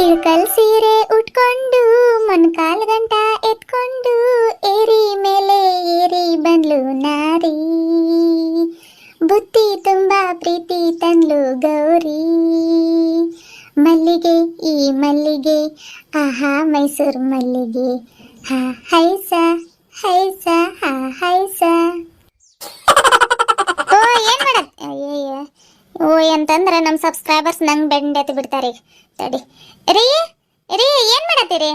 ಇಳ್ಕಲ್ ಸೀರೆ ಉಟ್ಕೊಂಡು ಮೊನ್ಕಾಲ್ ಗಂಟ ಎತ್ಕೊಂಡು ಏರಿ ಮೇಲೆ ಏರಿ ಬಂದ್ಲು ನಾರಿ, ಬುತ್ತಿ ತುಂಬಾ ಪ್ರೀತಿ ತಂದ್ಲು ಗೌರಿ. ಮಲ್ಲಿಗೆ ಈ ಮಲ್ಲಿಗೆ ಆಹಾ ಮೈಸೂರು ಮಲ್ಲಿಗೆ, ಹಾ ಹೈಸ ಹೈಸ ಹಾ ಹೈಸ. ಓ ಏನ್ ಮಾಡತ್ ಅಯ್ಯಯ್ಯ, ಓ ಅಂತಂದ್ರೆ ನಮ್ಮ ಸಬ್ಸ್ಕ್ರೈಬರ್ಸ್ ನಂಗೆ ಬೆಂಡ್ ಎತ್ತಿ ಬಿಡ್ತಾರೆ. ತಡಿ ರೀ ರೀ, ಏನ್ ಮಾಡತ್ತೀರಿ?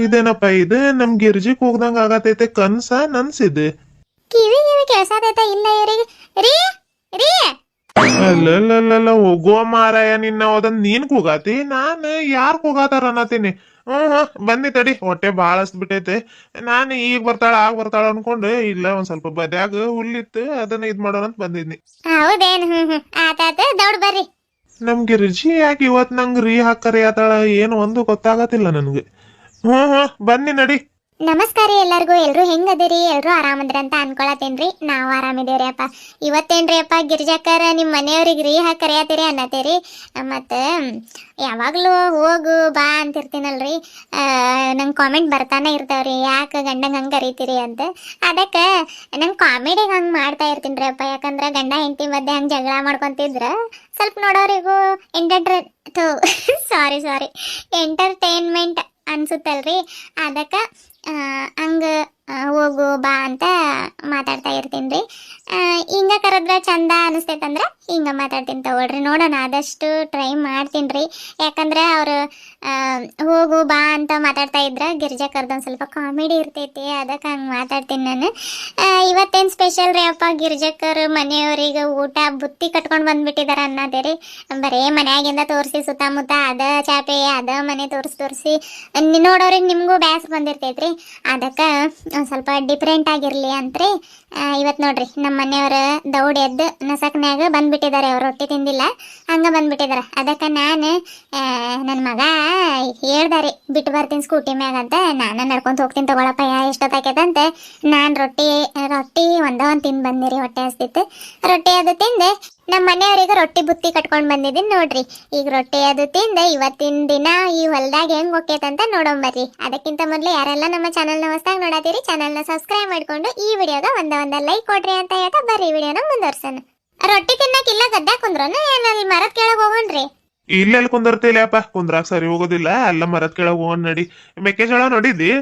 ಇದೇನಪ್ಪ ಇದು ನಮ್ ಗಿರ್ಜಿಗ್ ಹೋಗ್ದಂಗ ಆಗತೈತೆ, ಕನ್ಸ ನನ್ಸಿದೆ. ಕಿವಿ ಕಿವಿ ಕೇಳ್ಸಾತೈತ ಇಲ್ಲ ಇವ್ರಿಗೆ? ರೀ ರೀ ಅಲ್ಲಲ್ಲ ಹೋಗುವ ಮಾರಾಯ, ನಿನ್ನ ಹೋದನ್ ನೀನ್ ಕೂಗಾತಿ, ನಾನ್ ಯಾರ್ ಕೂಗಾತಾರ ಅನ್ನತೀನಿ. ಬಂದಿ ತಡಿ, ಹೊಟ್ಟೆ ಬಾಳ ಹಸ್ಬಿಟ್ಟೈತೆ. ನಾನು ಈಗ ಬರ್ತಾಳ ಆಗ ಬರ್ತಾಳ ಅನ್ಕೊಂಡು ಇಲ್ಲ ಒಂದ್ ಸ್ವಲ್ಪ ಬದ್ಯಾಗ ಹುಲ್ಲಿತ್ತು, ಅದನ್ನ ಇದ್ ಮಾಡೋಣ ಅಂತ ಬಂದಿದ್ನಿ. ಹೌದೇನು? ಆತಾತ, ದೌಡ್ ಬರ್ರಿ. ನಮ್ ಗಿರ್ಜಿ ಯಾಕೆ ಇವತ್ ನಂಗ್ ರೀ ಹಾಕರಿ ಆತಾಳ ಏನು ಒಂದು ಗೊತ್ತಾಗತ್ತಿಲ್ಲ ನನ್ಗೆ. ಬನ್ನಿ ನಡಿ. ನಮಸ್ಕಾರ ಎಲ್ಲರಿಗೂ. ಎಲ್ರು ಹೆಂಗದಿರಿ? ಎಲ್ರು ಆರಾಮದ್ರಿ ಅಂತ ಅನ್ಕೊಳತೇನ್ರಿ. ನಾವು ಆರಾಮಿದೇವ್ರಿ ಅಪ್ಪ. ಇವತ್ತೇನ್ರಿ ಅಪ್ಪ ಗಿರ್ಜಾಕರ್ ನಿಮ್ಮ ಮನೆಯವ್ರಿಗೆ ರೀ ಹಾಕಿ ಕರೆಯತ್ತೀರಿ ಅನ್ನತ್ತೀರಿ. ಮತ್ತು ಯಾವಾಗಲೂ ಹೋಗು ಬಾ ಅಂತಿರ್ತೀನಲ್ರಿ, ನಂಗೆ ಕಾಮೆಂಟ್ ಬರ್ತಾನೆ ಇರ್ತಾವ್ರಿ, ಯಾಕೆ ಗಂಡಂಗೆ ಹಂಗೆ ಕರಿತೀರಿ ಅಂತ. ಅದಕ್ಕೆ ನಂಗೆ ಕಾಮಿಡಿಗೆ ಹಂಗೆ ಮಾಡ್ತಾ ಇರ್ತೀನಿ ರೀ ಅಪ್ಪ. ಯಾಕಂದ್ರೆ ಗಂಡ ಹೆಂಡತಿ ಮಧ್ಯೆ ಹಂಗೆ ಜಗಳ ಮಾಡ್ಕೊತಿದ್ರೆ ಸ್ವಲ್ಪ ನೋಡೋರಿಗೂ ಸಾರಿ ಎಂಟರ್ಟೈನ್ಮೆಂಟ್ ಅನ್ಸುತ್ತಲ್ರಿ. ಅದಕ್ಕೆ ಹಂಗೆ ಹೋಗು ಬಾ ಅಂತ ಮಾತಾಡ್ತಾ ಇರ್ತೀನಿ ರೀ. ಹಿಂಗೆ ಕರೆದ್ರೆ ಚಂದ ಅನಿಸ್ತೈತಂದ್ರೆ ಹಿಂಗೆ ಮಾತಾಡ್ತೀನಿ ತಗೊಳ್ರಿ. ನೋಡೋಣ, ಆದಷ್ಟು ಟ್ರೈ ಮಾಡ್ತೀನಿ ರೀ. ಯಾಕಂದ್ರೆ ಅವರು ಹೋಗು ಬಾ ಅಂತ ಮಾತಾಡ್ತಾ ಇದ್ರೆ ಗಿರ್ಜಾ ಕರ್ದೊಂದು ಸ್ವಲ್ಪ ಕಾಮಿಡಿ ಇರ್ತೈತಿ, ಅದಕ್ಕೆ ಹಂಗೆ ಮಾತಾಡ್ತೀನಿ ನಾನು. ಇವತ್ತೇನು ಸ್ಪೆಷಲ್ ರೀ ಅಪ್ಪ? ಗಿರ್ಜಕ್ಕರ್ ಮನೆಯವ್ರಿಗೆ ಊಟ ಬುತ್ತಿ ಕಟ್ಕೊಂಡು ಬಂದ್ಬಿಟ್ಟಿದ್ದಾರೆ ಅನ್ನೋದೇ ರೀ. ಬರೀ ಮನ್ಯಾಗಿಂದ ತೋರಿಸಿ ಸುತ್ತಮುತ್ತ ಅದ ಚಾಪೆ ಅದ ಮನೆ ತೋರಿಸಿ ನೋಡೋರಿಗೆ ನಿಮಗೂ ಬ್ಯಾಸರ ಬಂದಿರ್ತೈತ್ರಿ. ಅದಕ್ಕೆ ಒಂದು ಸ್ವಲ್ಪ ಡಿಫ್ರೆಂಟ್ ಆಗಿರಲಿ ಅಂತ್ರಿ ಇವತ್ತು ನೋಡ್ರಿ ನಮ್ಮ ಮನೆಯವ್ರ ದೌಡ್ ಎದ್ದು ನಸಕ್ನ್ಯಾಗ ಬಂದ್ಬಿಟ್ಟಿದ್ದಾರೆ. ಅವ್ರು ರೊಟ್ಟಿ ತಿಂದಿಲ್ಲ, ಹಂಗೆ ಬಂದ್ಬಿಟ್ಟಿದ್ದಾರೆ. ಅದಕ್ಕೆ ನಾನು ನನ್ನ ಮಗ ಹೇಳ್ದಾರಿ ಬಿಟ್ಟು ಬರ್ತೀನಿ ಸ್ಕೂಟಿ ಮ್ಯಾಗ ಅಂತ. ನಾನು ನಡ್ಕೊಂತ ಹೋಗ್ತೀನಿ ತಗೊಳಪ್ಪ, ಎಷ್ಟೊತ್ತಾಕೈತಂತೆ. ನಾನು ರೊಟ್ಟಿ ಒಂದ ಒಂದು ತಿಂದು ಬಂದಿರಿ, ಹೊಟ್ಟೆ ಹಸ್ತಿತ್ತು. ರೊಟ್ಟಿ ಅದು ತಿಂದೆ ನಮ್ಮ ಮನೆಯವ್ರಿಗೆ ರೊಟ್ಟಿ ಬುತ್ತಿ ಕಟ್ಕೊಂಡು ಬಂದಿದ್ದೀನಿ ನೋಡ್ರಿ. ಈಗ ರೊಟ್ಟಿ ಅದು ತಿಂದೆ ಇವತ್ತಿನ ದಿನ ಈ ಹೊಲ್ದಾಗ ಹೆಂಗ್ ಹೋಗ್ತೈತಂತ ನೋಡೋಂಬರ್ರಿ. ಅದಕ್ಕಿಂತ ಮೊದಲು ಯಾರೆಲ್ಲ ನಮ್ಮ ಚಾನಲ್ನ ಹೊಸದಾಗಿ ನೋಡತ್ತೀರಿ ಚಾನಲ್ನ ಸಬ್ಸ್ಕ್ರೈಬ್ ಮಾಡ್ಕೊಂಡು ಈ ವಿಡಿಯೋಗ ಒಂದ ಲೈಕ್ ಕೊಡ್ರಿ ಅಂತ ಹೇಳ್ತಾ ಬರ್ರಿ ವಿಡಿಯೋನ ಮುಂದುವರ್ಸೋಣ. ರೊಟ್ಟಿ ತಿನ್ನಕ್ಕಿಲ್ಲ ಗದ್ದೆ ಕುಂದ್ರನ ಏನಲ್ಲಿ ಮರದ ಕೆಳಗೆ ಹೋಗೋಣ್ರಿ? ಇಲ್ಲೆಲ್ಲಿ ಕುಂದರ್ತಿಲ್ಲಪ್ಪ, ಕುಂದ್ರಾಕ್ ಸರಿ ಹೋಗೋದಿಲ್ಲ. ಅಲ್ಲ ಮರದ ಕೆಳಗೆ ಹೋಗೋಣ ನಡಿ. ಮೆಕ್ಕೆಜೋಳ ನೋಡಿದ್ದಿ?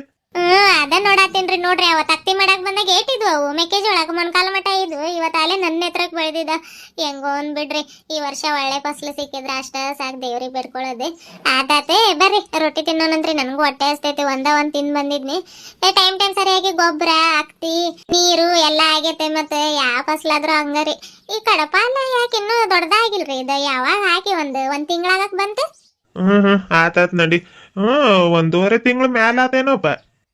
ಅದ ನೋಡಾತೀನ್ರಿ. ನೋಡ್ರಿ ಅವತ್ತು ಅತ್ತಿ ಮಾಡಕ್ ಬಂದಾಗ ಏಟಿದ್ವು ಅವು ಮೆಕ್ಕೆಜೋಳಕ್ಕೆ ಮೊಣಕಾಲ ಮಠ ಇದ್ವು. ಇವತ್ತಾಲೆ ನನ್ನ ಎತ್ತರಕ್ಕೆ ಬೆಳೆದಿದ್ದ. ಹೆಂಗೋ ಬಿಡ್ರಿ, ಈ ವರ್ಷ ಒಳ್ಳೆ ಫಸಲು ಸಿಕ್ಕಿದ್ರೆ ಅಷ್ಟ ಸಾಕು, ದೇವ್ರಿಗೆ ಬೇಡ್ಕೊಳ್ಳೋದೆ ಆತಾತೆ. ಬರ್ರಿ ರೊಟ್ಟಿ ತಿನ್ನೋಣಂತ್ರಿ, ನನಗೂ ಹೊಟ್ಟೆ ಹಸ್ತೈತಿ. ಒಂದ್ ತಿಂದು ಬಂದಿದ್ನಿ. ಟೈಮ್ ಸರಿಯಾಗಿ ಗೊಬ್ಬರ ಹಾಕ್ತಿ ನೀರು ಎಲ್ಲ ಆಗೈತೆ. ಮತ್ತೆ ಯಾವ ಫಸಲಾದ್ರೂ ಹಂಗರಿ. ಈ ಕಡಪಾಲ ಯಾಕೆ ಇನ್ನೂ ದೊಡ್ಡದಾಗಿಲ್ರಿ ಇದು? ಯಾವಾಗ ಹಾಕಿ ಒಂದ್ ತಿಂಗಳಾಗಕ್ ಬಂತು. ಆತಾತ್ ನಡಿ. 1.5 ತಿಂಗಳ ಮ್ಯಾಲ ಆತೇನೋಪ್ಪ.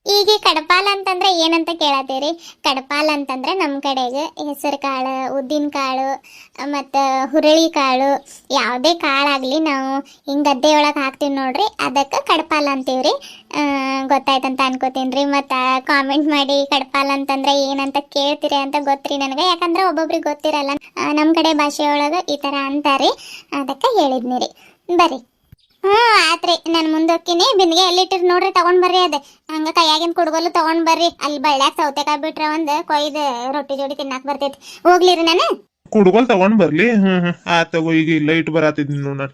ಈಗ ಕಡಪಾಲ ಅಂತಂದ್ರೆ ಏನಂತ ಕೇಳತ್ತೀರಿ? ಕಡಪಾಲ ಅಂತಂದ್ರೆ ನಮ್ಮ ಕಡೆಗೆ ಹೆಸರು ಕಾಳು, ಉದ್ದಿನ ಕಾಳು ಮತ್ತು ಹುರುಳಿ ಕಾಳು, ಯಾವುದೇ ಕಾಳಾಗಲಿ ನಾವು ಹಿಂಗೆ ಗದ್ದೆ ಒಳಗೆ ಹಾಕ್ತೀವಿ ನೋಡ್ರಿ, ಅದಕ್ಕೆ ಕಡಪಾಲ ಅಂತೀವ್ರಿ. ಗೊತ್ತಾಯ್ತಂತ ಅನ್ಕೋತೀನಿ ರೀ. ಮತ್ತು ಕಾಮೆಂಟ್ ಮಾಡಿ ಕಡಪಾಲ ಅಂತಂದ್ರೆ ಏನಂತ ಕೇಳ್ತೀರಿ ಅಂತ ಗೊತ್ತ್ರಿ ನನಗೆ. ಯಾಕಂದ್ರೆ ಒಬ್ಬೊಬ್ರಿಗೆ ಗೊತ್ತಿರಲ್ಲ. ನಮ್ಮ ಕಡೆ ಭಾಷೆಯೊಳಗೆ ಈ ಥರ ಅಂತಾರೆ, ಅದಕ್ಕೆ ಹೇಳಿದ್ನಿ ರೀ. ಬರ್ರಿ. ಆತ್ರಿ, ನಾನು ಮುಂದೋಗ್ತೀನಿ. ಬಿಂದಿಗೆ ಎಲ್ಲಿಟ್ಟಿರಿ ನೋಡ್ರಿ, ತಗೊಂಡ್ ಬರ್ರಿ. ಅದೇ ಹಂಗ ಕೈಯಾಗಿನ ಕುಡ್ಗೋಲು ತಗೊಂಡ್ ಬರ್ರಿ. ಅಲ್ಲಿ ಬಳ್ಳ್ಯಾಗ ಸೌತೆಕಾಯಿ ಬಿಟ್ರೆ ಒಂದು ಕೊಯ್ದು ರೊಟ್ಟಿ ಜೋಡಿ ತಿನ್ನಾಕ್ ಬರ್ತೈತಿ. ಹೋಗ್ಲಿರಿ ನಾನು ಕುಡ್ಗೋಲ್ ತಗೊಂಡ್ ಬರ್ಲಿ. ಆತಗೋ, ಈಗ ಇಲ್ಲ ಇಟ್ಟು ಬರಾತಿದ್ನಿ ನೋಡಿ.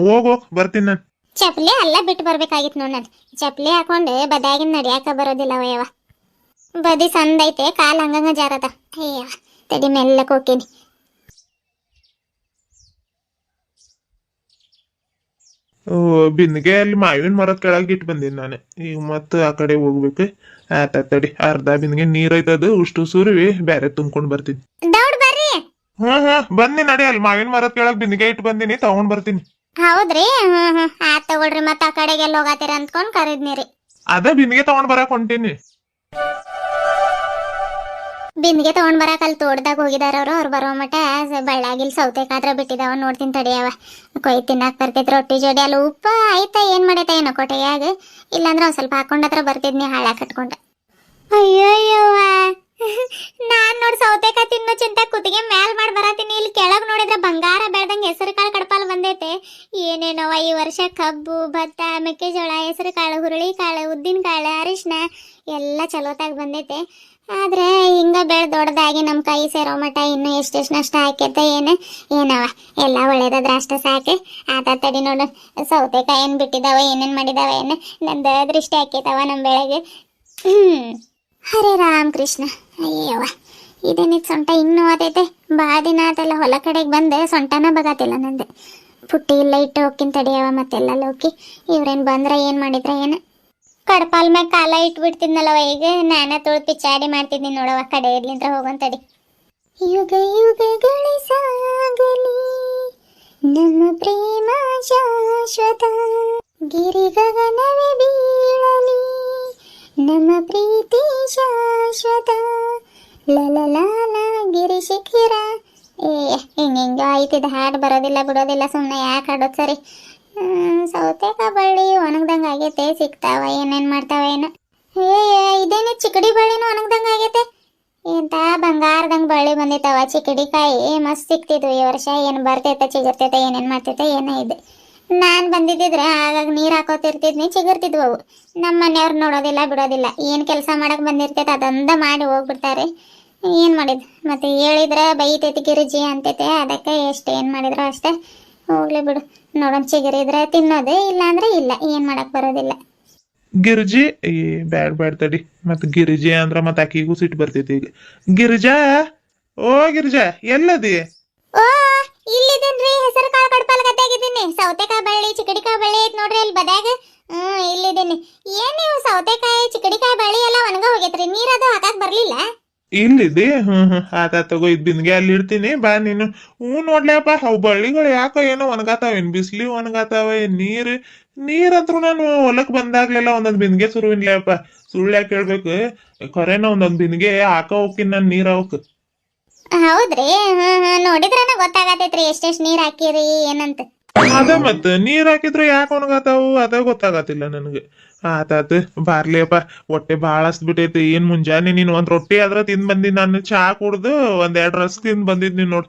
ಹೋಗ್ ಬರ್ತೀನಿ ನಾನು. ಚಪ್ಲಿ ಅಲ್ಲ ಬಿಟ್ಟು ಬರ್ಬೇಕಾಗಿತ್ತು ನೋಡಿ. ನಾನು ಚಪ್ಲಿ ಹಾಕೊಂಡು ಬದಾಗಿನ ನಡಿಯಾಕ ಬರೋದಿಲ್ಲ ವಯವ. ಬದಿ ಸಂದೈತೆ, ಕಾಲ್ ಹಂಗಂಗ ಜಾರದ. ಅಯ್ಯವ ತಡಿ, ಮೆಲ್ಲಕ್ ಹೋಗ್ತೀನಿ. ಬಿಂದಿಗೆ ಅಲ್ಲಿ ಮಾವಿನ ಮರದ ಕೆಳಗೆ ಇಟ್ಟು ಬಂದೀನಿ ನಾನು. ಈಗ ಮತ್ತೆ ಆ ಕಡೆ ಹೋಗ್ಬೇಕು. ತಡಿ, ಅರ್ಧ ಬಿಂದಿಗೆ ನೀರ್ ಐತದು ಉಷ್ಟು ಸುರಿವಿ ಬ್ಯಾರೆ ತುಂಬ್ಕೊಂಡ್ ಬರ್ತೀನಿ. ದೌಡ್ ಬರ್ರಿ. ಬಂದಿ ನಡಿ. ಅಲ್ಲಿ ಮಾವಿನ ಮರದ ಕೆಳಗೆ ಬಿಂದಿಗೆ ಇಟ್ಟು ಬಂದಿನಿ, ತಗೊಂಡ್ ಬರ್ತೀನಿ. ಹೌದ್ರಿ? ಆತ್ ತಗೊಳ್ರಿ. ಮತ್ತ ಆ ಕಡೆಗೆ ಎಲ್ಲ ಹೋಗತ್ತೀರ ಅಂದ್ಕೊಂಡ್ ಕರಿದ್ನಿರಿ. ಅದ ಬಿಂದಿಗೆ ತಗೊಂಡ್ ಬರಕ್ ಹೊಂಟೀನಿ. ಬಿಂದಿಗೆ ತಗೊಂಡ್ ಬರಾಕ ಅಲ್ಲಿ ತೋಟದಾಗ ಹೋಗಿದಾರ ಅವ್ರು ಬರೋ ಮಟ ಬಳ್ಳಾಗಿಲ್ ಸೌತೆಕಾದ್ರ ಬಿಟ್ಟಿದಾವ. ನೋಡ್ತೀನಿ ತಡಿಯವ, ಕೊಯ್ ತಿನ್ನಾಕ್ ಬರ್ತೈತಿ ರೊಟ್ಟಿ ಜೋಡಿ. ಅಲ್ಲಿ ಉಪ್ಪ ಆಯ್ತಾ ಏನ್ ಮಾಡೈತ ಏನೋ ಕೊಟ್ಟೆಯಾಗ. ಇಲ್ಲಾಂದ್ರೆ ಒಂದ್ ಸ್ವಲ್ಪ ಹಾಕೊಂಡತ್ರ ಬರ್ತಿದ್ನಿ ಹಾಳ ಕಟ್ಕೊಂಡ. ಅಯ್ಯಯ್ಯವ್ವ, ನಾನ್ ನೋಡಿ ಸೌತೆಕಾಯಿ ತಿನ್ನೋ ಚಿಂತೆ ಕುತ್ತಿಗೆ ಮ್ಯಾಲ್ ಮಾಡಿ ಬರತೀನಿ. ಇಲ್ಲಿ ಕೆಳಗ್ ನೋಡಿದ್ರೆ ಬಂಗಾರ ಬೆಳ್ದಂಗೆ ಹೆಸರು ಕಾಳು ಕಡಪಾಲ್ ಬಂದೈತೆ. ಏನೇನವ ಈ ವರ್ಷ ಕಬ್ಬು ಭತ್ತ ಮೆಕ್ಕೆಜೋಳ ಹೆಸರು ಕಾಳು ಹುರುಳಿ ಕಾಳು ಉದ್ದಿನ ಕಾಳು ಅರಿಶಿನ ಎಲ್ಲ ಚಲೋತಾಗಿ ಬಂದೈತೆ. ಆದ್ರೆ ಹಿಂಗ ಬೆಳೆ ದೊಡ್ಡದಾಗಿ ನಮ್ಮ ಕೈ ಸೇರೋ ಮಟ ಇನ್ನು ಎಷ್ಟೆಷ್ಟು ನಷ್ಟ ಆಕೈತೆ ಏನವ ಎಲ್ಲ ಒಳ್ಳೇದಾದ್ರೆ ಅಷ್ಟ ಸಾಕು. ಆತ ತಡಿ ನೋಡು, ಸೌತೆಕಾಯಿ ಏನು ಬಿಟ್ಟಿದಾವ ಏನೇನು ಮಾಡಿದಾವ ಏನು ನಂದ ದೃಷ್ಟಿ ಆಕೈತವ ನಮ್ಮ ಬೆಳೆಗೆ. ಹರೇ ರಾಮ್ ಕೃಷ್ಣ. ಅಯ್ಯವ್ವ ಇದೇನಿತ್ತು ಸೊಂಟ ಇನ್ನೂ ಆತೈತೆ. ಭಾಳ ದಿನ ಆತಲ್ಲ ಹೊಲ ಕಡೆಗೆ ಬಂದೆ, ಸೊಂಟನ ಬಗಾತಿಲ್ಲ ನಂದು. ಪುಟ್ಟಿ ಇಲ್ಲ ಇಟ್ಟು ಹೋಗ್ಕಿನ್ ತಡಿಯವ ಮತ್ತೆಲ್ಲ ಲೋಕಿ. ಇವ್ರೇನು ಬಂದ್ರೆ ಏನು ಮಾಡಿದ್ರೆ ಏನು ಕಡಪಾಲ್ ಮ್ಯಾಗ ಕಾಲ ಇಟ್ಬಿಡ್ತಿದ್ನಲ್ಲವ. ಈಗ ನಾನ ತುಳು ಪಿಚಾಡಿ ಮಾಡ್ತಿದ್ದೀನಿ ನೋಡವ. ಕಡೆ ಇರ್ಲಿಂತ್ರ ಹೋಗಂತಡಿ. ಯುಗ ಯುಗಗಳ ಸಾಗಲಿ ನಮ್ಮ ಪ್ರೇಮ ಶಾಶ್ವತ, ಗಿರಿ ಗಗನವೇ ಬೀಳಲಿ ನಮ್ಮ ಪ್ರೀತಿ ಶಾಶ್ವತ, ಲಲಲ ಗಿರಿ ಶಿಖಿರ. ಹಿಂಗ ಐತಿದ ಹಾಡು ಬರೋದಿಲ್ಲ ಬಿಡೋದಿಲ್ಲ, ಸುಮ್ಮನೆ ಯಾಕೆ ಹಾಡೋದು ಸರಿ. ಸೌತೆಕಾಯಿ ಬಳ್ಳಿ ಒಣಗ್ದಂಗೆ ಆಗೈತೆ, ಸಿಗ್ತಾವ ಏನೇನು ಮಾಡ್ತಾವ ಏನು. ಇದೇನು ಚಿಕಡಿ ಬಳ್ಳಿನೂ ಒಣಗ್ದಂಗೆ ಆಗೈತೆ. ಎಂತ ಬಂಗಾರದಂಗೆ ಬಳ್ಳಿ ಬಂದಿತ್ತಾವ. ಚಿಕಡಿಕಾಯಿ ಮಸ್ತ್ ಸಿಕ್ತಿದ್ವು ಈ ವರ್ಷ. ಏನು ಬರ್ತೈತೆ ಚಿಗುರ್ತೈತೆ ಏನೇನು ಮಾಡ್ತೈತೆ ಏನೋ ಇದೆ. ನಾನು ಬಂದಿದ್ದಿದ್ರೆ ಆಗಾಗ ನೀರು ಹಾಕೋತಿರ್ತಿದ್ನಿ, ಚಿಗುರ್ತಿದ್ವು ಅವು. ನಮ್ಮ ಮನೆಯವ್ರು ನೋಡೋದಿಲ್ಲ ಬಿಡೋದಿಲ್ಲ. ಏನು ಕೆಲಸ ಮಾಡಕ್ಕೆ ಬಂದಿರ್ತೈತೆ ಅದೊಂದ ಮಾಡಿ ಹೋಗ್ಬಿಡ್ತಾರೆ. ಏನು ಮಾಡಿದ್ ಮತ್ತೆ ಹೇಳಿದ್ರೆ ಬೈತೈತಿ ಗಿರಿಜಿ ಅಂತೈತೆ. ಅದಕ್ಕೆ ಎಷ್ಟು ಏನು ಮಾಡಿದ್ರು ಅಷ್ಟೇ, ಹೋಗ್ಲಿ ಬಿಡು. ನೋಡೋಣ, ಚಿಗುರಿದ್ರೆ ತಿನ್ನೋದು, ಇಲ್ಲ ಅಂದ್ರೆ ಇಲ್ಲ, ಏನು ಮಾಡಕ್ಕೆ ಬರೋದಿಲ್ಲ. ಗಿರಿಜಿ ಬ್ಯಾಡ್ ತಡಿ. ಮತ್ ಗಿರಿಜಿ ಅಂದ್ರ ಮತ್ ಆಕಿಗೂ ಸಿಟ್ಟು ಬರ್ತೈತಿ. ಈಗ ಗಿರಿಜಾ, ಓ ಗಿರಿಜಾ ಎಲ್ಲದಿ? ಓ ಇಲ್ಲಿದ್ದೀನ್ರಿ, ಹೆಸರು ಕಾಳು ಕಡ್ಪಾಲ್ ಗದ್ದೆಗಿದ್ದೀನಿ. ಸೌತೆಕಾಯಿ ಬಳ್ಳಿ ಚಿಕಡಿಕಾಯಿ ಬಳ್ಳಿ ಐತ್ ನೋಡ್ರಿ ಅಲ್ಲಿ ಬದ್ಯಾಗ. ಇಲ್ಲಿದ್ದೀನಿ. ಏನ್ ನೀವು ಸೌತೆಕಾಯಿ ಚಿಕಡಿಕಾಯಿ ಬಳ್ಳಿ ಎಲ್ಲ ಒಣಗ ಹೋಗೈತ್ರಿ, ನೀರದು ಹಾಕಕ್ ಬರ್ಲಿಲ್ಲ? ಇಲ್ಲಿದ್ದಿ? ಆತ ತಗೋ, ಇದ್ ಬಿನ್ಗೆ ಅಲ್ಲಿ ಇಡ್ತೀನಿ, ಬಾ ನೀನು. ನೋಡ್ಲಪ್ಪ, ಅವು ಬಳ್ಳಿಗಳು ಯಾಕೋ ಏನೋ ಒಣಗಾತಾವೇನ್, ಬಿಸ್ಲಿ ಒಣಗಾತಾವ, ನೀರಂತ್ರು ನಾನು ಹೊಲಕ್ ಬಂದಾಗ್ಲೆಲ್ಲ ಒಂದೊಂದ್ ಬಿನ್ಗೆ ಸುರುವಿನ್ಲೇಪ್ಪ. ಸುಳ್ಳು ಯಾಕೆ ಹೇಳ್ಬೇಕು, ಖರೇನ ಒಂದೊಂದ್ ಬಿನ್ಗೆ ಹಾಕ ಹೋಗ್ತೀನಿ ನಾನು ನೀರ್ ಅವಕ್. ಹೌದ್ರಿ? ನೋಡಿದ್ರನ ಗೊತ್ತಾಗತೈತ್ರಿ ಎಷ್ಟೆಷ್ಟ್ ನೀರ್ ಹಾಕಿರಿ ಏನಂತ. ಅದ ಮತ್ ನೀರ್ ಹಾಕಿದ್ರು ಯಾಕೆ ಒಣಗಾತಾವು ಅದ ಗೊತ್ತಾಗತಿಲ್ಲ ನನಗೆ. ಆತಾತ ಬಾರ್ಲಿಯಪ್ಪ, ಹೊಟ್ಟೆ ಭಾಳ ಹಸ್ಬಿಟ್ಟೈತಿ. ಏನ್ ಮುಂಜಾನೆ ನೀನ್ ಒಂದ್ ರೊಟ್ಟಿ ಆದ್ರ ತಿಂದ್ ಬಂದಿದ್, ನಾನು ಚಾ ಕುಡ್ದು ಒಂದೆರಡು ರಸ್ ತಿಂದ್ ಬಂದಿದ್ನಿ ನೋಡ್.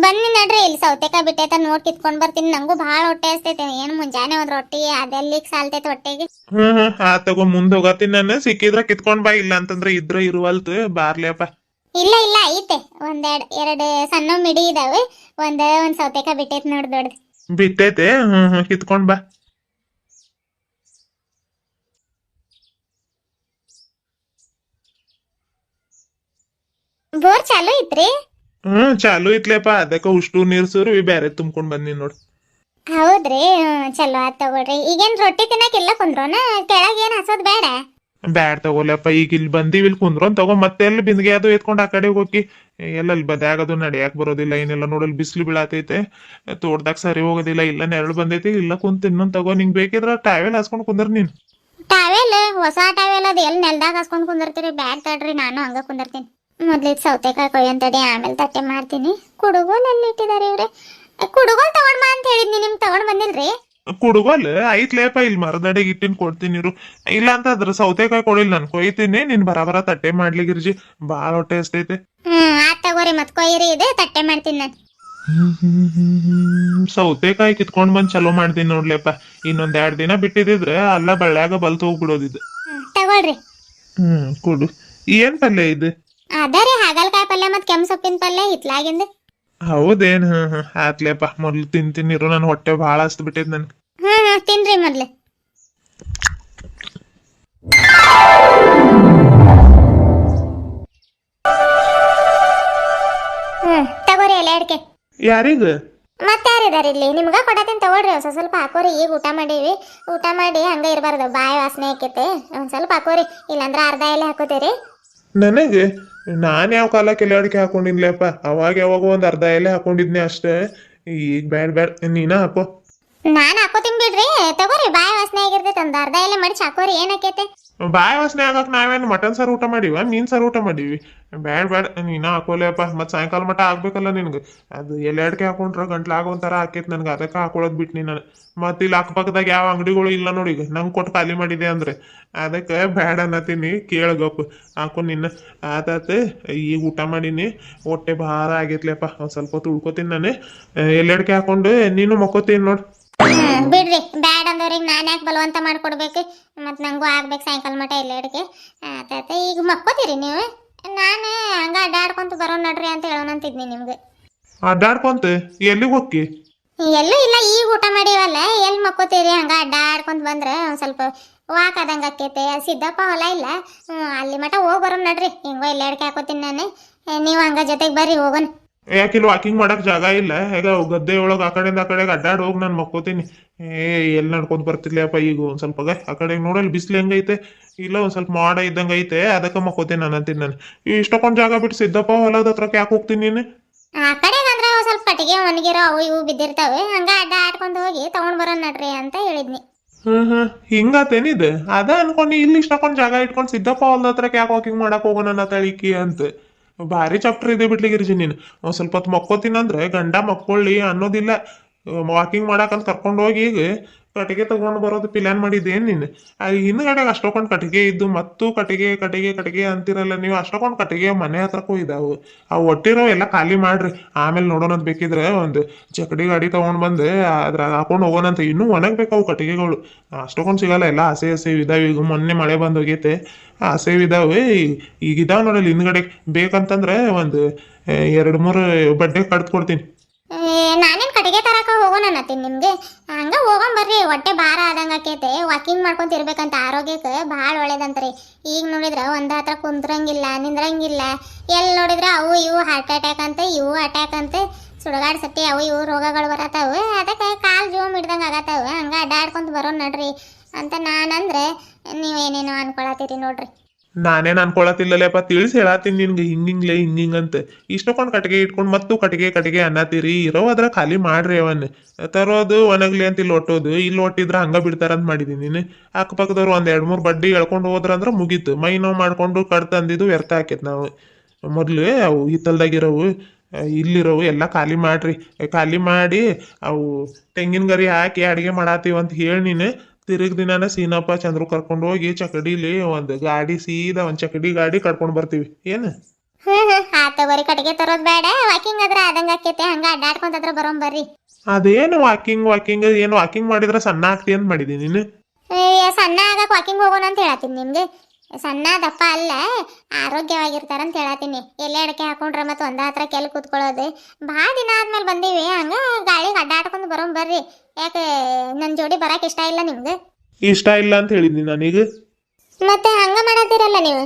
ಬನ್ನಿ ನಡ್ರಿ, ಇಲ್ಲಿ ಸೌತೆಕಾಯಿ ಬಿಟ್ಟೈತ ನೋಡ್ ಕಿತ್ಕೊಂಡ್ ಬರ್ತೀನಿ. ನಂಗೂ ಭಾಳ ಹೊಟ್ಟೆ ಹಸ್ತೈತೆ. ಏನ್ ಮುಂಜಾನೆ ಒಂದ್ ರೊಟ್ಟಿ ಅದೆಲ್ಲಿಗ್ ಸಾಲ್ತೈತೆ ಹೊಟ್ಟೆಗೆ. ತಗೋ, ಮುಂದ್ ಹೋಗತ್ತೀನಿ ನಾನು. ಸಿಕ್ಕಿದ್ರ ಕಿತ್ಕೊಂಡ್ ಬಾ, ಇಲ್ಲ ಅಂತಂದ್ರ ಇದ್ರ ಇರುವಲ್ತು. ಬಾರ್ಲಿಯಪ್ಪ. ಇಲ್ಲ ಐತೆ ಎರಡು ಸಣ್ಣ ಮಿಡಿ ಇದಾವೆ. ಒಂದ್ ಸೌತೆಕಾಯಿ ಬಿಟ್ಟೈತಿ ನೋಡ್ ದೊಡ್ಡದು. ಬಿಟ್ಟೈತೆ? ಕಿತ್ಕೊಂಡ್ ಬಾ. ಬೋರ್ ಚಾಲು ಐತ್ರಿ? ಚಾಲು ಐತ್ಲೇಪ, ಅದಕ್ಕ ಉಷ್ಟು ನೀರ್ ಸುರಿ ಬ್ಯಾರೆ ತುಂಬ್ಕೊಂಡ್ ಬಂದಿ ನೋಡ್. ಹೌದ್ರಿ? ಚಲೋ ಆತ್ ತಗೊಳ್ರಿ. ಈಗೇನ್ ರೊಟ್ಟಿ ತಿನ್ನಕ್ ಇಲ್ಲ ಕುಂದ್ರೋನ? ಕೆಳಗ್ ಏನ್ ಹಸೋದ್ ಬೇಡ? ಬ್ಯಾಡ್ ತಗೋಲಪ್ಪ, ಈಗ ಇಲ್ಲಿ ಬಂದಿವಿ, ಇಲ್ಲಿ ಕುಂದ್ರೋನ್ ತಗೋ. ಮತ್ತೆ ಎಲ್ಲಿ ಬಿಂದಿಗೆ ಅದು ಎತ್ಕೊಂಡ್ ಆ ಕಡೆ ಹೋಗಿ ಎಲ್ಲಲ್ಲಿ ಬದ್ಯಾಗದು ನಡಿಯಾಕ ಬರೋದಿಲ್ಲ ಏನಿಲ್ಲ. ನೋಡಲ್ ಬಿಸಿಲು ಬೀಳತೈತೆ, ತೋಟದಾಗ ಸರಿ ಹೋಗೋದಿಲ್ಲ. ಇಲ್ಲ ನೆರಳು ಬಂದೈತಿ, ಇಲ್ಲ ಕುಂತ ಇನ್ನೊಂದ್ ತಗೋ. ನಿಂಗ್ ಬೇಕಿದ್ರ ಟಾವೆಲ್ ಹಾಸ್ಕೊಂಡ್ ಕುಂದ್ರ ನೀನ್. ಟಾವೆಲ್? ಹೊಸ ಟಾವೆಲ್ ಅದ ಎಲ್ಲಿ ನೆಲ್ದಾಗ ಹಾಸ್ಕೊಂಡ್ ಕುಂದಿರ್ತೀರಿ? ಬ್ಯಾಡ್ ತಡ್ರಿ, ನಾನು ಹಂಗ ಕುಂದಿರ್ತೀನಿ. ಮೊದ್ಲಿದ್ ಸೌತೆಕಾಯಿ ಕೊಯ್ಯಂತಡಿ, ಆಮೇಲೆ ತಟ್ಟೆ ಮಾಡ್ತೀನಿ. ಕುಡುಗೋಲ್ ಎಲ್ಲಿ ಇಟ್ಟಿದಾರೆ ಇವ್ರೆ? ಕುಡುಗೋಲ್ ತಗೊಂಡ್ ಬಾ ಅಂತ ಹೇಳಿದ್ನಿ, ನಿಮ್ಗೆ ತಗೊಂಡ್ ಬಂದಿಲ್ರಿ? ಕುಡುಗೋಲ್ ಐತ್ಲೇಪ, ಇಲ್ಲಿ ಮರದಡೆಗೆ ಇಟ್ಟಿನ್ ಕೊಡ್ತೀನಿ ಇರು. ಇಲ್ಲ ಅಂತ ಅದ್ರ ಸೌತೆಕಾಯಿ ಕೊಡಿಲ್ಲ, ನಾನು ಕೊಯ್ತೀನಿ. ನೀನ್ ಬರಾಬರ ತಟ್ಟೆ ಮಾಡ್ಲಿ ಗಿರ್ಜಿ, ಬಾಳ ಹೊಟ್ಟೆ ಹಸ್ತೈತೆ. ಆತ್ ತಗೋರಿ, ಮತ್ ಕೊಯ್ಯಿರಿ, ಇದೆ ತಟ್ಟೆ ಮಾಡ್ತೀನಿ ನಾನು. ಸೌತೆಕಾಯಿ ಕಿತ್ಕೊಂಡ್ ಬಂದ್ ಚಲೋ ಮಾಡ್ತೀನಿ ನೋಡ್ಲೇಪ. ಇನ್ನೊಂದ್ 2 ದಿನ ಬಿಟ್ಟಿದ್ರೆ ಅಲ್ಲ ಬಳ್ಳ್ಯಾಗ ಬಲ್ತ್ ಹೋಗ್ಬಿಡೋದಿದ್. ತಗೊಳ್ರಿ. ಕೊಡು. ಏನ್ ಪಲ್ಯ ಇದು? ಅದರಿ ಹಾಗಲ್ಕಾಯಿ ಪಲ್ಯ ಮತ್ ಕೆಂಪ್ ಸೊಪ್ಪಿನ ಪಲ್ಯ ಹಿತ್ಲಾಗಿಂದ. ಹೌದೇನ್? ಆತ್ಲೇಪ, ಮೊದ್ಲು ತಿಂತೀನಿರು, ನನ್ ಹೊಟ್ಟೆ ಭಾಳ ಹಸ್ತ್ ಬಿಟ್ಟೈತ್ ನನ್. ತಿನ್ರಿ ಮೊದ್ಲು. ತಗೋರಿ ಎಲ್ಲ ಅಡ್ಕೆ. ಯಾರಿಗ? ಮತ್ತೆ ಯಾರಿದಾರ ಇಲ್ಲಿ? ನಿಮ್ಗ ಕೊಡತೀನಿ ತಗೊಳ್ರಿ. ಸ್ವಲ್ಪ ಹಾಕೋರಿ. ಈಗ ಊಟ ಮಾಡೀವಿ, ಊಟ ಮಾಡಿ ಹಂಗ ಇರಬಾರ್ದು, ಬಾಯಿ ವಾಸನೆ ಆಕೈತೆ. ಒಂದ್ ಸ್ವಲ್ಪ ಹಾಕೋರಿ, ಇಲ್ಲಾಂದ್ರ ಅರ್ಧ ಎಲೆ ಹಾಕೋತೀರಿ. ನನಗೆ? ನಾನ್ ಯಾವ ಕಾಲಕ್ಕೆ ಎಲೆ ಅಡಿಕೆ ಹಾಕೊಂಡಿನ್ಲೇಪ. ಅವಾಗ ಯಾವಾಗ ಒಂದ್ ಅರ್ಧ ಎಲೆ ಹಾಕೊಂಡಿದ್ನಿ ಅಷ್ಟೇ. ಈಗ ಬ್ಯಾಡ್, ನೀನ ಹಾಕೋ. ನಾನ್ ಹಾಕೋತೀನಿ ಬಿಡ್ರಿ. ತಗೋರಿ, ಬಾಯಿ ವಾಸನೆ ಆಗಿರ್ತೈತೆ. ಒಂದ್ ಅರ್ಧ ಎಲೆ ಮಡಿಚ್ ಹಾಕೋರಿ, ಏನಾಕೈತೆ? ಬಾಯ್ ವಾಸನೆ ಆಗಕ್ ನಾವೇನು ಮಟನ್ ಸಾರು ಊಟ ಮಾಡೀವ ಮೀನ್ ಸಾರು ಊಟ ಮಾಡೀವಿ. ಬ್ಯಾಡ ಬ್ಯಾಡ ನೀನ ಹಾಕೋಲೇಪ್ಪ ಮತ್ ಸಾಯಂಕಾಲ ಮಟ ಆಗ್ಬೇಕಲ್ಲ ನಿನ್ಗೆ. ಅದು ಎಲೆಡ್ಕೆ ಹಾಕೊಂಡ್ರ ಗಂಟ್ಲಾಗ ಒಂಥರ ಆಕೇತ್ ನನ್ಗೆ, ಅದಕ್ಕೆ ಹಾಕೊಳ್ಳೋದ್ ಬಿಟ್ನಿ ನಾನು. ಮತ್ ಇಲ್ಲಿ ಅಕ್ಕಪಕ್ಕದಾಗ ಯಾವ ಅಂಗಡಿಗಳು ಇಲ್ಲ ನೋಡಿ, ಈಗ ನಂಗೆ ಕೊಟ್ಟು ಖಾಲಿ ಮಾಡಿದೆ ಅಂದ್ರೆ ಅದಕ್ಕೆ ಬ್ಯಾಡ ಅನ್ನತೀನಿ. ಕೇಳಗಪ್ಪ ಹಾಕೊ ನಿನ್ನ. ಆತಾತ ಈಗ ಊಟ ಮಾಡೀನಿ, ಹೊಟ್ಟೆ ಭಾರ ಆಗೈತ್ಲೆಪ್ಪ. ಒಂದ್ ಸ್ವಲ್ಪ ಹೊತ್ತು ಉಳ್ಕೊತೀನಿ ನಾನು. ಎಲೆಡ್ಕೆ ಹಾಕೊಂಡು ನೀನು ಮಕ್ಕೋತೀನಿ ನೋಡ್. ಬಿಡ್ರಿ, ಬ್ಯಾಡ್ ಅಂದವ್ರಿಗೆ ನಾನು ಯಾಕೆ ಬಲವಂತ ಮಾಡ್ಕೊಡ್ಬೇಕು? ಮತ್ತು ನಂಗೂ ಆಗ್ಬೇಕು ಸಾಯಂಕಾಲ ಮಟ ಎಲ್ಲ ಅಡಿಗೆ ಆತಾತ. ಈಗ ಮಕ್ಕೋತೀರಿ ನೀವು? ನಾನು ಹಂಗ ಅಡ್ಡಾಡ್ಕೊಂತ ಬರೋ ನಡ್ರಿ ಅಂತ ಹೇಳೋಣಂತಿದ್ನಿ ನಿಮ್ಗೆ. ಅಡ್ಡಾಡ್ಕೊಂತ ಎಲ್ಲಿಗೆ ಹೋಗಿ? ಎಲ್ಲೂ ಇಲ್ಲ, ಈಗ ಊಟ ಮಾಡೀವಲ್ಲ, ಎಲ್ಲಿ ಮಕ್ಕೋತೀರಿ? ಹಂಗ ಅಡ್ಡಾಡ್ಕೊಂತ ಬಂದ್ರೆ ಒಂದು ಸ್ವಲ್ಪ ವಾಕ್ ಆದಂಗೆ ಆಕೈತೆ. ಸಿದ್ದಪ್ಪ ಹೊಲ ಇಲ್ಲ, ಅಲ್ಲಿ ಮಟ ಹೋಗಿ ಬರೋ ನಡ್ರಿ. ಹಿಂಗೋ ಎಲ್ಲ ಅಡಿಕೆ ಹಾಕೋತೀನಿ ನಾನು, ನೀವು ಹಂಗ ಜೊತೆಗೆ ಬರ್ರಿ ಹೋಗೋಣ. ಯಾಕಿಲ್ಲ ವಾಕಿಂಗ್ ಮಾಡಕ್ ಜಾಗ ಇಲ್ಲ ಹೇಗ? ಗದ್ದೆ ಒಳಗೆ ಆ ಕಡೆಯಿಂದ ಆ ಕಡೆಗೆ ಅಡ್ಡಾಡ್ ಹೋಗಿ ನಾನು ಮಕ್ಕೋತೀನಿ. ಎಲ್ಲಿ ನಡ್ಕೊಂತ ಬರ್ತಿರ್ಲಿಯಪ್ಪ ಈಗ ಒಂದ್ ಸ್ವಲ್ಪ ಆ ಕಡೆ ನೋಡಲ್ ಬಿಸ್ಲು ಹೆಂಗೈತೆ. ಇಲ್ಲ ಒಂದ್ ಸ್ವಲ್ಪ ಮಾಡ ಇದ್ದಂಗ ಐತೆ, ಅದಕ್ಕೆ ಮಕ್ಕೋತೀನಿ ನಾನು ಅಂತೀನಿ. ನಾನು ಇಷ್ಟಕ್ಕೊಂದ್ ಜಾಗ ಬಿಟ್ಟು ಸಿದ್ದಪ್ಪ ಹೊಲದ ಹತ್ರಕ್ಕೆ ಯಾಕೆ ಹೋಗ್ತೀನಿ ನೀನು? ಆ ಕಡೆಗೆ ಅಂದ್ರೆ ಒಂದ್ ಸ್ವಲ್ಪ ಕಟ್ಟಿಗೆ ಒಣಗಿರೋ ಅವು ಇವು ಬಿದ್ದಿರ್ತಾವೆ, ಹಂಗ ಅಡ್ಡ ಆಡ್ಕೊಂಡು ಹೋಗಿ ತಗೊಂಡ್ ಬರೋಣ ನಡ್ರಿ ಅಂತ ಹೇಳಿದ್ನಿ. ಹಿಂಗಾತೇನಿದೆ? ಅದ ಅನ್ಕೊಂಡು ಇಲ್ಲಿ ಇಷ್ಟಕ್ಕೊಂದ್ ಜಾಗ ಇಟ್ಕೊಂಡು ಸಿದ್ದಪ್ಪ ಹೊಲದ ಹತ್ರಕ್ಕೆ ಯಾಕೆ ವಾಕಿಂಗ್ ಮಾಡಕ್ ಹೋಗೋಣ ನನ್ನ ತಳಿಕಿ ಅಂತ. ಭಾರಿ ಚಾಪ್ಟರ್ ಇದೆ ಬಿಡ್ಲಿಗಿರ್ಜಿ ನೀನು. ಒಂದ್ ಸ್ವಲ್ಪ ಹೊತ್ತು ಮಕ್ಕೋತೀನಿ ಅಂದ್ರೆ ಗಂಡ ಮಕ್ಕೊಳ್ಳಿ ಅನ್ನೋದಿಲ್ಲ. ವಾಕಿಂಗ್ ಮಾಡಕಂತ ಕರ್ಕೊಂಡು ಹೋಗಿ ಈಗ ಕಟ್ಟಿಗೆ ತಗೊಂಡು ಬರೋದು ಪ್ಲಾನ್ ಮಾಡಿದ್ದೇನು ನೀನು? ಅಲ್ಲಿ ಹಿಂದ್ಗಡೆಗೆ ಅಷ್ಟೊಂದು ಕಟ್ಟಿಗೆ ಇದ್ದು ಮತ್ತು ಕಟ್ಟಿಗೆ ಕಟ್ಟಿಗೆ ಕಟ್ಟಿಗೆ ಅಂತಿರಲ್ಲ ನೀವು. ಅಷ್ಟೊಂದು ಕಟ್ಟಿಗೆ ಮನೆ ಹತ್ರಕ್ಕೂ ಇದಾವು. ಅವು ಒಟ್ಟಿರೋ ಎಲ್ಲ ಖಾಲಿ ಮಾಡ್ರಿ, ಆಮೇಲೆ ನೋಡೋಣಂತ. ಬೇಕಿದ್ರೆ ಒಂದು ಚಕಡಿ ಗಾಡಿ ತಗೊಂಡ್ ಬಂದು ಅದ್ರ ಹಾಕೊಂಡು ಹೋಗೋಣಂತ. ಇನ್ನೂ ಒಣಗ್ಬೇಕು ಅವು ಕಟ್ಟಿಗೆಗಳು. ಅಷ್ಟೊಂದು ಸಿಗಲ್ಲ, ಎಲ್ಲ ಹಸೆ ಹಸೆ ಇದಾವೆ. ಈಗ ಮೊನ್ನೆ ಮಳೆ ಬಂದು ಹೋಗೈತೆ, ಹಸೆ ಇದಾವೆ. ಈಗ ಇದಾವೆ ನೋಡಲ್ಲಿ ಹಿಂದ್ಗಡೆ. ಬೇಕಂತಂದ್ರೆ ಒಂದು 2-3 ಬಡ್ಡೆ ಕಡ್ದು ಕೊಡ್ತೀನಿ. ನಾನೇನ್ ಕಟ್ಟಿಗೆ ತರಕ ಹೋಗೋಣ ಅನ್ನತ್ತೀನಿ ನಿಮ್ಗೆ. ಹಂಗ ಹೋಗೋಣ ಬರ್ರಿ, ಹೊಟ್ಟೆ ಭಾರ ಆದಂಗ ಆಕೈತೆ. ವಾಕಿಂಗ್ ಮಾಡ್ಕೊಂತ ಇರ್ಬೇಕಂತ, ಆರೋಗ್ಯಕ್ಕೆ ಭಾಳ ಒಳ್ಳೇದಂತ್ರಿ. ಈಗ ನೋಡಿದ್ರ ಒಂದ್ ಹತ್ರ ಕುಂದ್ರಂಗಿಲ್ಲ, ನಿಂದ್ರಂಗಿಲ್ಲ. ಎಲ್ಲಿ ನೋಡಿದ್ರ ಅವು ಇವು ಹಾರ್ಟ್ ಅಟ್ಯಾಕ್ ಅಂತ, ಇವು ಅಟ್ಯಾಕ್ ಅಂತ, ಸುಡಗಾಡ್ ಸತಿ ಅವು ಇವು ರೋಗಗಳು ಬರತಾವು. ಅದಕ್ಕೆ ಕಾಲ್ ಜೋಮ್ ಹಿಡ್ದಂಗ ಆಗತ್ತಾವ. ಹಂಗ ಅಡ್ಡಾಡ್ಕೊಂತ ಬರೋಣ ನಡ್ರಿ ಅಂತ ನಾನಂದ್ರೆ ನೀವೇನೇನೋ ಅನ್ಕೊಳತ್ತೀರಿ ನೋಡ್ರಿ. ನಾನೇನ್ ಅನ್ಕೊಳತಿಲ್ಲಲೇಪ್ಪ, ತಿಳಿಸಿ ಹೇಳತ್ತೀನಿ ನಿನ್ಗೆ ಹಿಂಗಿಂಗ್ಲೆ ಹಿಂಗಿಂಗಂತ. ಇಷ್ಟಕ್ಕೊಂದು ಕಟ್ಟಿಗೆ ಇಟ್ಕೊಂಡು ಮತ್ತು ಕಟ್ಟಿಗೆ ಕಟ್ಟಿಗೆ ಅನ್ನತ್ತೀರಿ. ಇರೋ ಅದ್ರ ಖಾಲಿ ಮಾಡ್ರಿ. ಅವನ್ ತರೋದು ಒಣಗ್ಲಿ ಅಂತ ಇಲ್ಲಿ ಒಟ್ಟೋದು. ಇಲ್ಲಿ ಒಟ್ಟಿದ್ರ ಹಂಗ ಬಿಡ್ತಾರಂತ ಮಾಡಿದೀನಿ ನೀನು. ಅಕ್ಕಪಕ್ಕದವ್ರು ಒಂದ್ 2-3 ಬಡ್ಡಿ ಎಳ್ಕೊಂಡು ಹೋದ್ರಂದ್ರ ಮುಗೀತು. ಮೈ ನೋವು ಮಾಡ್ಕೊಂಡು ಕಡ್ತಂದಿದ್ದು ವ್ಯರ್ಥ ಆಕೇತ್. ನಾವು ಮೊದ್ಲು ಅವು ಹಿತ್ತಲ್ದಾಗಿರೋವು ಇಲ್ಲಿರೋವು ಎಲ್ಲ ಖಾಲಿ ಮಾಡ್ರಿ. ಖಾಲಿ ಮಾಡಿ ಅವು ತೆಂಗಿನ ಗರಿ ಹಾಕಿ ಅಡಿಗೆ ಮಾಡಾತೀವಿ ಅಂತ ಹೇಳಿ ನೀನು. ತಿರುಗ್ ದಿನಾನ ಸೀನಪ್ಪ ಚಂದ್ರು ಕರ್ಕೊಂಡು ಹೋಗಿ ಚಕಡಿಲಿ ಒಂದು ಗಾಡಿ, ಸೀದಾ ಒಂದ್ ಚಕಡಿ ಗಾಡಿ ಕರ್ಕೊಂಡ್ ಬರ್ತೀವಿ. ಏನು? ತಗೋರಿ, ಕಟ್ಟಿಗೆ ತರೋದ್ ಬೇಡ, ವಾಕಿಂಗ್ ಆದ್ರ ಆದಂಗ ಆಕೈತೆ. ಹಂಗ ಅಡ್ಡಾಡ್ಕೊಂತಾದ್ರ ಬರೋಣ ಬರ್ರಿ. ಅದೇನು ವಾಕಿಂಗ್ ವಾಕಿಂಗ್ ಏನು? ವಾಕಿಂಗ್ ಮಾಡಿದ್ರೆ ಸಣ್ಣ ಆಗ್ತಿ ಅಂತ ಮಾಡಿದೀನಿ ನೀನು. ಸಣ್ಣ ಆಗಕ್ ವಾಕಿಂಗ್ ಹೋಗೋಣ ಅಂತ ಹೇಳತ್ತೀನಿ ನಿಮ್ಗೆ. ಸಣ್ಣ ದಪ್ಪ ಅಲ್ಲ, ಆರೋಗ್ಯವಾಗಿರ್ತಾರಂತ ಹೇಳತ್ತೀನಿ. ಎಲೆ ಅಡಕೆ ಹಾಕೊಂಡ್ರೆ ಮತ್ತೆ ಒಂದ ಹತ್ರ ಕೆಲ್ ಕೂತ್ಕೊಳ್ಳೋದು. ಭಾಳ ದಿನ ಆದ್ಮೇಲೆ ಬಂದೀವಿ, ಹಂಗ ಗಾಳಿಗೆ ಅಡ್ಡಾಡ್ಕೊಂಡು ಬರೋಣ ಬರ್ರಿ. ಯಾಕೆ ನನ್ನ ಜೋಡಿ ಬರಕ್ ಇಷ್ಟ ಇಲ್ಲ ನಿಮ್ಗೆ? ಇಷ್ಟ ಇಲ್ಲ ಅಂತ ಹೇಳಿದ್ದೀನಿ ನಾನೀಗ. ಮತ್ತೆ ಹಂಗ ಮಾಡತ್ತೀರಲ್ಲ ನೀವು.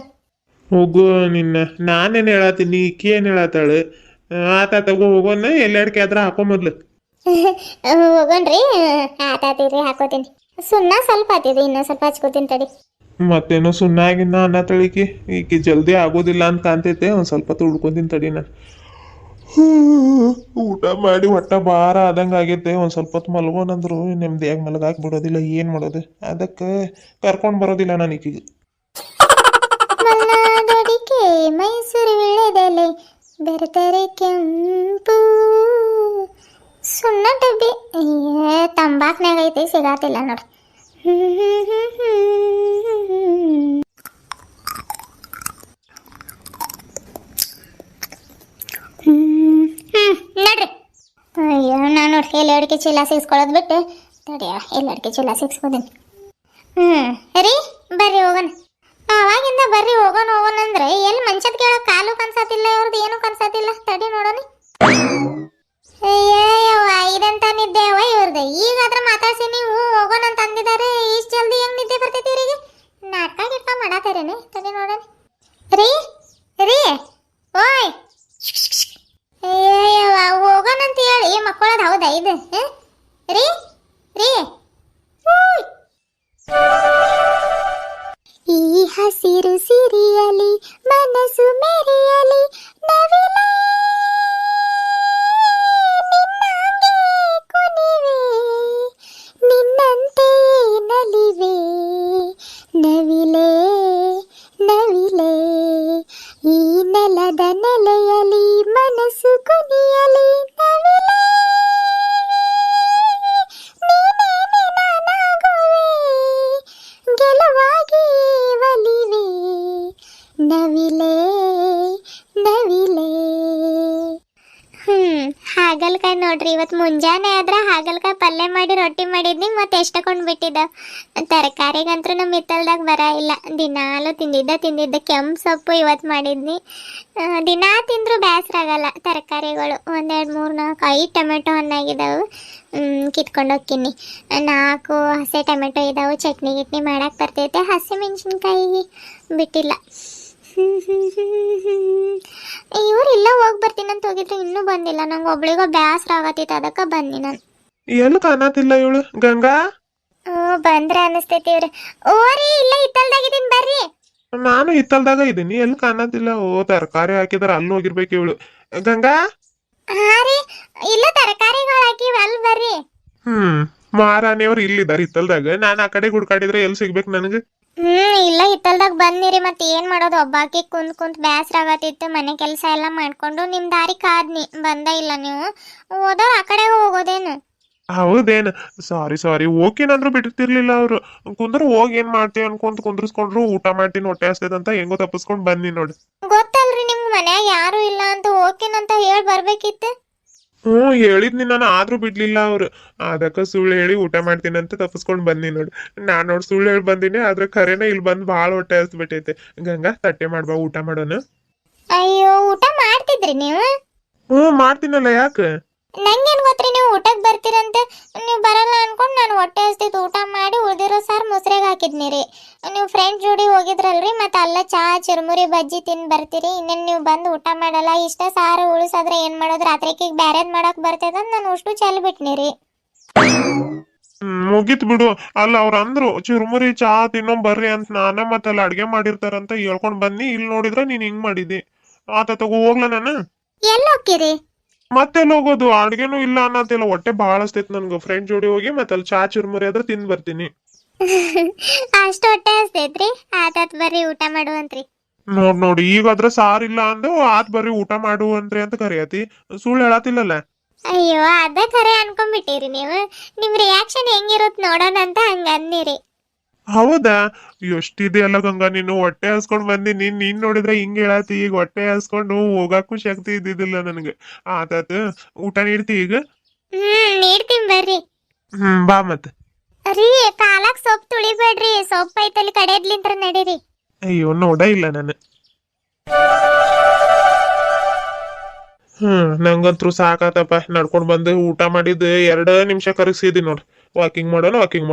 ಹೋಗು ನಿನ್ನ. ನಾನೇನ್ ಹೇಳತ್ತೀನಿ, ಈಕಿ ಏನ್ ಹೇಳತ್ತಾಳೆ? ಆತ ತಗೋ ಹೋಗೋಣ. ಎಲ್ಲೆಡ್ಕೆ ಆದ್ರ ಹಾಕೋ ಮೊದ್ಲು. ಹೋಗೋಣ್ರಿ. ಆತಾತೀರಿ, ಹಾಕೋತೀನಿ. ಸುಣ್ಣ ಸ್ವಲ್ಪ ಆತಿದೆ, ಇನ್ನೂ ಸ್ವಲ್ಪ ಹಚ್ಕೋತೀನಿ ತಡಿ. ಮತ್ತೇನೋ ಸುಣ್ಣಾಗಿನ್ನ ಅನ್ನ ತಳಿಕಿ ಈಕಿ ಜಲ್ದಿ ಆಗೋದಿಲ್ಲ ಅಂತ ಕಾಣ್ತೈತೆ. ಒಂದ್ ಸ್ವಲ್ಪ ತುಳ್ಕೊಂತೀನಿ ತಡಿ ನಾನು. ಊಟ ಮಾಡಿ ಹೊಟ್ಟ ಭಾರ ಆದಂಗ ಆಗೈತೆ. ಒಂದ್ ಸ್ವಲ್ಪ ಹೊತ್ತು ಮಲ್ಗೋನಂದ್ರು ನೆಮ್ಮದಿಯಾಗಿ ಮಲಗಾಕ್ ಬಿಡೋದಿಲ್ಲ. ಏನ್ ಮಾಡೋದು? ಅದಕ್ಕೆ ಕರ್ಕೊಂಡ್ ಬರೋದಿಲ್ಲ ನಾನು ಈಕಿಗೆ. ಮಲ್ನಾಡಡಿಕೆ ಮೈಸೂರು ವಿಳೆದೆಲೆ ಬೆರೆತರೆ ಕೆಂಪು. ಸುಣ್ಣ ಡಬ್ಬಿ ತಂಬಾಕ್ನಾಗ ಐತಿ, ಸಿಗಾತಿಲ್ಲ ನೋಡ್ರಿ. ನೋಡ್ರಿ, ಅಯ್ಯೋ ನಾನು ನೋಡ್ರಿ ಎಲ್ಲ ಅಡಿಕೆ ಚೀಲ ಸಿಗಿಸ್ಕೊಳ್ಳೋದು ಬಿಟ್ಟು ತಡಿಯ ಎಲ್ಲ ಅಡಿಕೆ ಚೀಲ ಸಿಗಿಸ್ಕೋತೀನಿ. ರೀ ಬರ್ರಿ ಹೋಗೋಣ. ಅವಾಗಿಂದ ಬರ್ರಿ ಹೋಗೋಣ ಹೋಗೋಣ ಅಂದ್ರೆ ಎಲ್ಲಿ ಮಂಚದ ಕೇಳೋ ಕಾಲು ಕನ್ಸತಿಲ್ಲ, ಇವ್ರದ್ದು ಏನು ಕನ್ಸತಿಲ್ಲ. ತಡಿ ನೋಡೋಣ. ಅಯ್ಯವ್ವ, ಇದಂತ ನಿದ್ದೆ ಅವ ಇವ್ರದ್ದು. ಈಗಾದ್ರ ಮಾತಾಡ್ಸಿ ನೀವು ಹೋಗೋಣ ಅಂತ ಅಂದಿದ್ದಾರೆ. ಇಷ್ಟು ಜಲ್ದಿ ಹೆಂಗ್ ನಿದ್ದೆ ಬರ್ತೈತಿ ಇವರಿಗೆ? ನಾಟಕ ಗಿಟ್ಕ ಮಾಡಾತಾರೇನೆ. ತಡಿ ನೋಡೋಣ. ರೀ ರೀ ಓಯ್, ಅಯ್ಯವ್ವ ಹೋಗೋಣ ಅಂತ ಹೇಳಿ ಮಕ್ಕಳದು ಹೌದಾ ಇದು? ರೀ ರೀ ಈ ಹಸಿರು ಸಿರಿಯಲಿ ಮನಸ್ಸು ಮೆರೆಯಲಿ ನವಿಲೆ ನಿನ್ನಂಗೆ ಕುಣಿವೆ, ನಿನ್ನಂತೆ ನಲಿವೆ ನವಿಲೆ ನೋಡ್ರಿ ಇವತ್ತು ಮುಂಜಾನೆ ಆದ್ರೆ ಹಾಗಲ್ಕಾಯಿ ಪಲ್ಯ ಮಾಡಿ ರೊಟ್ಟಿ ಮಾಡಿದ್ನಿ ಮತ್ತೆ ಎಷ್ಟಕೊಂಡ್ ಬಿಟ್ಟಿದ್ದ ತರಕಾರಿಗಂತೂ ನಮ್ಮ ಹಿತ್ತಲ್ದಾಗ ಬರ ಇಲ್ಲ ದಿನಾಲು ತಿಂದಿದ್ದ ಕೆಂಪು ಸೊಪ್ಪು ಇವತ್ತು ಮಾಡಿದ್ನಿ ದಿನಾ ತಿಂದ್ರು ಬೇಸರ ಆಗಲ್ಲ ತರಕಾರಿಗಳು ಒಂದೆರಡು ಮೂರು ನಾಲ್ಕು 5 ಟೊಮೆಟೊ ಹಣ್ಣಾಗಿದ್ದಾವೆ ಕಿತ್ಕೊಂಡು ಹೋಗ್ತೀನಿ 4 ಹಸಿ ಟೊಮೆಟೊ ಇದಾವೆ ಚಟ್ನಿ ಗಿಟ್ನಿ ಮಾಡಕ್ಕೆ ಬರ್ತೈತೆ ಹಸಿ ಮೆಣಸಿನ್ಕಾಯಿ ಬಿಟ್ಟಿಲ್ಲ ಇವ್ರು ಇಲ್ಲ ಹೋಗಿ ಬರ್ತೀನಿ ಅಂತ ಹೋಗಿದ್ರೆ ಇನ್ನೂ ಬಂದಿಲ್ಲ ನಂಗೆ ಒಬ್ಳಿಗೋ ಬೇಸರ ಆಗತ್ತಿತ್ತು ಅದಕ್ಕೆ ಬನ್ನಿ ನಾನು ಎಲ್ಲಿ ಕಾಣತಿಲ್ಲ ಇವಳು ಗಂಗಾ. ಬಂದ್ರೆ ಅನಿಸ್ತೈತಿ ಇವ್ರು ಓರಿ ಇಲ್ಲ ಹಿತ್ತಲ್ದಾಗಿದ್ದೀನಿ ಬರ್ರಿ ನಾನು ಹಿತ್ತಲ್ದಾಗ ಇದೀನಿ, ಎಲ್ಲಿ ಕಾಣತಿಲ್ಲ. ಓ ತರಕಾರಿ ಹಾಕಿದಾರ ಅಲ್ಲಿ ಹೋಗಿರ್ಬೇಕು ಇವಳು. ಗಂಗಾ. ಹಾ ರೀ ಇಲ್ಲ ತರಕಾರಿಗಳು ಹಾಕಿವಿ ಅಲ್ಲಿ ಬರ್ರಿ. ಮಹಾರಾಣಿಯವ್ರು ಇಲ್ಲಿದ್ದಾರೆ ಹಿತ್ತಲ್ದಾಗ. ನಾನು ಆ ಕಡೆ ಹುಡ್ಕಾಡಿದ್ರೆ ಎಲ್ಲಿ ಸಿಗ್ಬೇಕು ನನಗೆ? ಇಲ್ಲ ಹಿತ್ತಲ್ದಾಗ ಬಂದಿರಿ ಮತ್ತೆ ಏನ್ ಮಾಡೋದು ಒಬ್ಬಾಕಿ ಕುಂತ್ ಬೇಸರ ಆಗತ್ತಿತ್ತು ಮನೆ ಕೆಲಸ ಎಲ್ಲ ಮಾಡ್ಕೊಂಡು ನಿಮ್ ದಾರಿ ಕಾದ್ನಿ ಬಂದ ಇಲ್ಲ ನೀವು ಹೋದವ್ರು ಆ ಕಡೆ ಹೋಗೋದೇನು? ಹೌದೇನು? ಸಾರಿ ಓಕೆನಂದ್ರು ಬಿಡ್ತಿರ್ಲಿಲ್ಲ ಅವ್ರು. ಕುಂದ್ರು ಹೋಗಿ ಏನ್ ಮಾಡ್ತೀವಿ ಅನ್ಕೊಂತ ಕುಂದ್ರಸ್ಕೊಂಡ್ರು ಊಟ ಮಾಡ್ತೀನಿ ಹೊಟ್ಟೆ ಹಸ್ತೈತಂತ ಹೆಂಗೋ ತಪ್ಪಿಸ್ಕೊಂಡ್ ಬಂದಿ ನೋಡಿ. ಗೊತ್ತಲ್ರಿ ನಿಮ್ ಮನ್ಯಾಗ ಯಾರು ಇಲ್ಲ ಅಂತ ಓಕೆನಂತ ಹೇಳಿ ಬರ್ಬೇಕಿತ್ತು. ಹೇಳಿದ್ನಿ ನಾನು, ಆದ್ರೂ ಬಿಡ್ಲಿಲ್ಲ ಅವ್ರು. ಅದಕ್ಕ ಸುಳ್ಳು ಹೇಳಿ ಊಟ ಮಾಡ್ತೀನಿ ಅಂತ ತಪ್ಪಿಸ್ಕೊಂಡ್ ಬಂದಿ ನೋಡಿ. ನಾನ್ ನೋಡಿ ಸುಳ್ಳು ಹೇಳಿ ಬಂದಿನಿ, ಆದ್ರೆ ಖರೇನ ಇಲ್ಲಿ ಬಂದ್ ಬಾಳ ಹೊಟ್ಟೆ ಹಸ್ಬಿಟ್ಟೈತೆ. ಗಂಗಾ ತಟ್ಟೆ ಮಾಡ್ಬಾ ಊಟ ಮಾಡೋಣ. ಅಯ್ಯೋ ಊಟ ಮಾಡ್ತಿದ್ರಿ ನೀವು? ಮಾಡ್ತೀನಲ್ಲ, ಯಾಕೆ? ನಂಗೇನ್ ಗೊತ್ತ್ರಿ ನೀವು ಊಟಕ್ ಬರ್ತೀರಂತೆ. ನೀವು ಬರಲ್ಲ ಅನ್ಕೊಂಡ್ ನಾನು ಹೊಟ್ಟೆ ಹಸ್ತಿತ್ತು ಊಟ ಮಾಡಿ ಉಳ್ದಿರೋ ಸಾರು ಮೊಸರೆಗೆ ಹಾಕಿದ್ನಿರಿ. ನೀವು ಫ್ರೆಂಡ್ ಜೋಡಿ ಹೋಗಿದ್ರಲ್ರಿ ಮತ್ತೆ ಅಲ್ಲ ಚಾ ಚುರುಮುರಿ ಬಜ್ಜಿ ತಿಂದು ಬರ್ತೀರಿ. ಇನ್ನೇನು ನೀವು ಬಂದು ಊಟ ಮಾಡಲ್ಲ ಇಷ್ಟ ಸಾರು ಉಳಿಸಾದ್ರೆ ಏನ್ ಮಾಡೋದು ರಾತ್ರಿಗೆ ಬ್ಯಾರೇದ್ ಮಾಡಕ್ ಬರ್ತದ ನಾನು ಅಷ್ಟು ಚೆಲ್ ಬಿಟ್ನಿರಿ. ಮುಗಿತ್ ಬಿಡು. ಅಲ್ಲ ಅವ್ರ ಅಂದ್ರು ಚುರುಮುರಿ ಚಾ ತಿನ್ನೋ ಬರ್ರಿ ಅಂತ. ನಾನ ಮತ್ತೆ ಅಲ್ಲಿ ಅಡ್ಗೆ ಮಾಡಿರ್ತಾರಂತ ಹೇಳ್ಕೊಂಡ್ ಬನ್ನಿ. ಇಲ್ಲಿ ನೋಡಿದ್ರೆ ನೀನ್ ಹಿಂಗ್ ಮಾಡಿದಿ. ಆತ ತಗೋ ಹೋಗ್ಲ ನಾನು. ಎಲ್ಲಿ ಹೋಗ್ತೀರಿ? ಮತ್ತೆಲ್ಲ ಹೋಗೋದು? ಅಡ್ಗೆನೂ ಇಲ್ಲ ಅನ್ನತ್ತಿಲ್ಲ, ಹೊಟ್ಟೆ ಬಾಳ ಹಸ್ತೈತ್ ನನ್ಗ. ಫ್ರೆಂಡ್ ಜೋಡಿ ಹೋಗಿ ಮತ್ತೆ ಅಲ್ಲಿ ಚಾ ಚುರುಮುರಿ ಆದ್ರೆ ತಿಂದ್ ಬರ್ತೀನಿ. ಅಷ್ಟು ಹೊಟ್ಟೆ ಹಸ್ತೈತ್ರಿ? ಆತಾತ್ ಬರ್ರಿ ಊಟ ಮಾಡುವಂತ್ರಿ. ನೋಡಿ ಈಗಾದ್ರ ಸಾರಿಲ್ಲ ಅಂದು ಆತ್ ಬರ್ರಿ ಊಟ ಮಾಡುವಂತ್ರಿ ಅಂತ ಕರಿಯತಿ. ಸುಳ್ಳು ಹೇಳತಿಲ್ಲಲ್ಲ. ಅಯ್ಯೋ ಅದ ಖರೆ ಅನ್ಕೊಂಡ್ಬಿಟ್ಟಿರಿ ನೀವು. ನಿಮ್ ರಿಯಾಕ್ಷನ್ ಹೆಂಗಿರುತ್ ನೋಡೋಣ ಅಂತ ಹಂಗ ಅಂದಿರಿ. ಹೌದಾ? ಎಷ್ಟಿದೆಯಲ್ಲ ಗಂಗಾ ನೀನು. ಹೊಟ್ಟೆ ಹಸ್ಕೊಂಡ್ ಬಂದಿನಿ, ನೀನ್ ನೋಡಿದ್ರೆ ಹಿಂಗ್ ಹೇಳತಿ. ಈಗ ಹೊಟ್ಟೆ ಹಸ್ಕೊಂಡು ಹೋಗಾಕು ಶಕ್ತಿ ಇದ್ದಿದ್ದಿಲ್ಲ ನನಗೆ. ಆತಾತ ಊಟ ನೀಡ್ತಿ ಈಗ? ನೀಡ್ತೀನಿ ಬರ್ರಿ. ಬಾ ಮತ್ತ. ರೀ ಕಾಲಾಕ್ ಸೊಪ್ಪು ತುಳಿಬೇಡ್ರಿ, ಸೊಪ್ಪು ಐತಲ್ಲಿ ಕಡೆದ್ಲಿಂತ್ರ ನಡೀರಿ. ಅಯ್ಯೋ ನೋಡ ಇಲ್ಲ ನಾನು. ನಂಗಂತ್ರು ಸಾಕಾತಪ್ಪ. ನಡ್ಕೊಂಡ್ ಬಂದು ಊಟ ಮಾಡಿದ್ 2 ನಿಮಿಷ ಕರಗಿಸಿದಿ ನೋಡ್. ವಾಕಿಂಗ್ ಮಾಡೋಣ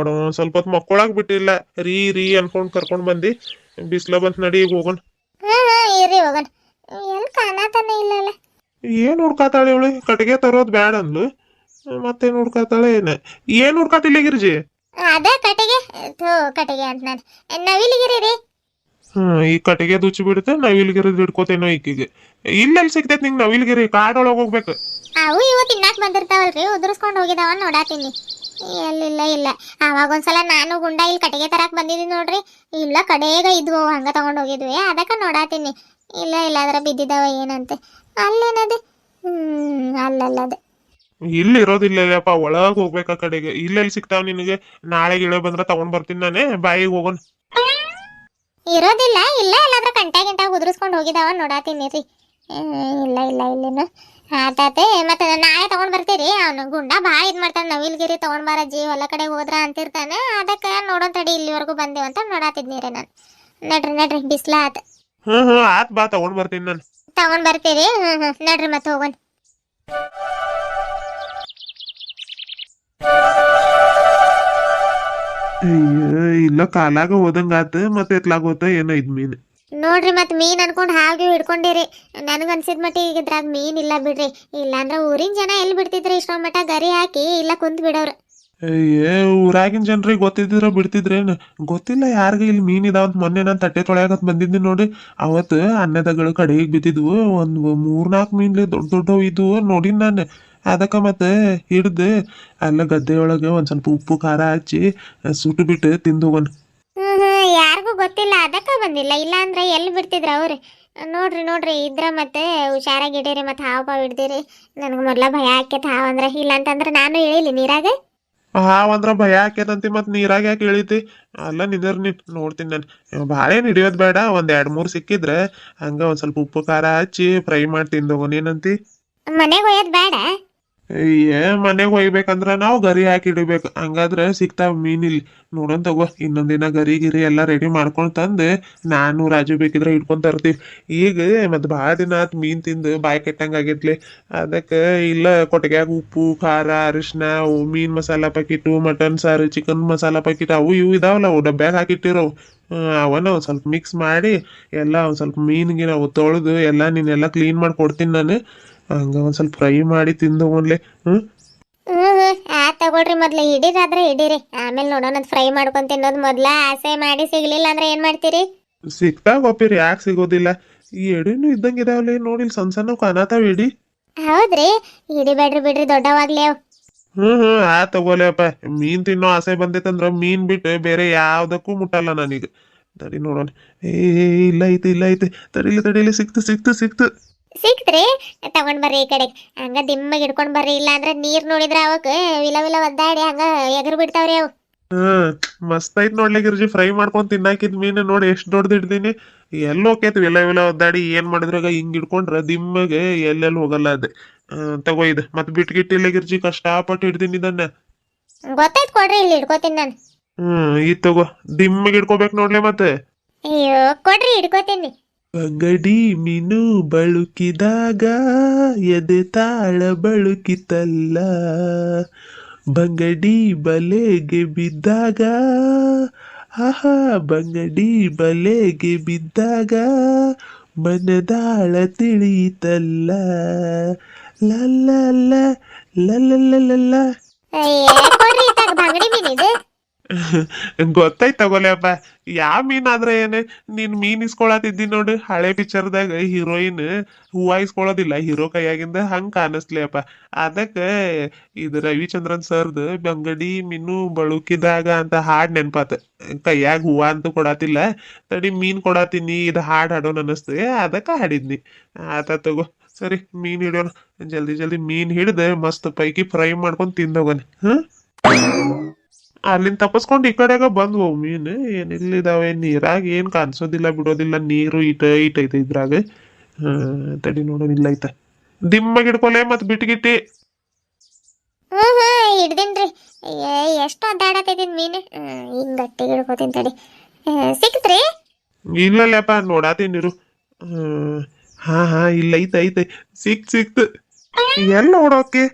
ಸ್ವಲ್ಪ ಹೊತ್ತು ಮಕ್ಕೊಳಕ್ ಬಿಟ್ಟಿಲ್ಲ. ರೀ ಅನ್ಕೊಂಡ್ ಕರ್ಕೊಂಡ್ ಬಂದಿ. ಬಿಸ್ಲ ಬಂತ್ ನಡಿ ಈಗ ಹೋಗೋಣ. ಇರ್ರಿ ಹೋಗೋಣ. ಎಲ್ಲಿ ಕಾಣತಾನೆ ಇಲ್ಲಲ್ಲ. ಏನ್ ಹುಡ್ಕಾತಾಳೆ ಇವಳು? ಕಟ್ಟಿಗೆ ತರೋದ್ ಬ್ಯಾಡ ಅಂದ್ಲು, ಮತ್ತೇನ್ ಹುಡ್ಕಾತಾಳೆ ಏನ್ ಹುಡ್ಕಾತಿಲ್ಲ ಗಿರ್ಜಿ? ಅದ ಕಟ್ಟಿಗೆ ಕಟ್ಟಿಗೆ ಅಂತ ನಾನು ನವಿಲಿಗಿರಿ ರೀ. ಈ ಕಟ್ಟಿಗೆ ದುಚ್ಚಿ ಬಿಡುತ್ತೆ, ನವಿಲ್ಗಿರಿ ಹಿಡ್ಕೋತೇನೋ ಈಕಿಗೆ. ಇಲ್ಲೆಲ್ಲಿ ಸಿಗ್ತೈತಿ ನಿಂಗ್ ನವಿಲ್ಗಿರಿ? ಕಾಡೊಳಗ್ ಹೋಗ್ಬೇಕು. ಅವು ಇವು ತಿನ್ನಾಕ್ ಬಂದಿರ್ತಾವಲ್ರಿ, ಉದುರ್ಸ್ಕೊಂಡ್ ಹೋಗಿದಾವ ನೋಡಾತೀನಿ. ಇಲ್ಲ ಅವಾಗ ಒಂದ್ಸಲ ನಾನು ಗುಂಡ ಇಲ್ಲಿ ಕಟ್ಟಿಗೆ ತರಾಕ್ ಬಂದಿದ್ದೀನಿ ನೋಡ್ರಿ. ಇಲ್ಲ ಕಡೆಗ ಇದ್ವು ಹಂಗ ತಗೊಂಡ್ ಹೋಗಿದ್ವಿ, ಅದಕ್ಕ ನೋಡಾತೀನಿ. ಇಲ್ಲ ಅದ್ರ ಬಿದ್ದಿದಾವ ಏನಂತೆ. ಅಲ್ಲೇನದು? ಅಲ್ಲದೆ ಇಲ್ಲಿ ಇರೋದಿಲ್ಲಪ್ಪ, ಒಳಗ್ ಹೋಗ್ಬೇಕ ಕಡೆಗೆ. ಇಲ್ಲೆಲ್ಲಿ ಸಿಗ್ತಾವ ನಿನಗೆ? ನಾಳೆ ಗಿಳೆ ಬಂದ್ರ ತಗೊಂಡ್ ಬರ್ತೀನಿ ನಾನೇ. ಬಾಯಿಗೆ ಹೋಗೋಣ. ಇರೋದಿಲ್ಲ. ಇಲ್ಲ ಎಲ್ಲಾದ್ರ ಗಂಟಾಗ ಉದುರಿಸ್ಕೊಂಡು ಹೋಗಿದಾವ ನೋಡಾತೀನಿ ರೀ. ಇಲ್ಲ ಇಲ್ಲೇನು ಆತಾತೆ. ಮತ್ತೆ ನಾಳೆ ತಗೊಂಡ್ ಬರ್ತೀರಿ. ಅವನು ಗುಂಡ ಭಾಳ ಇದ್ ಮಾಡ್ತಾನೆ. ನವಿಲ್ಗಿರಿ ತಗೊಂಡ್ ಬಾರಜ್ಜಿ ಹೊಲ ಕಡೆ ಹೋದ್ರ ಅಂತಿರ್ತಾನೆ. ಅದಕ್ಕೆ ನೋಡೋಣ ತಡಿ ಇಲ್ಲಿವರೆಗೂ ಬಂದೇವಂತ ನೋಡಾತಿದ್ನಿರಿ ನಾನು. ನಡ್ರಿ ಬಿಸ್ಲ ಆತ. ಆತ್ ಬಾ, ತಗೊಂಡ್ ಬರ್ತೀನಿ ನಾನು. ತಗೊಂಡ್ ಬರ್ತೀರಿ? ನಡ್ರಿ ಮತ್ತೆ ಹೋಗೋಣ. ಅಯ್ಯೋ ಇಲ್ಲ, ಕಾಲಾಗ ಹೋದಂಗಾತ ಮತ್ತೆ ಎತ್ಲಾಗ ಹೋತ ಏನೋ ಇದ್ ಮೀನ್. ನೋಡ್ರಿ ಮತ್ ಮೀನ್ ಅನ್ಕೊಂಡ್ ಹಾಗೆ ಹಿಡ್ಕೊಂಡಿರಿ. ನನಗ ಅನ್ಸಿದ್ ಮಟ್ಟಿಗೆ ಇದ್ರಾಗ ಮೀನ್ ಇಲ್ಲ ಬಿಡ್ರಿ. ಇಲ್ಲಾಂದ್ರ ಊರಿನ ಜನ ಎಲ್ಲಿ ಬಿಡ್ತಿದ್ರಿ ಇಷ್ಟೊಂದ್ ಮಟ್ಟ ಗರಿ ಹಾಕಿ ಇಲ್ಲ ಕುಂತ್ ಬಿಡವ್ರು. ಅಯ್ಯೇ ಊರಾಗಿನ ಜನರಿಗೆ ಗೊತ್ತಿದ್ರ ಬಿಡ್ತಿದ್ರೇನ್? ಗೊತ್ತಿಲ್ಲ ಯಾರಿಗ ಇಲ್ಲಿ ಮೀನ್ ಇದಾವಂತ. ಮೊನ್ನೆ ನಾನು ತಟ್ಟೆ ತೊಳೆಯಾಗತ್ ಬಂದಿದ್ದೆ ನೋಡಿ. ಅವತ್ತು ಅನ್ನದಗಳು ಕಡೆಗೆ ಬಿದ್ದಿದ್ವು. ಒಂದ್ 3-4 ಮೀನ್ಲಿ ದೊಡ್ಡವು ಇದ್ವು ನೋಡಿನ್ ನಾನು. ಅದಕ್ಕ ಮತ್ತೆ ಹಿಡ್ದು ಅಲ್ಲ ಗದ್ದೆಯೊಳಗೆ ಒಂದ್ ಸ್ವಲ್ಪ ಉಪ್ಪು ಖಾರ ಹಚ್ಚಿ ಸುಟ್ಟು ಬಿಟ್ಟು ತಿಂದು ಹೋಗೋಣ. ಯಾರಿಗೂ ಗೊತ್ತಿಲ್ಲ ಅದಕ್ಕ ಬಂದಿಲ್ಲ. ಇಲ್ಲ ಅಂದ್ರೆ ಎಲ್ಲಿ ಬಿಡ್ತಿದ್ರ ಅವ್ರಿ. ನೋಡ್ರಿ ಇದ್ರ ಮತ್ತೆ ಹುಷಾರಾಗಿಡೀರಿ. ಮತ್ತೆ ಹಾವು ಪಾವು ಹಿಡ್ದಿರಿ. ನನ್ಗ ಮೊದ್ಲ ಭಯ ಆಕೇತ್ ಹಾವ್ ಅಂದ್ರ. ಇಲ್ಲ ಅಂತಂದ್ರ ನಾನು ಇಳಿಲಿ ನೀರಾಗ. ಹಾವಂದ್ರ ಭಯ ಆಕೇತಂತಿ ಮತ್ ನೀರಾಗ ಯಾಕೆ ಇಳಿತಿ? ಅಲ್ಲ ನಿಂದರ್ ನೀನ್ ನೋಡ್ತೀನಿ ನಾನು. ಭಾಳ ಏನ್ ಹಿಡಿಯೋದ್ ಬೇಡ. ಒಂದ್ 2-3 ಸಿಕ್ಕಿದ್ರೆ ಹಂಗ ಒಂದ್ ಸ್ವಲ್ಪ ಉಪ್ಪು ಖಾರ ಹಚ್ಚಿ ಫ್ರೈ ಮಾಡಿ ತಿಂದು ಹೋಗೋಣ. ಏನಂತಿ? ಮನೆಗೆ ಒಯ್ಯೋದ್ ಬೇಡ? ಮನೆಗ್ ಒಯ್ಬೇಕಂದ್ರ ನಾವು ಗರಿ ಹಾಕಿ ಇಡ್ಬೇಕು, ಹಂಗಾದ್ರೆ ಸಿಗ್ತಾವ ಮೀನಿಲ್ಲಿ. ನೋಡೋಣ ತಗೋ, ಇನ್ನೊಂದಿನ ಗರಿ ಗಿರಿ ಎಲ್ಲ ರೆಡಿ ಮಾಡ್ಕೊಂಡ್ ತಂದು ನಾನು ರಾಜು ಬೇಕಿದ್ರೆ ಇಟ್ಕೊಂಡ್ ತರ್ತೀವಿ. ಈಗ ಮತ್ ಭಾಳ ದಿನ ಆತ್ ಮೀನ್ ತಿಂದು ಬಾಯಿ ಕೆಟ್ಟಂಗ ಆಗೈತ್ಲಿ. ಅದಕ್ಕೆ ಇಲ್ಲ ಕೊಟ್ಟಿಗ್ಯಾಗ ಉಪ್ಪು ಖಾರ ಅರಿಶಿನ ಮೀನ್ ಮಸಾಲಾ ಪ್ಯಾಕೆಟು ಮಟನ್ ಸಾರು ಚಿಕನ್ ಮಸಾಲಾ ಪ್ಯಾಕೆಟ್ ಅವು ಇವು ಇದಾವಲ್ಲ, ಅವು ಡಬ್ಬ್ಯಾಗ ಹಾಕಿಟ್ಟಿರೋ ಅವನ್ನ ಒಂದ್ ಸ್ವಲ್ಪ ಮಿಕ್ಸ್ ಮಾಡಿ ಎಲ್ಲ ಒಂದ್ ಸ್ವಲ್ಪ ಮೀನ್ಗೆ ನಾವು ತೊಳೆದು ಎಲ್ಲ ನೀನೆಲ್ಲ ಕ್ಲೀನ್ ಮಾಡಿ ಕೊಡ್ತೀನಿ ನಾನು. ಹಂಗ ಒಂದ್ ಸ್ವಲ್ಪ ಫ್ರೈ ಮಾಡಿ ತಿಂದು ಹೋಗ್ಲಿ. ಹ್ಮ್ ತಗೊಳ್ರಿ, ಮೊದ್ಲು ಹಿಡೀರಾದ್ರೆ ಹಿಡೀರಿ, ಆಮೇಲೆ ನೋಡೋಣ ಫ್ರೈ ಮಾಡ್ಕೊಂಡ್ ತಿನ್ನೋದು. ಮೊದ್ಲ ಆಸೆ ಮಾಡಿ ಸಿಗ್ಲಿಲ್ಲ ಅಂದ್ರೆ ಏನ್ ಮಾಡ್ತೀರಿ? ಸಿಕ್ತಾಗ ಒಪ್ಪಿರಿ, ಯಾಕೆ ಸಿಗೋದಿಲ್ಲ. ಈ ಎಡಿನೂ ಇದ್ದಂಗ ಇದಾವಲ್ಲ ನೋಡಿ, ಸಣ್ಣ ಸಣ್ಣ ಕಾಣತಾವ ಎಡಿ. ಹೌದ್ರಿ, ಹಿಡಿಬೇಡ್ರಿ ಬಿಡ್ರಿ, ದೊಡ್ಡವಾಗ್ಲಿ ಅವ್. ತಗೋಲಪ್ಪ. ಮೀನ್ ತಿನ್ನೋ ಆಸೆ ಬಂದೈತಂದ್ರ ಮೀನ್ ಬಿಟ್ಟು ಬೇರೆ ಯಾವ್ದಕ್ಕೂ ಮುಟ್ಟಲ್ಲ ನನಗೆ. ತಡಿ ನೋಡೋಣ. ಏ ಇಲ್ಲ ಐತಿ ಇಲ್ಲ ಐತಿ, ತಡಿಲಿ ಸಿಕ್ತು ಸಿಕ್ತು ಸಿಕ್ತು. ಸಿಕ್ತ್ರಿ? ತಗೊಂಡ್ ಬರ್ರಿ ಈ ಕಡೆ, ಹಂಗ ದಿಮ್ಮಗೆ ಹಿಡ್ಕೊಂಡ್ ಬರ್ರಿ, ಇಲ್ಲ ಅಂದ್ರೆ ನೀರ್ ನೋಡಿದ್ರ ಅವಕ್ ವಿಲ ವಿಲ ಒದ್ದಾಡಿ ಹಂಗ ಎಗರ್ ಬಿಡ್ತಾವ್ರಿ ಅವು. ಮಸ್ತ್ ಐತ್ ನೋಡ್ಲಿ ಗಿರ್ಜಿ, ಫ್ರೈ ಮಾಡ್ಕೊಂಡ್ ತಿನ್ನಾಕಿದ್ ಮೀನು ನೋಡಿ ಎಷ್ಟ್ ದೊಡ್ಡದ್ ಹಿಡ್ದೀನಿ. ಎಲ್ಲಿ ಹೋಕೇತಿ ವಿಲ ವಿಲ ಒದ್ದಾಡಿ, ಏನ್ ಮಾಡಿದ್ರಾಗ ಹಿಂಗ್ ಹಿಡ್ಕೊಂಡ್ರ ದಿಮ್ಮಗೆ ಎಲ್ಲೆಲ್ಲಿ ಹೋಗಲ್ಲ ಅದ್. ತಗೋ ಇದು ಮತ್ ಬಿಟ್ಗಿಟ್ಟಿಲ್ಲ ಗಿರ್ಜಿ, ಕಷ್ಟಪಟ್ಟು ಹಿಡ್ದೀನಿ ಇದನ್ನ. ಗೊತ್ತಾಯ್ತು, ಕೊಡ್ರಿ, ಇಲ್ಲಿ ಹಿಡ್ಕೋತೀನಿ ನಾನು. ಈ ತಗೋ ದಿಮ್ಮಗೆ ಹಿಡ್ಕೋಬೇಕು ನೋಡ್ಲಿ ಮತ್ತೆ. ಅಯ್ಯೋ ಕೊಡ್ರಿ, ಹಿಡ್ಕೋತೀನಿ. ಅಂಗಡಿ ಮೀನು ಬಳುಕಿದಾಗ ಎದೆ ತಾಳ ಬಳುಕಿತಲ್ಲ, ಬಂಗಡಿ ಬಲೆಗೆ ಬಿದ್ದಾಗ, ಆಹಾ ಬಂಗಡಿ ಬಲೆಗೆ ಬಿದ್ದಾಗ ಮನದಾಳ ತಿಳಿಯಿತಲ್ಲ, ಲಲ್ಲ ಲಲ್ಲ. ಅಯ್ಯ ಕೊಡ್ರಿ, ಇತ್ತಾಗ ಬಂಗಡಿ ಮೀನ್ ಇದು. ಗೊತ್ತಾಯ್ತು ತಗೋಲೆಪ್ಪ. ಯಾವ ಮೀನಾದ್ರೆ ಏನ್, ನೀನ್ ಮೀನ್ ಇಸ್ಕೊಳತಿದ್ದಿ ನೋಡು ಹಳೆ ಪಿಕ್ಚರ್ದಾಗ ಹೀರೋಯಿನ್ ಹೂವ ಇಸ್ಕೊಳೋದಿಲ್ಲ ಹೀರೋ ಕೈಯಾಗಿಂದ, ಹಂಗ ಕಾಣಿಸ್ಲಿಯಪ್ಪ. ಅದಕ್ಕ ಇದು ರವಿಚಂದ್ರನ್ ಸರ್ದು ಬಂಗಡಿ ಮೀನು ಬಳುಕಿದಾಗ ಅಂತ ಹಾಡ್ ನೆನ್ಪಾತ. ಕೈಯಾಗ ಹೂವ ಅಂತೂ ಕೊಡಾತಿಲ್ಲ, ತಡಿ ಮೀನ್ ಕೊಡಾತೀನಿ ಇದು ಹಾಡ್ ಹಾಡೋನ್ ಅನ್ನಿಸ್ತು, ಅದಕ್ಕ ಹಾಡಿದ್ನಿ. ಆತ ತಗೋ, ಸರಿ ಮೀನ್ ಹಿಡಿಯೋಣ. ಜಲ್ದಿ ಜಲ್ದಿ ಮೀನ್ ಹಿಡ್ದೆ ಮಸ್ತ್ ಪೈಕಿ ಫ್ರೈ ಮಾಡ್ಕೊಂಡ್ ತಿಂದೋಗನ್. ಅಲ್ಲಿಂದ ತಪ್ಪಸ್ಕೊಂಡು ಈ ಕಡೆಗ ಬಂದ್ವು ಮೀನ್. ಏನಿಲ್ಲಿದಾವೆ ನೀರಾಗ, ಏನ್ ಕಾಣಿಸೋದಿಲ್ಲ ಬಿಡೋದಿಲ್ಲ, ನೀರು ಐತೆ ಇದ್ರಾಗ. ತಡಿ ನೋಡೋಣ, ಇಲ್ಲ ಐತ. ದಿಮ್ಮಗೆ ಹಿಡ್ಕೊಲೆ ಮತ್ ಬಿಟ್ಗಿಟ್ಟಿ. ಹಿಡ್ದಿನ್ರಿ. ಎಷ್ಟು ಅಡ್ಡಾಡತಿದ್ದೀನಿ ಮೀನು. ಹಿಂಗ್ ಗಟ್ಟಿ ಹಿಡ್ಕೋತೀನಿ ತಡಿ. ಸಿಕ್ತ್ರಿ? ಇಲ್ಲಲ್ಲಪ್ಪ, ನೋಡಾತೀನಿರು. ಇಲ್ಲ ಐತೆ ಸಿಕ್ತು. ಎಲ್ಲ ನೋಡೋಕೆ.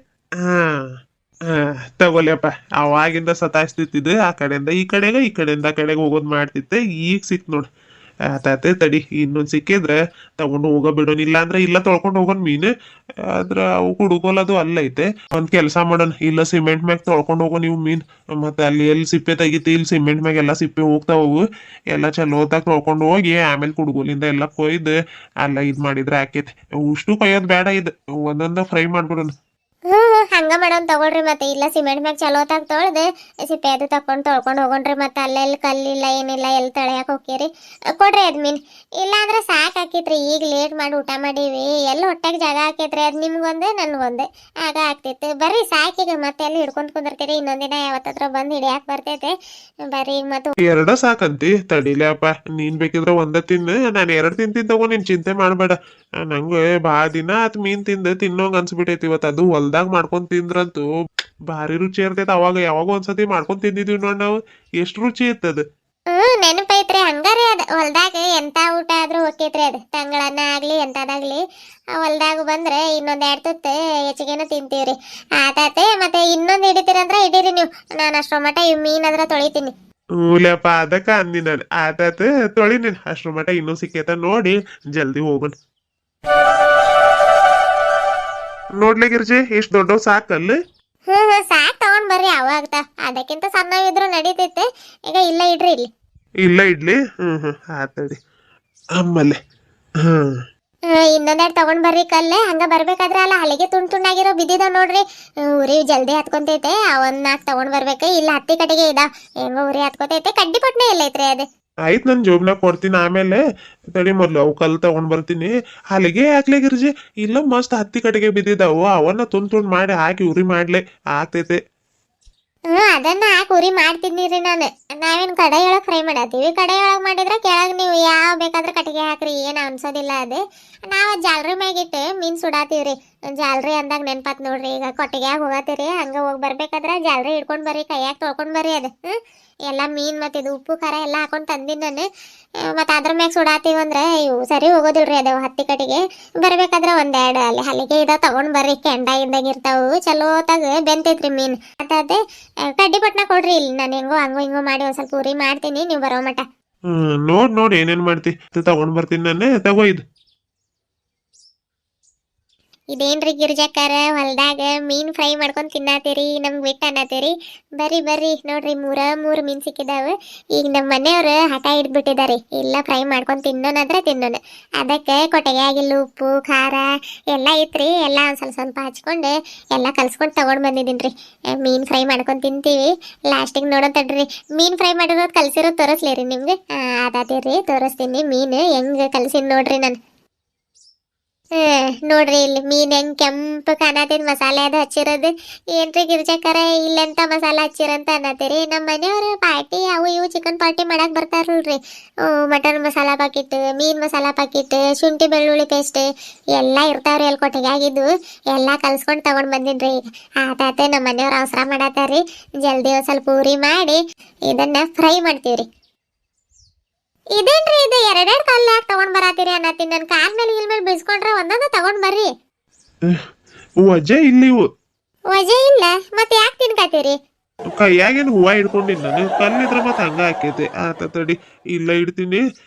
ತಗೋಲಿಯಪ್ಪ, ಅವಾಗಿಂದ ಸತಾಯಿಸ್ತಿದ್ದು ಆ ಕಡೆಯಿಂದ ಈ ಕಡೆಗೆ ಈ ಕಡೆಯಿಂದ ಆ ಕಡೆಗೆ ಹೋಗೋದ್ ಮಾಡ್ತಿದ್ದೆ. ಈಗ ಸಿಕ್ ನೋಡ್. ಆತಾತೆ ತಡಿ, ಇನ್ನೊಂದ್ ಸಿಕ್ಕಿದ್ರೆ ತಗೊಂಡು ಹೋಗೋ ಬಿಡೋನ್, ಇಲ್ಲ ಅಂದ್ರೆ ಇಲ್ಲ ತೊಳ್ಕೊಂಡು ಹೋಗೋನ್ ಮೀನು. ಆದ್ರ ಅವು ಹುಡುಗೋಲದು ಅಲ್ಲೈತೆ. ಒಂದ್ ಕೆಲ್ಸ ಮಾಡೋಣ, ಇಲ್ಲ ಸಿಮೆಂಟ್ ಮ್ಯಾಗ ತೊಳ್ಕೊಂಡು ಹೋಗೋ ನೀವು ಮೀನ್. ಮತ್ತೆ ಅಲ್ಲಿ ಎಲ್ಲಿ ಸಿಪ್ಪೆ ತೆಗಿತಿ, ಇಲ್ಲಿ ಸಿಮೆಂಟ್ ಮ್ಯಾಗ ಎಲ್ಲಾ ಸಿಪ್ಪೆ ಹೋಗ್ತಾವು. ಎಲ್ಲ ಚಲೋತಾಗ ತೊಳ್ಕೊಂಡು ಹೋಗಿ ಆಮೇಲೆ ಕುಡುಗೋಲಿಂದ ಎಲ್ಲ ಕೊಯ್ದು ಅಲ್ಲ ಇದ್ ಮಾಡಿದ್ರೆ ಆಕೇತಿ. ಉಷ್ಟು ಕೊಯ್ಯೋದ್ ಬೇಡ, ಇದು ಒಂದೊಂದ ಫ್ರೈ ಮಾಡ್ಬಿಡೋಣ. ಹಂಗ ಮಾಡೋನ್ ತಗೊಳ್ರಿ. ಮತ್ತೆ ಇಲ್ಲ ಸಿಮೆಂಟ್ ಮ್ಯಾಗ ಚಲೋತಾಗ ತೊಳ್ದು ಸಿಪ್ಪೆ ಅದು ತಕೊಂಡ್ ತೊಳ್ಕೊಂಡ್ ಹೋಗೋಣ್ರಿ. ಮತ್ತೆ ಅಲ್ಲೆಲ್ಲಿ ಕಲ್ಲಿಲ್ಲ ಏನಿಲ್ಲ, ಎಲ್ಲಿ ತಳ್ಯಾಕ ಹೋಗ್ತೀರಿ. ಕೊಡ್ರಿ ಅದ್ ಮೀನ್. ಇಲ್ಲ ಅಂದ್ರೆ ಸಾಕ್ ಹಾಕಿತ್ರಿ, ಈಗ ಲೇಟ್ ಮಾಡಿ ಊಟ ಮಾಡೀವಿ, ಎಲ್ಲ ಹೊಟ್ಟಾಗ ಜಾಗ ಹಾಕೈತ್ರಿ. ಅದ್ ನಿಮ್ಗೊಂದೆ ನನ್ಗೊಂದೆ ಆಗ ಆಗ್ತಿತ್ತು. ಬರ್ರಿ ಸಾಕೀಗ, ಮತ್ತೆ ಎಲ್ಲಿ ಹಿಡ್ಕೊಂಡ್ ಕುಂದಿರ್ತೀರಿ. ಇನ್ನೊಂದಿನ ಯಾವತ್ತತ್ರ ಬಂದ್ ಹಿಡಿಯಾಕ ಬರ್ತೈತೆ. ಬರ್ರಿ ಈಗ ಮತ್ತೆ. ಎರಡ ಸಾಕಂತಿ, ತಡಿಲಪ್ಪ. ನೀನ್ ಬೇಕಿದ್ರ ಒಂದ ತಿನ್ನು, ನಾನು ಎರಡ್ ತಿಂತೀನಿ ತಗೋ, ನೀನ್ ಚಿಂತೆ ಮಾಡ್ಬೇಡ. ನಂಗೆ ಭಾಳ ದಿನ ಆತ್ ಮೀನ್ ತಿಂದು ತಿನ್ನೋಂಗ್ ಅನ್ಸ್ಬಿಟ್ಟೈತಿ ಇವತ್ತು. ಅದು ಹೊಲ್ದಾಗ ಮಾಡ್ಕೊಂಡ್ ತಿಂದ್ರಂತೂ ಭಾರಿ ರುಚಿ ಇರ್ತೈತಿ. ಅವಾಗ ಯಾವಾಗ ಒಂದ್ಸತಿ ಮಾಡ್ಕೊಂಡ್ ತಿಂದಿದ್ವಿ ನೋಡ್ ನಾವು, ಎಷ್ಟ್ ರುಚಿ ಇರ್ತದ. ನೆನಪೈತ್ರಿ. ಹಂಗಾರಿ ಅದ ಹೊಲ್ದಾಗ ಎಂತ ಊಟ ಆದ್ರೂ ಹೋಕೈತ್ರಿ. ಅದ್ ತಂಗಳನ್ನ ಆಗ್ಲಿ ಎಂತದಾಗ್ಲಿ ಹೊಲ್ದಾಗ ಬಂದ್ರೆ ಇನ್ನೊಂದ್ 2 ತುತ್ತು ಹೆಚ್ಚಿಗೆನ ತಿಂತೀವ್ರಿ. ಆತಾತೆ. ಮತ್ತೆ ಇನ್ನೊಂದ್ ಹಿಡಿತೀರಂದ್ರ ಹಿಡೀರಿ ನೀವು, ನಾನು ಅಷ್ಟೋ ಮಟ ಇವ್ ಮೀನ್ ಅದ್ರ ತೊಳಿತೀನಿ. ಹೂಲಪ್ಪ, ಅದಕ್ಕ ಅಂದಿ ನಾನು. ಆತಾತ ತೊಳಿ ನೀನ್, ಅಷ್ಟ್ರ ಮಟ ಇನ್ನೂ ಸಿಕ್ಕೇತ ನೋಡಿ ಜಲ್ದಿ ಹೋಗೋಣ. ನೋಡ್ಲಿ ಗಿರ್ಜಿ, ಇಷ್ಟ್ ದೊಡ್ಡವ್ ಸಾಕಲ್ಲ. ಸಾಕ್ ತಗೊಂಡ್ ಬರ್ರಿ, ಅವಾಗ್ತ ಅದಕ್ಕಿಂತ ಸಣ್ಣವಿದ್ರು ನಡೀತೈತೆ. ಈಗ ಇಲ್ಲ ಇಡ್ರಿ ಇಲ್ಲಿ. ಇಲ್ಲ ಇಡ್ಲಿ. ಆತಡಿ ಆಮೇಲೆ. ಇನ್ನೊಂದೆರಡು ತಗೊಂಡ್ ಬರ್ರಿ ಕಲ್ಲೆ. ಹಂಗ ಬರ್ಬೇಕಾದ್ರೆ ಅಲ್ಲ ಹಲಿಗೆ ತುಂಡಾಗಿರೋ ಬಿದ್ದಿದಾವ್ ನೋಡ್ರಿ, ಉರಿ ಜಲ್ದಿ ಹತ್ಕೊಂತೈತೆ. ಅವನ್ 4 ತಗೊಂಡ್ ಬರ್ಬೇಕು. ಇಲ್ಲ ಹತ್ತಿ ಕಡೆಗೆ ಇದಾವ್, ಹೆಂಗೋ ಉರಿ ಹತ್ಕೋತೈತೆ. ಕಡ್ಡಿ ಪಟ್ನೆ ಎಲ್ಲೈತ್ರಿ ಅದು. ಆಯ್ತು, ನನ್ ಜೋಬ್ನಾಗ ಕೊಡ್ತೀನಿ ಆಮೇಲೆ. ತಡಿ ಮೊದ್ಲು ಅವು ಕಲ್ ತಗೊಂಡ್ ಬರ್ತೀನಿ. ಹಲಿಗೆ ಹಾಕ್ಲೆ ಗಿರ್ಜಿ, ಇಲ್ಲ ಮಸ್ತ್ ಹತ್ತಿ ಕಡೆಗೆ ಬಿದ್ದಿದ್ದಾವು, ಅವನ್ನ ತುಂಡ್ ಮಾಡಿ ಹಾಕಿ ಉರಿ ಮಾಡ್ಲೆ ಆಗ್ತೈತೆ. ಅದನ್ನ ಹಾಕಿ ಉರಿ ಮಾಡ್ತಿದ್ದೀರಿ ನಾನು. ನಾವೇನ್ ಕಡೆಯೊಳಗ್ ಫ್ರೈ ಮಾಡತ್ತೀವಿ. ಕಡೆಯೊಳಗ್ ಮಾಡಿದ್ರೆ ಕೆಳಗ್ ನೀವು ಯಾವ ಬೇಕಾದ್ರೆ ಕಟ್ಟಿಗೆ ಹಾಕ್ರಿ, ಏನ್ ಅನ್ಸೋದಿಲ್ಲ ಅದು. ನಾವ್ ಜಾಲ್ರಿ ಮ್ಯಾಗಿಟ್ಟು ಮೀನ್ ಸುಡಾತೀವ್ರಿ. ಜಾಲ್ರಿ ಅಂದಾಗ ನೆನ್ಪಾತ್ ನೋಡ್ರಿ. ಈಗ ಕೊಟ್ಟಿಗ್ಯಾಗ ಹೋಗತ್ತೀರಿ, ಹಂಗ ಹೋಗಿ ಬರ್ಬೇಕಾದ್ರ ಜಾಲ್ರಿ ಹಿಡ್ಕೊಂಡ್ ಬರ್ರಿ, ಕೈಯಾಗ ತೊಳ್ಕೊಂಡ್ ಬರ್ರಿ. ಅದು ಎಲ್ಲ ಮೀನ್ ಮತ್ತೆ ಇದು ಉಪ್ಪು ಖಾರ ಎಲ್ಲ ಹಾಕೊಂಡ್ ತಂದಿನಿ ನಾನು. ಮತ್ತೆ ಅದ್ರ ಮ್ಯಾಗ ಸುಡಾತೀವಂದ್ರೆ ಇವು ಸರಿ ಹೋಗೋದಿಲ್ರಿ. ಅದು ಹತ್ತಿ ಕಟ್ಟಿಗೆ ಬರ್ಬೇಕಾದ್ರೆ ಒಂದೆರಡು ಅಲ್ಲಿ ಹಲಿಗೆ ಇದ ತಗೊಂಡ್ ಬರ್ರಿ, ಕೆಂಡ ಇದ್ದಾಗ ಇರ್ತಾವು. ಚಲೋತಾಗ ಬೆಂತೈತ್ರಿ ಮೀನ್. ಅದೇ ಕಡ್ಡಿ ಪಟ್ನ ಕೊಡ್ರಿ, ಇಲ್ಲಿ ನಾನು ಹೆಂಗೋ ಹಂಗೋ ಹಿಂಗೋ ಮಾಡಿ ಒಂದ್ ಸ್ವಲ್ಪ ಉರಿ ಮಾಡ್ತೀನಿ, ನೀವು ಬರೋ ಮಟ. ನೋಡ್ ಏನೇನ್ ಮಾಡ್ತಿ ತಗೊಂಡ್ ಬರ್ತೀನಿ ನಾನೇ. ತಗೋ ಇದು. ಇದೇನ್ರಿ ಗಿರ್ಜಕ್ಕಾರ ಹೊಲ್ದಾಗ ಮೀನ್ ಫ್ರೈ ಮಾಡ್ಕೊಂಡ್ ತಿನ್ನಾತೀರಿ, ನಮ್ಗ್ ಬಿಟ್ಟು ಅನ್ನತ್ತೀರಿ. ಬರ್ರಿ ನೋಡ್ರಿ, ಮೂರು ಮೀನ್ ಸಿಕ್ಕಿದಾವ. ಈಗ ನಮ್ಮ ಮನೆಯವ್ರು ಹಠ ಹಿಡ್ಬಿಟ್ಟಿದಾರಿ, ಇಲ್ಲ ಫ್ರೈ ಮಾಡ್ಕೊಂಡ್ ತಿನ್ನೋಣಂದ್ರೆ ತಿನ್ನೋಣ. ಅದಕ್ಕೆ ಕೊಟ್ಟಿಗೆ ಆಗಿಲ್ಲ ಉಪ್ಪು ಖಾರ ಎಲ್ಲ ಐತ್ರಿ. ಎಲ್ಲ ಒಂದ್ ಸ್ವಲ್ಪ ಹಚ್ಕೊಂಡು ಎಲ್ಲ ಕಲ್ಸ್ಕೊಂಡು ತಗೊಂಡ್ ಬಂದಿದ್ದೀನ್ರಿ. ಮೀನ್ ಫ್ರೈ ಮಾಡ್ಕೊಂಡ್ ತಿಂತೀವಿ. ಲಾಸ್ಟಿಗೆ ನೋಡೋಣ ತಡ್ರಿ, ಮೀನ್ ಫ್ರೈ ಮಾಡಿರೋದು ಕಲ್ಸಿರೋದು ತೋರಿಸ್ಲೇರಿ ನಿಮ್ಗೆ. ಅದಾತೀರಿ, ತೋರಿಸ್ತೀನಿ ಮೀನ್ ಹೆಂಗ್ ಕಲ್ಸಿನ್ ನೋಡ್ರಿ ನಾನು. ನೋಡ್ರಿ ಇಲ್ಲಿ ಮೀನ್ ಹೆಂಗ್ ಕೆಂಪು ಕಾಣತಿದ್ ಮಸಾಲೆ ಅದು ಹಚ್ಚಿರೋದು. ಏನ್ರಿ ಗಿರ್ಜಕ್ಕರ ಇಲ್ಲೆಂತ ಮಸಾಲೆ ಹಚ್ಚಿರಂತ ಅನ್ನತ್ತೀರಿ. ನಮ್ಮ ಮನೆಯವ್ರು ಪಾರ್ಟಿ ಅವು ಇವು ಚಿಕನ್ ಪಾರ್ಟಿ ಮಾಡಕ್ ಬರ್ತಾರಲ್ರಿ. ಮಟನ್ ಮಸಾಲಾ ಪಾಕಿಟ್, ಮೀನ್ ಮಸಾಲಾ ಪಾಕಿಟ್, ಶುಂಠಿ ಬೆಳ್ಳುಳ್ಳಿ ಪೇಸ್ಟ್ ಎಲ್ಲ ಇರ್ತಾವ್ರಿ ಅಲ್ಲಿ ಕೊಟ್ಟಿಗೆಯಾಗಿದ್ದು. ಎಲ್ಲ ಕಲ್ಸ್ಕೊಂಡು ತಗೊಂಡ್ ಬಂದಿನ್ರಿ. ಆತಾತೆ ನಮ್ಮ ಮನೆಯವ್ರು ಅವಸರ ಮಾಡತ್ತಾರ್ರಿ, ಜಲ್ದಿ ಒಂದ್ ಸ್ವಲ್ಪ ಉರಿ ಮಾಡಿ ಇದನ್ನ ಫ್ರೈ ಮಾಡ್ತೀವ್ರಿ. ಇದೇನ್ರಿ ಇದು ಎರಡೆರಡು ಕಲ್ಲು ಯಾಕೆ ತಗೊಂಡ್ ಬರಾತೀರಿ ಅನ್ನತ್ತೀನಿ. ನನ್ನ ಕಾಲ್ ಮೇಲೆ ಇಲ್ ಮೇಲೆ ಬೀಸ್ಕೊಂಡ್ರೆ ಒಂದೊಂದು ತಗೊಂಡ್ ಬರ್ರಿ. ವಜೆ ಇಲ್ಲಿ ಇವು ವಜೆ ಇಲ್ಲ ಮತ್ತೆ ಯಾಕೆ ತಿನ್ಕತ್ತೀರಿ? ಕೈಯಾಗೇನು ಹೂವ ಹಿಡ್ಕೊಂಡಿನಿ ನಾನು. ಕಲ್ಲಿದ್ರ ಮತ್ತೆ ಹಂಗ ಆಕೈತಿ. ಆತ ತಡಿ, ಇಲ್ಲ ಇಡ್ತೀನಿ.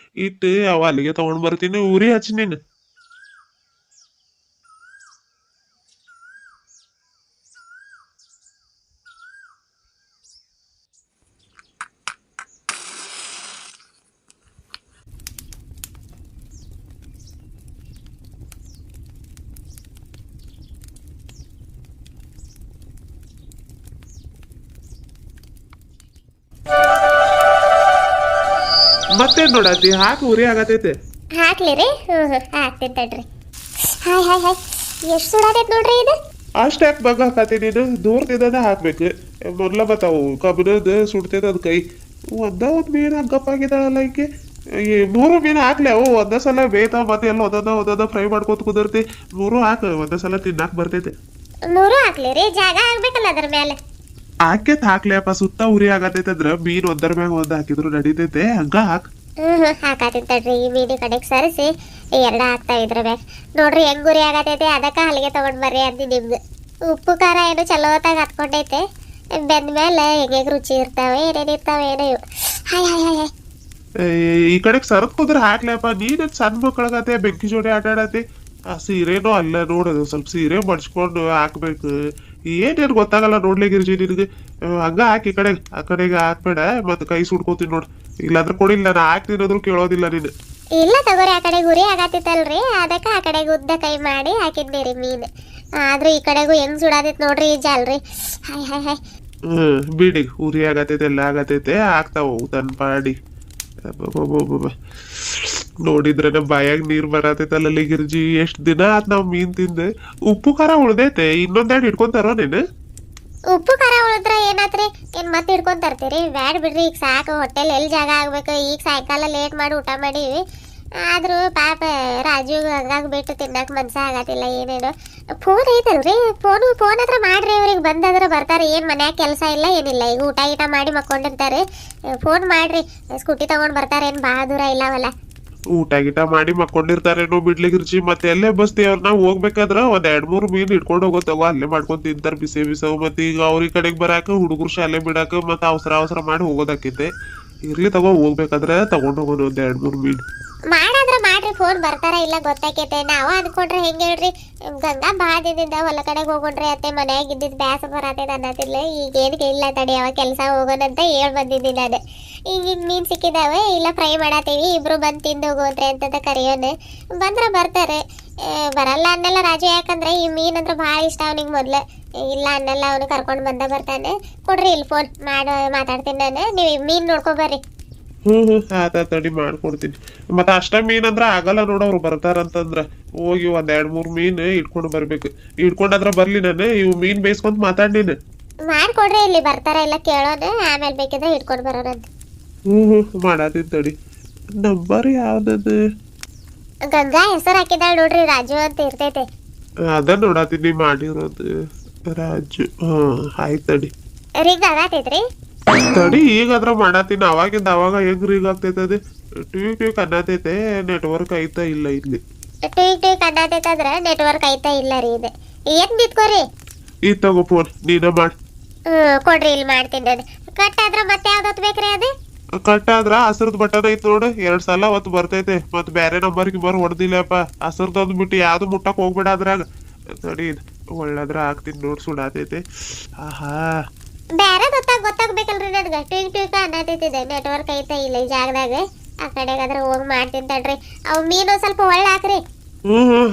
ಇಟ್ಟು ಅವ ಅಲ್ಲಿಗೆ ತಗೊಂಡ್ ಬರ್ತೀನಿ. ಉರಿ ಹಚ್ಚಿ ನೀನು. ಮತ್ತೇನ್ ನೋಡತಿ, ಹಾಕಿ ಉರಿ ಆಗತೈತೆ. ಹಾಕ್ಲಿರಿ? ಹಾಕ್ತೀನಿ ತಡ್ರಿ. ಹಾಯ್ ಎಷ್ಟು ಸುಡಾತೈತ್ ನೋಡ್ರಿ ಇದು. ಅಷ್ಟಾಕ್ ಬಗ್ಗ ಹಾಕತಿ ನೀನು? ದೂರದಿಂದ ಹಾಕ್ಬೇಕು. ಮೊದ್ಲ ಬತ್ತಾವು ಕಬ್ಬಿಣದ ಸುಡ್ತೈತೆ ಅದ್ ಕೈ. ಒಂದ್ ಮೀನ್ ಹಗ್ಗಪ್ಪಾಗಿದ್ದಾಳಲ್ಲ ಈಕೆ. ಮೂರು ಮೀನು ಹಾಕ್ಲಿ, ಅವು ಒಂದೇ ಸಲ ಬೇಯ್ತಾವ. ಮತ್ತೆ ಎಲ್ಲ ಒಂದೊಂದ ಫ್ರೈ ಮಾಡ್ಕೊತ ಕುದಿರ್ತಿ. ಮೂರು ಹಾಕ, ಒಂದೇ ಸಲ ತಿನ್ನಾಕ್ ಬರ್ತೈತೆ. ಮೂರು ಹಾಕ್ಲಿರಿ? ಜಾಗ ಆಗ್ಬೇಕಲ್ಲ ಅದ್ರ ಮೇಲೆ. ಹಾಕ್ಲಿಯಪ್ಪ, ಸುತ್ತ ಉರಿ ಆಗತೈತೆ ಅಂದ್ರ ಮೀನ್ ಒಂದರ ಮ್ಯಾಗ ಒಂದ್ ಹಾಕಿದ್ರು ನಡೀತೈತೆ. ಹಂಗ ಹಾಕ್. ಹಾಕತ್ತೀನಿ ತಡ್ರಿ. ಈ ಮೀನು ಕಡೆಗೆ ಸರಿಸಿ ಎರಡ ಹಾಕ್ತಾವ ಇದ್ರ ಮ್ಯಾಗ. ನೋಡ್ರಿ ಹೆಂಗ್ ಉರಿ ಆಗತೈತೆ. ಅದಕ್ಕೆ ಹಲಿಗೆ ತಗೊಂಡ್ ಬರ್ರಿ ಅಂದಿ ನಿಮ್ಗೆ. ಉಪ್ಪು ಖಾರ ಏನು ಚಲೋತಾಗ ಹತ್ಕೊಂಡೈತೆ. ಬೆಂದ ಮೇಲೆ ಹೆಂಗೆ ರುಚಿ ಇರ್ತಾವೆ, ಏನೇನಿರ್ತಾವೆ ಏನೋ ಇವು. ಹಾಯ್ ಈ ಕಡೆಗ್ ಸರದ್ ಕುದ್ರ ಹಾಕ್ಲಪ್ಪ. ನೀನ್ ಸಣ್ಣ ಮಕ್ಕಳಗತೆ ಬೆಂಕಿ ಜೋಡಿ ಆಟ ಆಡತಿ. ಆ ಸೀರೆನೂ ಅಲ್ಲ ನೋಡೋದು, ಸ್ವಲ್ಪ ಸೀರೆ ಮಡ್ಸ್ಕೊಂಡು ಹಾಕ್ಬೇಕು. ಏನೇನ್ ಗೊತ್ತಾಗಲ್ಲ ನೋಡ್ಲಿ ಗಿರ್ಜಿ ನಿನಗೆ. ಹಂಗ ಹಾಕಿ ಆ ಕಡೆಗೆ ಹಾಕ್ಬೇಡ, ಮತ್ತೆ ಕೈ ಸುಡ್ಕೋತೀನಿ ನೋಡ್. ಇಲ್ಲಾಂದ್ರೆ ಕೊಡಿಲ್ಲ, ನಾನು ಹಾಕ್ತೀನಂದ್ರು ಕೇಳೋದಿಲ್ಲ ನೀನು. ಇಲ್ಲ ತಗೋರಿ, ಆ ಕಡೆಗೆ ಉರಿ ಆಗತ್ತಿತ್ತಲ್ರಿ, ಅದಕ್ಕೆ ಆ ಕಡೆಗೆ ಉದ್ದ ಕೈ ಮಾಡಿ ಹಾಕಿದ್ನಿರಿ ಮೀನು. ಆದ್ರೂ ಈ ಕಡೆಗೂ ಹೆಂಗ್ ಸುಡಾತೈತ್ ನೋಡ್ರಿ ಈ ಜಾಲ್ರಿ. ಹಾಯ್ ಬಿಡಿ, ಉರಿ ಆಗತೈತೆ ಎಲ್ಲ ಆಗತೈತೆ. ಆಗ್ತಾವ ತನ್ ಪಾಡಿ. ನೋಡಿದ್ರೆ ಬಾಯಾಗ ನೀರ್ ಬರತೈತಲ್ಲ ಗಿರ್ಜಿ. ಎಷ್ಟ್ ದಿನ ಆತ್ ನಾವ್ ಮೀನ್ ತಿಂದ. ಉಪ್ಪು ಖಾರ ಉಳ್ದೈತೆ, ಇನ್ನೊಂದೆರಡು ಇಟ್ಕೊಂತಾರ ನೀನು? ಉಪ್ಪು ಖಾರ ಉಳಿದ್ರೆ ಏನಾತ್ರಿ? ಏನ್ ಮತ್ತೆ ಹಿಡ್ಕೊಂಡ್ ತರ್ತೀರಿ? ಬ್ಯಾಡ್ ಬಿಡ್ರಿ, ಈಗ ಸಾಕು. ಹೊಟ್ಟೆಲ್ ಎಲ್ಲಿ ಜಾಗ ಆಗ್ಬೇಕು. ಈಗ ಸಾಯಂಕಾಲ ಲೇಟ್ ಮಾಡಿ ಊಟ ಮಾಡೀವಿ. ಆದ್ರೂ ಪಾಪ ರಾಜು ಹಂಗಾಗಿ ಬಿಟ್ಟು ತಿನ್ನಕ್ ಮನ್ಸ ಆಗತ್ತಿಲ್ಲ. ಏನೇನು ಫೋನ್ ಐತಲ್ರಿ, ಫೋನ್ ಹತ್ರ ಮಾಡ್ರಿ. ಇವ್ರಿಗೆ ಬಂದಾದ್ರೆ ಬರ್ತಾರೆ. ಏನ್ ಮನ್ಯಾಗ ಕೆಲಸ ಇಲ್ಲ ಏನಿಲ್ಲ. ಈಗ ಊಟ ಮಾಡಿ ಮಕ್ಕೊಂಡಿರ್ತಾರೆ. ಫೋನ್ ಮಾಡ್ರಿ, ಸ್ಕೂಟಿ ತಗೊಂಡ್ ಬರ್ತಾರೆ. ಏನ್ ಬಹಳ ದೂರ ಇಲ್ಲವಲ್ಲ. ಊಟ ಮಾಡಿ ಮಕ್ಕೊಂಡಿರ್ತಾರೇನೋ ಬಿಡ್ಲಿ ಗಿರ್ಜಿ. ಮತ್ತೆ ಎಲ್ಲೇ ಬಸ್ತಿ ಅವ್ರನ್ನ ಹೋಗ್ಬೇಕಾದ್ರ ಒಂದ್ 2-3 ಮೀನ್ ಇಟ್ಕೊಂಡು ಹೋಗೋತವ. ಅಲ್ಲೇ ಮಾಡ್ಕೊಂಡ್ ತಿಂತಾರ ಬಿಸವು. ಮತ್ತೆ ಈಗ ಅವ್ರ ಕಡೆಗ್ ಬರಾಕ ಹುಡುಗರು ಶಾಲೆ ಬಿಡಾಕ ಮತ್ತೆ ಅವಸರ ಮಾಡಿ ಹೋಗೋದಾಕೈತೆ. ಇರ್ಲಿ ತಗೋ, ಹೋಗ್ಬೇಕಾದ್ರೆ ತಗೊಂಡ್ ಹೋಗೋಣ ಒಂದ್ 2-3 ಮೀನ್. ಮಾಡಾದ್ರ ಮಾಡ್ರಿ, ಫೋನ್ ಬರ್ತಾರ ಇಲ್ಲ ಗೊತ್ತಾಕೈತೆ. ನಾವ ಅನ್ಕೊಂಡ್ರೆ ಹೆಂಗ ಹೇಳ್ರಿ, ಗಂಗಾ ಭಾಳ ದಿನದಿಂದ ಹೊಲ ಕಡೆಗೆ ಹೋಗೋಣ್ರಿ ಅತ್ತೆ, ಮನ್ಯಾಗ ಇದ್ದಿದ್ ಬ್ಯಾಸ ಬರತೈತೆ ಅನ್ನತಿಲ್ಲ. ಈಗೇನು ಇಲ್ಲ ತಡಿ, ಅವ ಕೆಲಸ ಹೋಗೋಣಂತ ಹೇಳ್ ಬಂದಿದ್ದೀನಿ ನಾನು. ಈಗ ಮೀನ್ ಸಿಕ್ಕಿದಾವೆ, ಇಲ್ಲ ಫ್ರೈ ಮಾಡತ್ತೀವಿ, ಇಬ್ರು ಬಂದು ತಿಂದು ಹೋಗೋಣ್ರಿ ಅಂತಂದ ಕರೆಯೋಣ. ಬಂದ್ರ ಬರ್ತಾರೆ. ಬರಲ್ಲ ಅನ್ನೆಲ್ಲ ರಾಜು, ಯಾಕಂದ್ರೆ ಈ ಮೀನ್ ಅಂದ್ರೆ ಭಾಳ ಇಷ್ಟ ಅವನಿಗೆ ಮೊದ್ಲು. ಇಲ್ಲ ಅನ್ನೆಲ್ಲ ಅವನು ಕರ್ಕೊಂಡು ಬರ್ತಾನೆ. ಕೊಡ್ರಿ ಇಲ್ಲಿ ಫೋನ್ ಮಾತಾಡ್ತೀನಿ ನಾನು. ನೀವು ಮೀನ್ ನೋಡ್ಕೊಬರ್ರಿ. ಆತ ತಡಿ ಮಾಡ್ಕೊಡ್ತೀನಿ. ಮತ್ತ ಅಷ್ಟ ಮೀನ್ ಅಂದ್ರ ಆಗಲ್ಲ ನೋಡವ್ರು ಬರ್ತಾರಂತಂದ್ರ. ಹೋಗಿ ಒಂದ್ 2-3 ಮೀನ್ ಇಟ್ಕೊಂಡು ಬರ್ಬೇಕು. ಇಟ್ಕೊಂಡಾದ್ರ ಬರ್ಲಿ ನಾನು. ಇವು ಮೀನ್ ಬೇಯಿಸ್ಕೊಂತ ಮಾತಾಡ್ನೀನು. ಮಾಡ್ಕೊಡ್ರಿ, ಇಲ್ಲಿ ಬರ್ತಾರ ಇಲ್ಲ ಕೇಳೋಣ. ಆಮೇಲೆ ಬೇಕಿದ್ರೆ ಇಟ್ಕೊಂಡು ಬರೋಣಂತ. ಮಾಡಾತೀನಿ ತಡಿ. ನಂಬರ್ ಯಾವ್ದದು? ಗಂಗಾ ಹೆಸರು ಹಾಕಿದಾಳ ನೋಡ್ರಿ, ರಾಜು ಅಂತ ಇರ್ತೈತೆ. ಅದ ನೋಡಾತೀನಿ ಮಾಡಿರೋದು ರಾಜು ಆಯ್ತು ತಡಿ ರಿಂಗ್ ಆಗತೈತ್ರಿ. ತಡಿ ಈಗ ಅದ್ರ ಮಾಡಾತೀನಿ ಅವಾಗಿಂದ ಅವಾಗ ಹೆಂಗ್ ರೀಗ್ ಆಗ್ತೈತದೆ ಟ್ವೀಕ್ ಅನ್ನತೈತೆ ನೆಟ್ವರ್ಕ್ ಐತಾ ಇಲ್ಲ ಇಲ್ಲಿ ಟೀಕ್ ಅನ್ನತೈತಂದ್ರ ನೆಟ್ವರ್ಕ್ ಐತಾ ಇಲ್ಲ ರೀ ಇದು. ಏನ್ ನಿಂತ್ಕೋರಿ. ಈ ತಗೋ ಫೋನ್ ನೀನ ಮಾಡಿ ಕೊಡ್ರಿ ಇಲ್ಲಿ ಮಾಡ್ತೀನಿ ನಾನು. ಕಟ್ ಆದ್ರ ಮತ್ತೆ ಯಾವ್ದತ್ ಬೇಕ್ರಿ ಅದು. ಕಟ್ ಆದ್ರ ಹಸ್ರದ್ ಬಟನ್ ಐತ್ ನೋಡು 2 ಸಲ ಅವತ್ತು ಬರ್ತೈತೆ ಮತ್ ಬೇರೆ ನಂಬರ್ ಗಿಂಬರ್ ಹೊಡೆದಿಲ್ಲಪ್ಪ ಹಸ್ರದೊಂದ್ ಬಿಟ್ಟು ಯಾವ್ದು ಮುಟ್ಟಕ್ ಹೋಗ್ಬೇಡ ಅದ್ರಾಗ ತಡಿ ಒಳ್ಳದ್ರ ಹಾಕ್ತೀನಿ ನೋಡ್ ಸುಡಾತೈತೆ ಆಹಾ ಬೇರೆ ಗೊತ್ತಾಗ್ಬೇಕಲ್ರಿ ನನ್ಗ. ಟೀಕ್ ಅನ್ನತೈತಿದೆ ನೆಟ್ವರ್ಕ್ ಐತಾ ಇಲ್ಲ ಈ ಜಾಗದಾಗ. ಆ ಕಡೆಗಾದ್ರ ಹೋಗಿ ಮಾಡ್ತೀನಿ ತಡ್ರಿ. ಅವ್ ಮೀನು ಸ್ವಲ್ಪ ಒಳ್ಳೆ ಹಾಕ್ರಿ.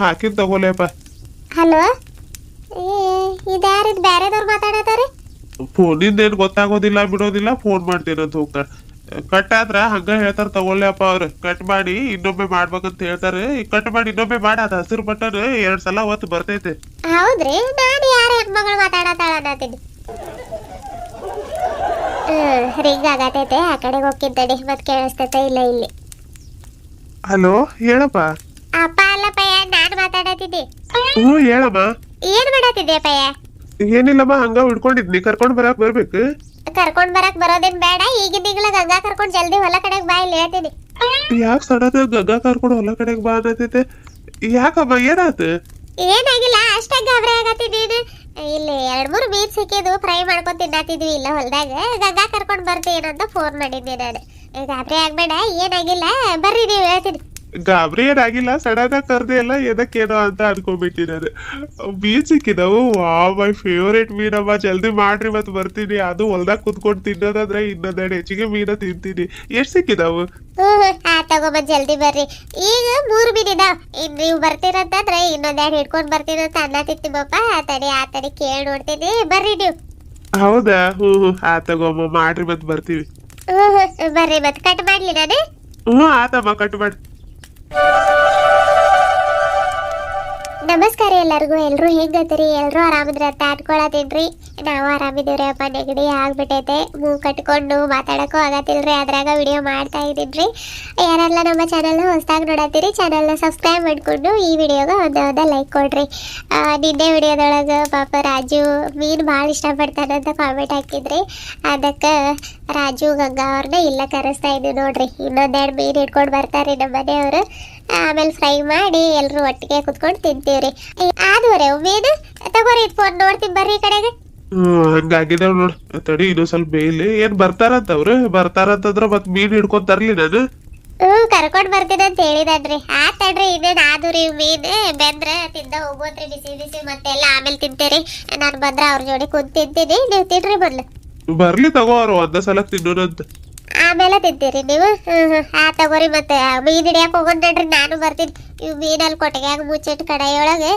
ಹಾಕಿನ್ ತಗೋಲೇಪ. ಹಲೋ ಇದ್ಯಾರಿದ್ ಬ್ಯಾರೆದವ್ರು ಮಾತಾಡತಾರಿ. ಫೋನಿಂದ ಏನ್ ಗೊತ್ತಾಗೋದಿಲ್ಲ ಬಿಡೋದಿಲ್ಲ ಫೋನ್ ಮಾಡ್ತೀನಿ ಅಂತ ಹೋಗ್ತಾರ ಕಟ್ ಆದ್ರ ಹಂಗ ಹೇಳ್ತಾರ ತಗೊಳ್ಳಿಯಪ್ಪ ಅವ್ರು ಕಟ್ ಮಾಡಿ ಇನ್ನೊಮ್ಮೆ ಮಾಡ್ಬೇಕಂತ ಹೇಳ್ತಾರೆ ಕಟ್ ಮಾಡಿ ಇನ್ನೊಮ್ಮೆ ಮಾಡಾದ ಹಸಿರು ಬಟನ್ 2 ಸಲ ಒತ್ತು ಬರ್ತೈತೆ. ಹೌದ್ರಿ ನಾನು ಯಾರ ಹೆಣ್ಮಗಳು ಮಾತಾಡತಾಳ ಅನ್ನತೀನಿ. ರಿಂಗ್ ಆಗತೈತೆ ಆ ಕಡೆಗೆ ಹೋಗ್ತಿದ್ದಡಿ ಮತ್ ಕೇಳಿಸ್ತೈತೆ ಇಲ್ಲ ಇಲ್ಲಿ. ಹಲೋ ಹೇಳಪ್ಪ. ಅಪ್ಪ ಅಲ್ಲಪ್ಪಯ್ಯ ನಾನ್ ಮಾತಾಡತಿದ್ದೆ. ಹೇಳಮ್ಮ. ಏನ್ ಮಾಡತ್ತಿದ್ದೆ ಅಪ್ಪಯ್ಯ. ಏನಿಲ್ಲಮ್ಮ ಹಂಗ ಹಿಡ್ಕೊಂಡಿದ್ನಿ ಕರ್ಕೊಂಡ್ ಬರ್ಬೇಕು. ಕರ್ಕೊಂಡ್ ಬರಕ್ ಬರೋದೇನ್ ಬೇಡ ಈಗಿನ ಈಗಲ ಗಂಗಾ ಕರ್ಕೊಂಡ್ ಜಲ್ದಿ ಹೊಲ ಕಡೆಗ್ ಬಾ ಇಲ್ಲಿ ಹೇಳ್ತೀನಿ. ಯಾಕೆ ಸಡನ್ ಗಂಗಾ ಕರ್ಕೊಂಡು ಹೊಲ ಕಡೆಗೆ ಬಾ ಅನ್ನತೈತೆ ಯಾಕಮ್ಮ ಏನಾತ. ಏನಾಗಿಲ್ಲ ಅಷ್ಟೇ ಗಾಬರಿ ಆಗತ್ತಿ ನೀನು. ಇಲ್ಲಿ 2-3 ಮೀನ್ ಸಿಕ್ಕಿದ್ವು ಫ್ರೈ ಮಾಡ್ಕೊಂಡ್ ತಿನ್ನತ್ತಿದ್ವಿ ಇಲ್ಲ ಹೊಲ್ದಾಗ. ಗಂಗಾ ಕರ್ಕೊಂಡ್ ಬರ್ತೀನಂತ ಫೋನ್ ಮಾಡಿದ್ದೆ ನಾನು. ಗಾಬರಿ ಆಗ್ಬೇಡ ಏನಾಗಿಲ್ಲ ಬರ್ರಿ ನೀವು ಹೇಳ್ತೀನಿ. ಗಾಬರಿ ಏನಾಗಿಲ್ಲ ಸಡನ್ ಆಗಿ ಕರ್ದೆ ಎಲ್ಲ ಏನಕ್ಕೇನೋ ಅಂತ ಅನ್ಕೊಂಡ್ಬಿಟ್ಟಿ ನಾನು ಮೀನ್ ಸಿಕ್ಕಿದವು ಮೈ ಫೇವರೇಟ್ ಮೀನಮ್ಮ ಜಲ್ದಿ ಮಾಡ್ರಿ ಮತ್ ಬರ್ತೀನಿ ಅದು ಹೊಲ್ದಾಗ ಕುತ್ಕೊಂಡು ತಿನ್ನೋದಂದ್ರೆ ಇನ್ನೊಂದೆರಡು ಹೆಚ್ಚಿಗೆ ಮೀನ ತಿಂತೀನಿ ಎಷ್ಟ್ ಸಿಕ್ಕಿದಾವು. ತಗೊಂಬಂದ್ ಜಲ್ದಿ ಬರ್ರಿ. ಈಗ 3 ಮೀನ್ ಇದಾವ್. ಇನ್ ನೀವು ಬರ್ತೀರಂತಂದ್ರೆ ಇನ್ನೊಂದೆರಡು ಹಿಡ್ಕೊಂಡ್ ಬರ್ತೀನಿ ಅಂತ ಅನ್ನತ್ತಿತ್ತಿಮಪ್ಪ. ಆ ತಡಿ ಕೇಳಿ ನೋಡ್ತೀನಿ ಬರ್ರಿ ನೀವು. ಹೌದಾ ತಗೋಮ್ಮ ಮಾಡ್ರಿ ಮತ್ ಬರ್ತೀವಿ. ಬರ್ರಿ ಮತ್ ಕಟ್ ಮಾಡ್ಲಿ ನಾನು. ಆತಮ್ಮ ಕಟ್ ಮಾಡಿ. ನಮಸ್ಕಾರ ಎಲ್ಲರಿಗೂ. ಎಲ್ರು ಹೆಂಗತ್ತೀರಿ. ಎಲ್ರು ಆರಾಮಿದ್ರಿ ಅಂತ ಅನ್ಕೊಳತೀನ್ರಿ. ನಾವು ಆರಾಮಿದ್ದೀವ್ರಿ ಅಪ್ಪ. ನೆಗಡಿ ಆಗ್ಬಿಟ್ಟೈತೆ ಮೂಗು ಕಟ್ಕೊಂಡು ಮಾತಾಡಕ್ಕೂ ಆಗತ್ತಿಲ್ರಿ ಅದ್ರಾಗ ವಿಡಿಯೋ ಮಾಡ್ತಾ ಇದ್ದೀನ್ರಿ. ಯಾರೆಲ್ಲ ನಮ್ಮ ಚಾನಲ್ನ ಹೊಸದಾಗಿ ನೋಡತ್ತೀರಿ ಚಾನಲ್ನ ಸಬ್ಸ್ಕ್ರೈಬ್ ಮಾಡ್ಕೊಂಡು ಈ ವಿಡಿಯೋಗೆ ಒಂದು ಲೈಕ್ ಕೊಡ್ರಿ. ನಿನ್ನೆ ವಿಡಿಯೋದೊಳಗೆ ಪಾಪ ರಾಜು ಮೀನು ಭಾಳ ಇಷ್ಟಪಡ್ತಾನಂತ ಕಾಮೆಂಟ್ ಹಾಕಿದ್ರಿ. ಅದಕ್ಕೆ ರಾಜು ಗಂಗಾ ಅವ್ರನ್ನ ಇಲ್ಲ ಕರೆಸ್ತಾ ಇದ್ದೀವಿ ನೋಡ್ರಿ. ಇನ್ನೊಂದೆರಡು ಮೀನು ಇಟ್ಕೊಂಡು ಬರ್ತಾರೆ ನಮ್ಮ ಮನೆಯವರು. ಆಮೇಲೆ ಫ್ರೈ ಮಾಡಿ ಎಲ್ಲರೂ ಒಟ್ಟಿಗೆ ಕುತ್ಕೊಂಡು ತಿಂತೀವ್ರಿ. ಆದವ್ರೆ ಮೀನು ತಗೋರಿ ಫೋನ್ ನೋಡ್ತೀನಿ ಬರ್ರಿ ಈ ಕಡೆಗೆ. ಹಂಗಾಗಿದಾವ್ ನೋಡ್ ತಡಿ ಇನ್ನೂ ಸ್ವಲ್ಪ ಬೇಯ್ಲಿ ಏನ್ ಬರ್ತಾರಂತವ್ರು ಬರ್ತಾರಂತಂದ್ರ ಮತ್ ಮೀನ್ ಹಿಡ್ಕೊಂಡ್ ತರ್ಲಿ ನಾನು. ಕರ್ಕೊಂಡ್ ಬರ್ತೀನಿ ಅಂತ ಹೇಳಿದನ್ರಿ. ಆತಡ್ರಿ ಇನ್ನೇನ್ ಆದ್ರಿ ಮೀನ್ ಬೆಂದ್ರ ತಿಂದ ಹೋಗ್ಬೋದ್ರಿ ಬಿಸಿ ಬಿಸಿ ಮತ್ತೆಲ್ಲ ಆಮೇಲೆ ತಿಂತೀರಿ. ನಾನು ಬಂದ್ರ ಅವ್ರ ಜೋಡಿ ಕುಂತ್ ತಿಂತೀನಿ ನೀವು ತಿನ್ರಿ ಮೊದ್ಲು. ಬರ್ಲಿ ತಗೋ ಅವ್ರು ಒಂದ ಸಲ ತಿನ್ನೋಣಂತ ಆಮೇಲೆ ತಿಂತೀರಿ ನೀವು. ತಗೋರಿ ಮತ್ತೆ ಮೀನ್ ಹಿಡಿಯಕ್ ಹೋಗೋಣ ನಡ್ರಿ ನಾನು ಬರ್ತೀನಿ. ಇವ್ ಮೀನಲ್ಲಿ ಕೊಟ್ಟಿಗೆಯಾಗ ಮುಚ್ಚಿಟ್ಟು ಕಡೆಯೊಳಗೆ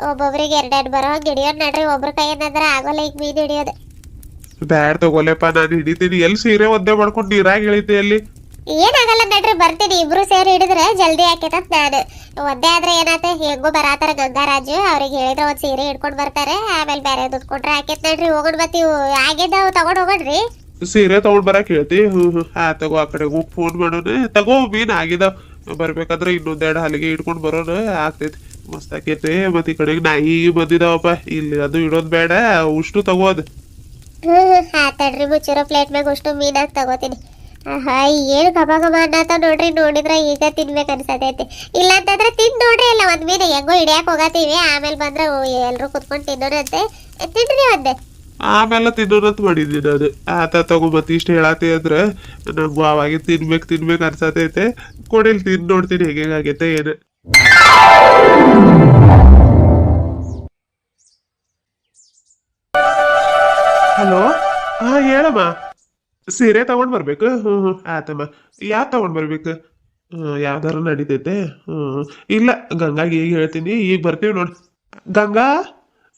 ಒಬ್ಬೊಬ್ರಿಗೆ 2 ಬರೋ ಹಂಗೆ ಹಿಡಿಯೋದ್ ನಡ್ರಿ. ಒಬ್ರ ಕೈಯಂದ್ರ ಆಗೋಲ್ಲ ಈಗ ಮೀನ್ ಹಿಡಿಯೋದು. ಬ್ಯಾಡ್ ತಗೋಲೆಪ್ಪ ನಾನು ಹಿಡಿತೀನಿ. ಎಲ್ಲಿ ಸೀರೆ ಒದ್ದೆ ಮಾಡ್ಕೊಂಡು ನೀರಾಗ ಇಳಿತೆ ಅಲ್ಲಿ. ಏನಾಗಲ್ಲ ನಡ್ರಿ ಬರ್ತೀನಿ. ಇಬ್ರು ಸೇರಿ ಹಿಡಿದ್ರೆ ಜಲ್ದಿ ಆಕೇತಂತ ನಾನು. ಒದ್ದೆ ಆದ್ರೆ ಏನಾತ ಹೆಂಗೋ ಬರಾತಾರ ಗಂಗಾರಾಜು ಅವ್ರಿಗೆ ಹೇಳಿದ್ರೆ ಒಂದ್ ಸೀರೆ ಹಿಡ್ಕೊಂಡ್ ಬರ್ತಾರೆ. ಆಮೇಲೆ ಬೇರೆ ದುಡ್ಡು ಕೊಟ್ರೆ ಆಕೇತ್ ನಡ್ರಿ. ಹೋಗೋಣ ಮತ್ತೆ ಇವು ಆಗಿದ್ದಾವ್ ತಗೊಂಡ್ ಹೋಗೋಣ್ರಿ. ಸೀರೆ ತಗೊಂಡ್ ಬರಕ್ ಹೇಳ್ತಿ. ತಗೋ ಆ ಕಡೆ ಹೋಗಿ ಫೋನ್ ಮಾಡೋಣ. ತಗೋ ಮೀನ್ ಆಗಿದಾವ್ ಬರ್ಬೇಕಾದ್ರೆ ಇನ್ನೊಂದೆರಡು ಹಲಿಗೆ ಇಟ್ಕೊಂಡ್ ಬರೋಣ ಆಗ್ತೈತಿ ಮಸ್ತ್ ಆಕೈತಿ. ಮತ್ ಈ ಕಡೆಗೆ ನಾಯಿ ಬಂದಿದಾವಪ್ಪ ಇಲ್ಲಿ ಅದು ಇಡೋದ್ ಬೇಡ ಉಷ್ಟು ತಗೋದ್. ಆತಡ್ರಿ ಮುಚ್ಚಿರೋ ಪ್ಲೇಟ್ ಮ್ಯಾಗ ಅಷ್ಟು ಮೀನಾಗ ತಗೋತೀನಿ. ಏನು ಘಮ ಘಮ ಅನ್ನತ್ತ ನೋಡ್ರಿ. ನೋಡಿದ್ರ ಈಗ ತಿನ್ಬೇಕು ಅನ್ಸತೈತಿ. ಇಲ್ಲ ಅಂತಂದ್ರೆ ತಿಂದ್ ನೋಡ್ರಿ. ಇಲ್ಲ ಒಂದ್ ಮೀನು ಹೆಂಗೋ ಹಿಡಿಯಾಕ ಹೋಗತೀವಿ ಆಮೇಲೆ ಬಂದ್ರ ಎಲ್ರು ಕುತ್ಕೊಂಡ್ ತಿನ್ನೋಣಂತೆ. ತಿನ್ರಿ ಒಂದೆ ಆಮೇಲೆ ತಿನ್ನೋಣಂತ ಮಾಡಿದ್ದೀನಿ ನಾನು. ತಗೋ ಮತ್ ಇಷ್ಟ ಹೇಳತಿ ಅಂದ್ರ ನಂಗು ಅವಾಗ ತಿನ್ಬೇಕು ಅನ್ಸತೈತೆ. ಕೊಡಿಲ್ ತಿನ್ ನೋಡ್ತೀನಿ ಹೇಗಾಗೈತೆ ಏನು. ಹಲೋ ಹೇಳಮ್ಮ. ಸೀರೆ ತಗೊಂಡ್ ಬರ್ಬೇಕು. ಆತಮ್ಮ ಯಾವ್ ತಗೊಂಡ್ ಬರ್ಬೇಕು. ಯಾವ್ದಾರ ನಡೀತೈತೆ. ಇಲ್ಲ ಗಂಗಾಗ ಈಗ ಹೇಳ್ತೀನಿ ಈಗ ಬರ್ತೀವಿ ನೋಡ್. ಗಂಗಾ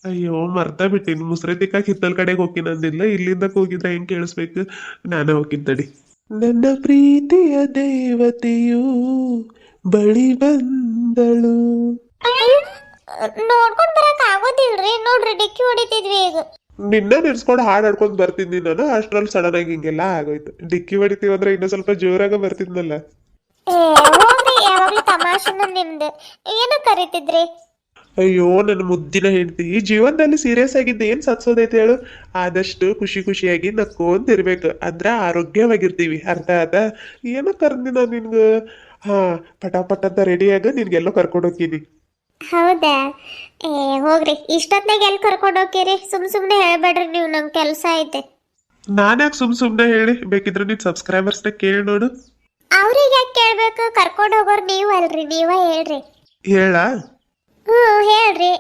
ಅಯ್ಯೋ ಮರ್ತ ಬಿಟ್ಟಿನಿ ಮುಸ್ರೆ ತಿಕ್ಕಾಕ ಹಿತ್ತಲ್ ಕಡೆಗೆ ಹೋಗಿನ ಅಂದಿಲ್ಲ. ಇಲ್ಲಿಂದ ಹೋಗಿದ್ರೆ ಹೆಂಗ್ ಕೇಳಿಸ್ಬೇಕು. ನಾನೇ ಹೋಗಿದ್ದಡಿ. ನನ್ನ ಪ್ರೀತಿಯ ದೇವತೆಯು ಬಳಿ ಬಂದಳು. ನೋಡ್ಕೊಂಡ್ ಬರಕ್ ಆಗೋದಿಲ್ರಿ. ನೋಡ್ರಿ ಡಿಕ್ಕಿ ಹೊಡಿತಿದ್ವಿ ಈಗ. ನಿನ್ನ ನಿಲ್ಸ್ಕೊಂಡು ಹಾಡ್ ಹಾಡ್ಕೊಂಡ್ ಬರ್ತಿದ್ನಿ ನಾನು. ಅಷ್ಟ್ರಲ್ಲಿ ಸಡನ್ ಆಗಿ ಹಿಂಗೆಲ್ಲ ಆಗೋಯ್ತು. ಡಿಕ್ಕಿ ಹೊಡಿತೀವಿ ಅಂದ್ರೆ ಇನ್ನೂ ಸ್ವಲ್ಪ ಜೋರಾಗ ಬರ್ತಿದ್ನಲ್ಲ. ಹೋಗ್ರಿ ಯಾವಾಗ್ಲೂ ತಮಾಷೆನ ನಿಮ್ದು. ಏನೋ ಕರಿತಿದ್ರಿ. ಅಯ್ಯೋ ನನ್ನ ಮುದ್ದಿನ ಹೆಂಡತಿ ಜೀವನದಲ್ಲಿ ಸೀರಿಯಸ್ ಆಗಿದ್ದ ಏನ್ ಸತ್ಸೋದೈತೆ ಹೇಳು. ಆದಷ್ಟು ಖುಷಿ ಖುಷಿಯಾಗಿ ನಕ್ಕೊಂತಿರ್ಬೇಕು ಅಂದ್ರ ಆರೋಗ್ಯವಾಗಿರ್ತೀವಿ, ಅರ್ಥ ಆತ? ಏನೋ ಕರ್ದಿ ನಾನು ನಿನ್ಗ. ಹಾ, ಪಟಾಪಟ್ ಅಂತ ರೆಡಿಯಾಗ ನಿನ್ಗೆಲ್ಲೋ ಕರ್ಕೊಂಡು ಹೋಗ್ತೀನಿ. ಹೌದಾ? ಏ ಹೋಗ್ರಿ, ಇಷ್ಟೊತ್ನಾಗ ಎಲ್ಲಿ ಕರ್ಕೊಂಡು ಹೋಗ್ತೀರಿ? ಸುಮ್ಮನೆ ಹೇಳ್ಬೇಡ್ರಿ ನೀವು, ನಂಗೆ ಕೆಲಸ ಐತೆ. ನಾನ್ಯಾಕೆ ಸುಮ್ನೆ ಹೇಳಿ, ಬೇಕಿದ್ರೆ ನಿನ್ ಸಬ್ಸ್ಕ್ರೈಬರ್ಸ್ನ ಕೇಳಿ ನೋಡು. ಅವ್ರಿಗೆ ಯಾಕೆ ಕೇಳ್ಬೇಕು? ಕರ್ಕೊಂಡು ಹೋಗೋರು ನೀವು ಅಲ್ರಿ, ನೀವ ಹೇಳ್ರಿ. ಹೇಳ, ಹೇಳ್ರಿ.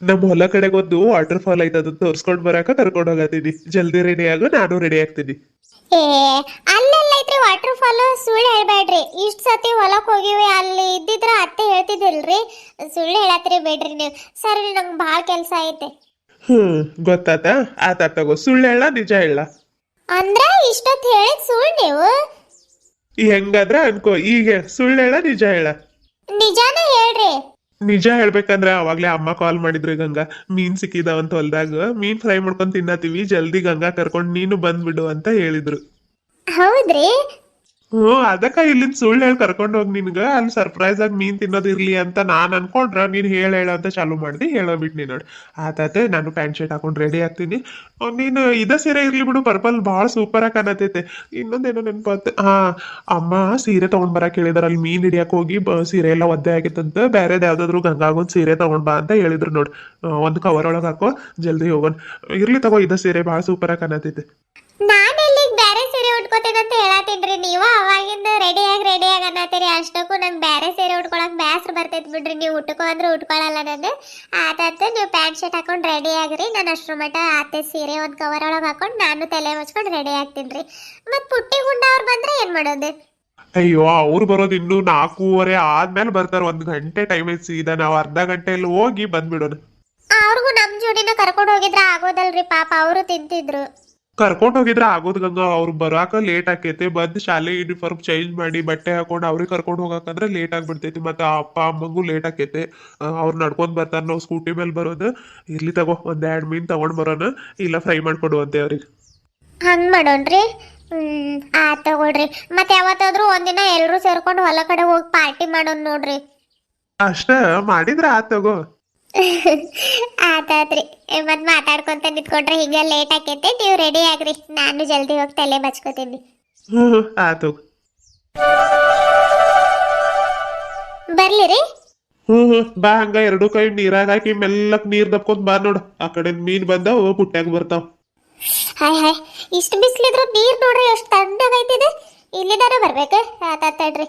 ನಮ್ಮ ಹೊಲ ಕಡೆಗೆ ಒಂದು ವಾಟರ್ ಫಾಲ್ ಐತೆ, ಅದನ್ನ ತೋರ್ಸ್ಕೊಂಡ್ ಬರಾಕ ಕರ್ಕೊಂಡು ಹೋಗತ್ತೀನಿ. ಜಲ್ದಿ ರೆಡಿ ಆಗು, ನಾನು ರೆಡಿ ಆಗ್ತೀನಿ. ಏ ಅಲ್ಲೆಲ್ಲ ಐತ್ರಿ ವಾಟರ್ ಫಾಲ್, ಸುಳ್ಳು ಹೇಳ್ಬೇಡ್ರಿ. ಇಷ್ಟ್ ಸತಿ ಹೊಲಕ್ ಹೋಗಿವಿ, ಅಲ್ಲಿ ಇದ್ದಿದ್ರ ಅತ್ತೆ ಹೇಳ್ತಿದ್ದಿಲ್ರಿ. ಸುಳ್ಳು ಹೇಳತ್ರಿ ಬೇಡ್ರಿ ನೀವು. ಸರಿ, ನಂಗೆ ಭಾಳ ಕೆಲಸ ಐತೆ. ಗೊತ್ತಾತ? ಆತ ತಗೋ, ಸುಳ್ಳು ಹೇಳ ನಿಜ ಹೇಳ? ಅಂದ್ರ ಇಷ್ಟೊತ್ತು ಹೇಳಿದ್ ಸುಳ್ಳು ನೀವು? ಹೆಂಗಾದ್ರ ಅನ್ಕೋ. ಈಗ ಸುಳ್ಳು ಹೇಳ ನಿಜ ಹೇಳ? ನಿಜಾನ ಹೇಳ್ರಿ. ನಿಜ ಹೇಳ್ಬೇಕಂದ್ರೆ ಅವಾಗ್ಲೇ ಅಮ್ಮ ಕಾಲ್ ಮಾಡಿದ್ರು, ಗಂಗಾ ಮೀನ್ ಸಿಕ್ಕಿದಾವಂತ ಹೊಲ್ದಾಗ, ಮೀನ್ ಫ್ರೈ ಮಾಡ್ಕೊಂಡ್ ತಿನ್ನತೀವಿ, ಜಲ್ದಿ ಗಂಗಾ ಕರ್ಕೊಂಡ್ ನೀನು ಬಂದ್ಬಿಡು ಅಂತ ಹೇಳಿದ್ರು. ಹೌದ್ರಿ? ಅದಕ್ಕ ಇಲ್ಲಿಂದ ಸುಳ್ಳು ಹೇಳಿ ಕರ್ಕೊಂಡ್ ಹೋಗಿ ನಿನ್ಗ ಅಲ್ಲಿ ಸರ್ಪ್ರೈಸ್ ಆಗಿ ಮೀನ್ ತಿನ್ನೋದಿರ್ಲಿ ಅಂತ ನಾನ್ ಅನ್ಕೊಂಡ್ರ ನೀನ್ ಹೇಳ ಅಂತ ಚಾಲು ಮಾಡ್ದಿ. ಹೇಳೋಬಿಟ್ನಿ ನೋಡಿ. ಆತಾತೆ, ನಾನು ಪ್ಯಾಂಟ್ ಶರ್ಟ್ ಹಾಕೊಂಡ್ ರೆಡಿ ಆಗ್ತೀನಿ. ನೀನು ಇದ ಸೀರೆ ಇರ್ಲಿ ಬಿಡು, ಪರ್ಪಲ್ ಭಾಳ ಸೂಪರ್ ಆಗಿ ಕಾಣತೈತೆ. ಇನ್ನೊಂದೇನೋ ನೆನಪಾತ, ಅಮ್ಮ ಸೀರೆ ತಗೊಂಡ್ ಬರಕ್ ಹೇಳಿದಾರ. ಅಲ್ಲಿ ಮೀನ್ ಹಿಡಿಯಕ್ ಹೋಗಿ ಸೀರೆ ಎಲ್ಲ ಒದ್ದೆ ಆಗಿತ್ತಂತ, ಬೇರೆದ್ ಯಾವ್ದಾದ್ರು ಗಂಗಾಗೊಂದ್ ಸೀರೆ ತಗೊಂಡ್ ಬಾ ಅಂತ ಹೇಳಿದ್ರು ನೋಡ್. ಒಂದ್ ಕವರ್ ಒಳಗ್ ಹಾಕೋ, ಜಲ್ದಿ ಹೋಗೋಣ. ಇರ್ಲಿ ತಗೋ, ಇದ ಸೀರೆ ಭಾಳ ಸೂಪರ್ ಆಗಿ ಕಾಣತೈತೆ. ನಾನು ಎಲ್ಲಿಗೆ ಬೇರೆ ಸೀರೆ ಉಟ್ಕೋತೀನಿ ಅಂತ ಹೇಳತ್ತೀನ್ರಿ. ನೀವು ಅವಾಗಿಂದ ರೆಡಿ ಆಗಿ ಅನ್ನತ್ತೀರಿ. ಅಷ್ಟಕ್ಕೂ ನಂಗೆ ಬೇರೆ ಸೀರೆ ಉಟ್ಕೊಳಕ್ ಬ್ಯಾಸ್ರ ಬರ್ತೈತಿ ಬಿಡ್ರಿ. ನೀವು ಉಟ್ಕೋ ಅಂದ್ರೆ ಉಟ್ಕೊಳಲ್ಲ ನಾನು. ಆತಾತ, ನೀವು ಪ್ಯಾಂಟ್ ಶರ್ಟ್ ಹಾಕೊಂಡು ರೆಡಿ ಆಗ್ರಿ. ನಾನು ಅಷ್ಟ್ರ ಮಟ್ಟ ಆತೆ ಸೀರೆ ಒಂದು ಕವರ್ ಒಳಗೆ ಹಾಕೊಂಡು ನಾನು ತಲೆ ಮುಚ್ಕೊಂಡು ರೆಡಿ ಆಗ್ತೀನಿ. ಮತ್ತು ಪುಟ್ಟಿ ಗುಂಡ ಅವ್ರು ಬಂದ್ರೆ ಏನು ಮಾಡೋದು? ಅಯ್ಯೋ, ಅವ್ರು ಬರೋದು ಇನ್ನು 4:15 ಆದ್ಮೇಲೆ ಬರ್ತಾರ. 1 ಗಂಟೆ ಟೈಮ್ ಐತಿ. ಸೀದಾ ನಾವು ಅರ್ಧ ಗಂಟೆಯಲ್ಲಿ ಹೋಗಿ ಬಂದ್ಬಿಡೋಣ. ಅವ್ರಿಗೂ ನಮ್ಮ ಜೋಡಿನ ಕರ್ಕೊಂಡು ಹೋಗಿದ್ರೆ ಆಗೋದಲ್ರಿ, ಪಾಪ ಅವರು ತಿಂತಿದ್ರು. ಕರ್ಕೊಂಡ್ ಹೋಗಿದ್ರ ಆಗೋದ್ ಗಂಗಾ. ಅವ್ರು ಬರಾಕ ಲೇಟ್ ಆಕೈತಿ. ಬಂದ್ ಶಾಲೆ ಯೂನಿಫಾರ್ಮ್ ಚೇಂಜ್ ಮಾಡಿ ಬಟ್ಟೆ ಹಾಕೊಂಡು ಅವ್ರಿಗೆ ಕರ್ಕೊಂಡ್ ಹೋಗಕಂದ್ರ ಲೇಟ್ ಆಗ್ಬಿಡ್ತೈತಿ. ಮತ್ತೆ ಅಪ್ಪ ಅಮ್ಮಂಗೂ ಲೇಟ್ ಆಕೈತಿ. ಅವ್ರು ನಡ್ಕೊಂಡ್ ಬರ್ತಾರ, ನಾವು ಸ್ಕೂಟಿ ಮೇಲೆ ಬರೋದು. ಇರ್ಲಿ ತಗೋ, 1-2 ಮೀನ್ ತಗೊಂಡ್ ಬರೋಣ, ಇಲ್ಲ ಫ್ರೈ ಮಾಡ್ಕೊಡುವಂತೆ ಅವ್ರಿಗೆ. ಹಂಗೆ ಮಾಡೋಣ್ರಿ. ತಗೊಳ್ರಿ. ಮತ್ತೆ ಯಾವತ್ತಾದ್ರೂ ಒಂದಿನ ಎಲ್ಲರೂ ಸೇರ್ಕೊಂಡು ಹೊಲ ಕಡೆ ಹೋಗಿ ಪಾರ್ಟಿ ಮಾಡೋಣ ನೋಡ್ರಿ. ಅಷ್ಟ ಮಾಡಿದ್ರ ಆತ್ ತಗೋ. ಆತಾತ್ರಿ. ಮತ್ ಮಾತಾಡ್ಕೊಂತ ನಿಂತ್ಕೊಂಡ್ರೆ ಹಿಂಗ ಲೇಟ್ ಆಕೈತೆ. ನೀವು ರೆಡಿ ಆಗ್ರಿ, ನಾನು ಜಲ್ದಿ ಹೋಗಿ ತಲೆ ಬಚ್ಕೋತೀನಿ. ಆತು. ಬರ್ಲಿರಿ? ಬಾ, ಹಂಗ 2 ಕೈ ನೀರಾಗ ಹಾಕಿ ಮೆಲ್ಲಕ್ ನೀರ್ ದಪ್ಕೊಂಡ್ ಬಾ ನೋಡು. ಆ ಕಡೆ ಮೀನ್ ಬಂದಾವ, ಪುಟ್ಟ್ಯಾಗ ಬರ್ತಾವ. ಹಾಯ್, ಇಷ್ಟು ಬಿಸಿಲಿದ್ರು ನೀರ್ ನೋಡ್ರಿ ಎಷ್ಟು ತಣ್ಣಗೈತಿದೆ. ಇಲ್ಲಿದಾರ ಬರ್ಬೇಕು. ಆತಾಡ್ರಿ,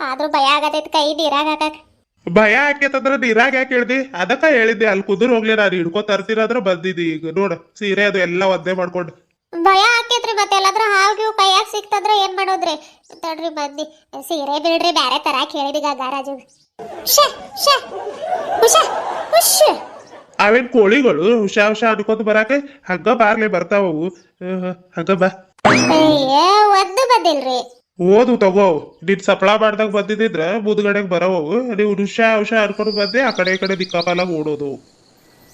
ಆದ್ರೂ ಭಯ ಆಗತೈತಿ ಕೈ ನೀರಾಗ ಹಾಕಕ್. ಭಯ ಆಕೇತಂದ್ರ ನೀರಾಗ ಯಾಕೆ ಹೇಳ್ದಿ? ಅದಕ್ಕ ಹೇಳಿದ್ದೆ, ಅಲ್ಲಿ ಕುದುರ್ ಹೋಗ್ಲಿ, ನಾನು ಹಿಡ್ಕೊ ತರ್ತಿರಾದ್ರ ಬಂದಿದ್ದಿ. ಈಗ ನೋಡ ಸೀರೆ ಅದು ಎಲ್ಲ ಒದ್ದೆ ಮಾಡ್ಕೊಂಡು. ಭಯ ಆಕೇತ್ರಿ. ಮತ್ತೆ ಎಲ್ಲಾದ್ರೂ ಹಾವು ಕೈಯಾಗ ಸಿಕ್ತಂದ್ರ ಏನ್ ಮಾಡೋದ್ರಿ? ತಡ್ರಿ ಬಂದಿ. ಸೀರೆ ಬಿಡ್ರಿ, ಬ್ಯಾರೆ ತರಾಕ್ ಹೇಳಿದೀಗ ಗಾರಾಜು. ಅವೇನ್ ಕೋಳಿಗಳು ಹುಷಾ ಅನ್ಕೊಂತ ಬರಾಕ? ಹಂಗ ಬಾರ್ಲೆ ಬರ್ತಾವವು. ಹಂಗ ಬಾ. ಒಂದು ಬಂದಿಲ್ರಿ. ಓದು ತಗೋ. ನಿನ್ ಸಪ್ಲಾ ಮಾಡ್ದಾಗ ಬಂದಿದ್ರ ಮುದ್ಗಡೆಗ್ ಬರವವು. ನೀವು ಹುಷಾ ಅನ್ಕೊಂಡು ಬಂದೆ, ಆ ಕಡೆ ಈ ಕಡೆ ದಿಕ್ಕಾಪಾಲಾಗ ಓಡೋದು.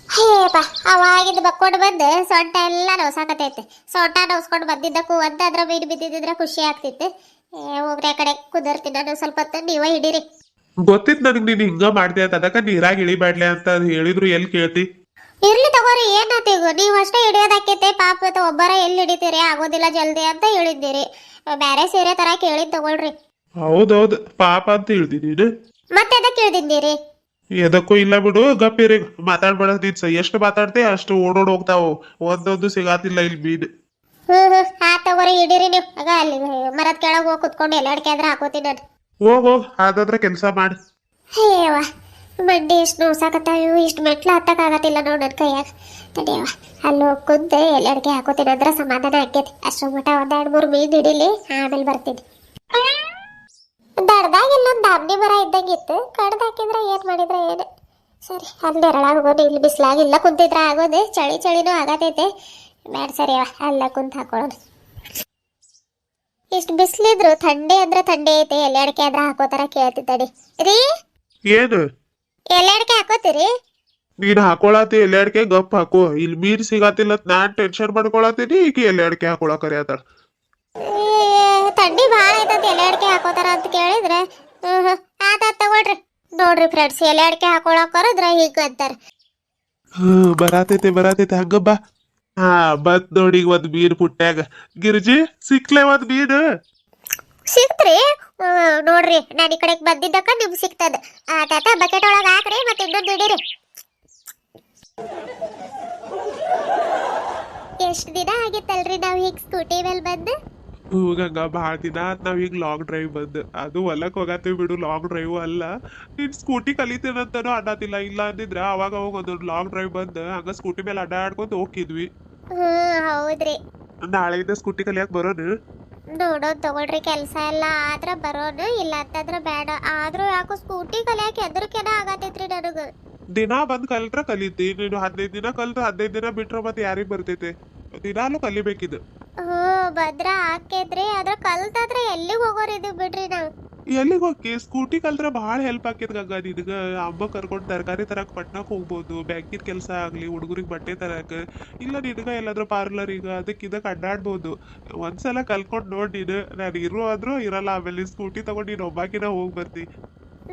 ಹೇಪ, ಅವಾಗಿಂದ ಬಕ್ಕೊಂಡು ಬಂದು ಸೊಂಟ ಎಲ್ಲ ನೋಸಾಕತೈತೆ. ಸೊಂಟ ನೋಸ್ಕೊಂಡು ಬಂದಿದ್ದಕ್ಕೂ ಅಂತ ಅದ್ರ ಮೀನು ಬಿದ್ದಿದ್ರೆ ಖುಷಿ ಆಗ್ತಿತ್ತು. ಹೋಗ್ರಿ ಆ ಕಡೆ ಕುದರ್ತೀನಿ ನಾನು ಸ್ವಲ್ಪ ಹೊತ್ತು, ನೀವ ಹಿಡೀರಿ. ಗೊತ್ತಿತ್ತು ನನಗ್ ನೀನ್ ಹಿಂಗ ಮಾಡ್ದೆ ಅಂತ. ಅದಕ್ಕ ನೀರಾಗ ಇಳಿಬ್ಯಾಡ್ಲೆ ಅಂತ ಹೇಳಿದ್ರು ಎಲ್ಲಿ ಕೇಳ್ತಿ? ಇರ್ಲಿ ತಗೋರಿ, ಏನಾತೀಗ ನೀವು ಅಷ್ಟೇ ಹಿಡಿಯೋದಾಕೈತೆ. ಪಾಪ ಒಬ್ಬರ ಎಲ್ಲಿ ಹಿಡಿತೀರಿ, ಆಗೋದಿಲ್ಲ ಜಲ್ದಿ ಅಂತ ಹೇಳಿದ್ದೀರಿ. ಬೇರೆ ಸೀರೆ ತರ ಕೇಳಿದ್ ತಗೊಳ್ರಿ. ಹೌದೌದು, ಪಾಪ ಅಂತ ಹೇಳ್ದಿನಿ. ಮತ್ತೆ ಅದಕ್ಕೆ ಕೇಳ್ದಿದ್ದೀರಿ? ಎದಕ್ಕೂ ಇಲ್ಲ ಬಿಡು, ಗಪ್ಪಿರಿ. ಮಾತಾಡ್ಬೇಡ. ನೀನ್ ಎಷ್ಟು ಮಾತಾಡ್ತೆ ಅಷ್ಟು ಓಡೋಡ್ ಹೋಗ್ತಾವು. ಒಂದೊಂದು ಸಿಗಾತಿಲ್ಲ ಇಲ್ಲಿ ಮೀನ್. ತಗೋರಿ, ಹಿಡೀರಿ ನೀವು. ಆಗ ಅಲ್ಲಿ ಮರದ ಕೆಳಗೆ ಹೋಗಿ ಕುತ್ಕೊಂಡು ಎಲ್ಲ ಅಡಿಕೆ ಆದ್ರೆ ಹಾಕೋತೀನಿ ನಾನು. ಹೋಗ್ ಅದಾದ್ರ ಕೆಲ್ಸ ಮಾಡಿ. ಹೇಯವ್ವ, ಮಂಡಿ ಎಷ್ಟು ನೋಸಾಕತ್ತಾವ. ಇಷ್ಟು ಮೆಟ್ಲು ಹತ್ತಕ್ಕಾಗತ್ತಿಲ್ಲ ನೋಡಿ ನನ್ನ ಕೈಯಾಗ. ತಡಿಯವ್ವ, ಅಲ್ಲಿ ಹೋಗಿ ಕುಂತು ಎಲ್ಲ ಅಡಿಕೆ ಹಾಕೋತೀನಿ ಅಂದ್ರೆ ಸಮಾಧಾನ ಆಕೈತಿ. ಅಷ್ಟೋ ಮಟ 1-2-3 ಮೀನು ಹಿಡೀಲಿ, ಆಮೇಲೆ ಬರ್ತೀನಿ. ದಡ್ದಾಗ ಇಲ್ಲೊಂದು ದಾಮ್ನಿ ಮರ ಇದ್ದಂಗಿತ್ತು. ಕಡ್ದು ಹಾಕಿದ್ರೆ ಏನ್ ಮಾಡಿದ್ರೆ ಏನು. ಸರಿ, ಅಲ್ಲಿ ನೆರಳಾಗ ಹೋಗೋದು. ಇಲ್ಲಿ ಬಿಸಿಲಾಗಿಲ್ಲ ಕುಂತಿದ್ರೆ ಆಗೋದು. ಚಳಿನೂ ಆಗತೈತೆ. ಬೇಡ, ಸರಿ ಅವ ಅಲ್ಲ ಕುಂತ ಹಾಕೊಳ್ಳೋಣ. ಇಷ್ಟು ಬಿಸಿಲಿದ್ರು ಥಂಡಿ ಅಂದ್ರೆ ಥಂಡಿ ಐತೆ. ಎಲೆ ಅಡಿಕೆ ಆದ್ರೆ ಹಾಕೋತಾರ ಕೇಳ್ತಿದ್ದಡಿ ರೀ. ಏನು ಎಲೆ ಅಡಿಕೆ ಹಾಕೋತೀರಿ? ನೀನ್ ಹಾಕೊಳತಿ ಎಲೆ ಅಡಿಕೆ, ಗಪ್ ಹಾಕೋ. ಇಲ್ಲಿ ಮೀನ್ ಸಿಗಾತಿಲ್ಲ ನಾನ್ ಟೆನ್ಷನ್ ಮಾಡ್ಕೊಳತೀನಿ. ಈಗ ಎಲೆ ಅಡಿಕೆ ಹಾಕೊಳಕ್ ಕರಿಯತಾಳ. ಥಂಡಿ ಭಾಳ ಐತಂತ ಎಲೆ ಅಡಿಕೆ ಹಾಕೋತಾರ ಅಂತ ಕೇಳಿದ್ರೆ ಆತ ತಗೊಳ್ರಿ. ನೋಡ್ರಿ ಫ್ರೆಂಡ್ಸ್, ಎಲೆ ಅಡಿಕೆ ಹಾಕೊಳಕ್ ಕರದ್ರ ಹೀಗ ಅಂತಾರ. ಬರಾತೈತೆ ಹಂಗ ಬಾ. ಹಾ ಬತ್ ನೋಡಿ ಈಗ ಒಂದ್ ಮೀನ್ ಪುಟ್ಟ್ಯಾಗ. ಗಿರ್ಜಿ ಸಿಕ್ಲೆ ಒಂದ್ ಮೀನ್. ಸಿಕ್ತ್ರಿ? ನೋಡ್ರಿ ನಾನು ಈ ಕಡೆಗೆ ಬಂದಿದ್ದಕ್ಕ ನಿಮ್ಗೆ ಸಿಕ್ತದ. ತಾತ ಬಕೆಟ್ ಒಳಗೆ ಹಾಕ್ರಿ, ಮತ್ತೆ ಇನ್ನೊಂದು ಇಡೀರಿ. ಎಷ್ಟು ದಿನ ಆಗಿತ್ತಲ್ರಿ ನಾವು ಹೀಗೆ ಸ್ಕೂಟಿ ಮೇಲೆ ಬಂದು? ಗಂಗಾ ಭಾಳ ದಿನ ಆತ್ ನಾವ್ ಈಗ ಲಾಂಗ್ ಡ್ರೈವ್ ಬಂದ್. ಅದು ಹೊಲಕ್ ಹೋಗತ್ತೀವಿ ಬಿಡು, ಲಾಂಗ್ ಡ್ರೈವ್ ಅಲ್ಲ. ನೀನ್ ಸ್ಕೂಟಿ ಕಲಿತೇನಂತಾನು ಅಡ್ಡಾತಿಲ್ಲ. ಇಲ್ಲ ಅಂದಿದ್ರ ಅವಾಗ ಒಂದು ಲಾಂಗ್ ಡ್ರೈವ್ ಬಂದ್ ಹಂಗ ಸ್ಕೂಟಿ ಮೇಲೆ ಅಡ್ಡಾಡ್ಕೊಂತ ಹೋಗಿದ್ವಿ. ಹೌದ್ರಿ. ನಾಳೆಯಿಂದ ಸ್ಕೂಟಿ ಕಲಿಯಾಕ್ ಬರೋನು. ನೋಡೋದ್ ತಗೊಳ್ರಿ, ಕೆಲಸ ಎಲ್ಲ ಆದ್ರ ಬರೋನು, ಇಲ್ಲ ಅಂತಂದ್ರ ಬೇಡ. ಆದ್ರೂ ಯಾಕೋ ಸ್ಕೂಟಿ ಕಲಿಯಕ್ಕೆ ಹೆದರಿಕೆನ ಆಗತೈತ್ರಿ ನನಗ. ದಿನ ಬಂದ್ ಕಲ್ತ್ರ ಕಲಿತಿ. ನೀನು 15 ದಿನ ಕಲ್ತ್ರ 15 ದಿನ ಬಿಟ್ರ ಮತ್ತೆ ಯಾರಿಗ್ ಬರ್ತೈತೆ? ದಿನಾಲು ಕಲಿಬೇಕಿದ್. ಭದ್ರ ಹಾಕಿದ್ರಿ, ಅದ್ರ ಕಲ್ತಾದ್ರೆ ಎಲ್ಲಿಗೆ ಹೋಗೋರಿದು ಬಿಡ್ರಿ ನಾವು. ಎಲ್ಲಿಗ್ ಹೋಗಿ ಸ್ಕೂಟಿ ಕಲ್ತ್ರ ಭಾಳ ಹೆಲ್ಪ್ ಆಕೇತ್ ಗಂಗಾ ನಿನಗ. ಅಮ್ಮ ಕರ್ಕೊಂಡ್ ತರಕಾರಿ ತರಕ್ ಪಟ್ನಾಕ್ ಹೋಗ್ಬೋದು, ಬ್ಯಾಂಕಿನ ಕೆಲಸ ಆಗ್ಲಿ, ಹುಡುಗರಿಗೆ ಬಟ್ಟೆ ತರಕ್, ಇಲ್ಲ ನಿನಗ ಎಲ್ಲಾದ್ರೂ ಪಾರ್ಲರ್ ಅದಕ್ಕೆ ಅಡ್ಡಾಡ್ಬೋದು. ಒಂದ್ಸಲ ಕಲ್ಕೊಂಡ್ ನೋಡ್ ನೀನು. ನಾನು ಇರೋ ಆದ್ರೂ ಇರಲ್ಲ, ಆಮೇಲೆ ಸ್ಕೂಟಿ ತಗೊಂಡ್ ನೀನ್ ಒಬ್ಬಾಕಿನ ಹೋಗ್ ಬರ್ತಿ.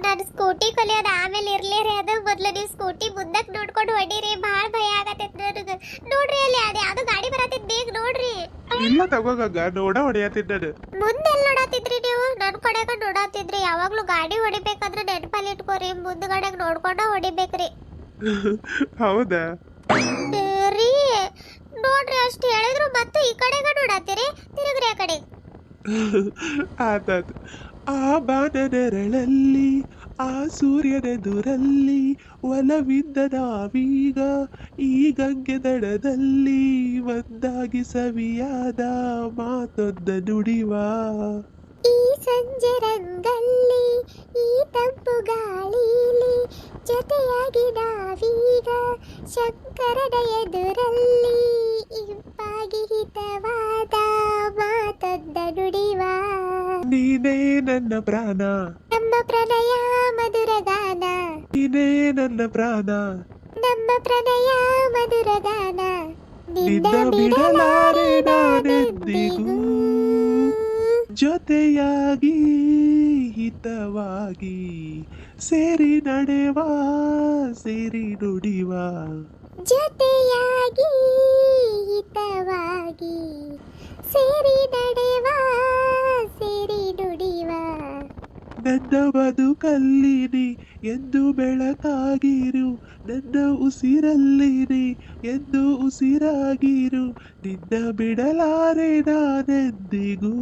ನಾನು ಸ್ಕೂಟಿ ಕಲಿಯೋದು ಆಮೇಲೆ ಇರ್ಲಿರಿ, ಅದು ಮೊದ್ಲು ನೀವು ಸ್ಕೂಟಿ ಮುಂದಕ್ಕೆ ನೋಡ್ಕೊಂಡು ಹೊಡೀರಿ. ಭಾಳ ಭಯ ಆಗತೈತಿ ನನಗೆ. ನೋಡ್ರಿ ಅಲ್ಲಿ ಅದು ಯಾವ್ದೋ ಗಾಡಿ ಬರತೈತಿ, ಬೇಗ ನೋಡ್ರಿ. ಇಲ್ಲ ತಗೋ ಗಂಗಾ, ಹೊಡಿಯತ್ತೀನಿ ನಾನು. ಮುಂದೆಲ್ಲ ನೋಡತ್ತಿದ್ರಿ ನೀವು? ನನ್ನ ಕಡೆಗ ನೋಡತ್ತಿದ್ರಿ. ಯಾವಾಗ್ಲೂ ಗಾಡಿ ಹೊಡಿಬೇಕಾದ್ರೆ ನೆನಪಲ್ಲಿ ಇಟ್ಕೋರಿ, ಮುಂದ್ಗಡೆಗೆ ನೋಡ್ಕೊಂಡ ಹೊಡಿಬೇಕ್ರಿ. ಹೌದಾ? ರೀ ನೋಡ್ರಿ, ಅಷ್ಟು ಹೇಳಿದ್ರು ಮತ್ತೆ ಈ ಕಡೆಗ ನೋಡತ್ತೀರಿ. ತಿರುಗ್ರಿ ಆ ಕಡೆ. ಆತಾತು. ಆ ಬಾನನೆರಳಲ್ಲಿ, ಆ ಸೂರ್ಯನೆದುರಲ್ಲಿ, ಒಲವಿದ್ದ ನಾವೀಗ ಈ ಗಂಗೆ ದಡದಲ್ಲಿ, ಒಂದಾಗಿ ಸವಿಯಾದ ಮಾತೊಂದ ನುಡಿವ. ಈ ಸಂಜೆ ರಂಗಲ್ಲಿ, ಈ ತಂಪು ಗಾಳಿಲಿ, ಜೊತೆಯಾಗಿ ನಾವೀಗ ಶಂಕರನ ಎದುರಲ್ಲಿ, ಇಂಪಾಗಿ ಹಿತವಾದ ಮಾತೊಂದ ನುಡಿವ. ನೀನೇ ನನ್ನ ಪ್ರಾಣ, ನಮ್ಮ ಪ್ರಣಯ ಮಧುರ ಗಾನ. ನೀನೇ ನನ್ನ ಪ್ರಾಣ, ನಮ್ಮ ಪ್ರಣಯ ಮಧುರ ಗಾನ. ನಿನ್ನ ಬಿಡಲಾರೆ ನಾನೆಂದಿಗೂ, ಜೊತೆಯಾಗಿ ಹಿತವಾಗಿ ಸೇರಿ ನಡೆವ, ಸೇರಿ ನುಡಿವ. ಜೊತೆಯಾಗಿ ಹಿತವಾಗಿ ಸೇರಿ ನಡೆವ, ಸೇರಿ ನುಡಿವ. ನನ್ನ ಬದುಕಲ್ಲಿ ನೀ ಎಂದು ಬೆಳಕಾಗಿರು, ನನ್ನ ಉಸಿರಲ್ಲಿ ನೀ ಎಂದು ಉಸಿರಾಗಿರು, ನಿನ್ನ ಬಿಡಲಾರೆ ನಾನೆಂದಿಗೂ.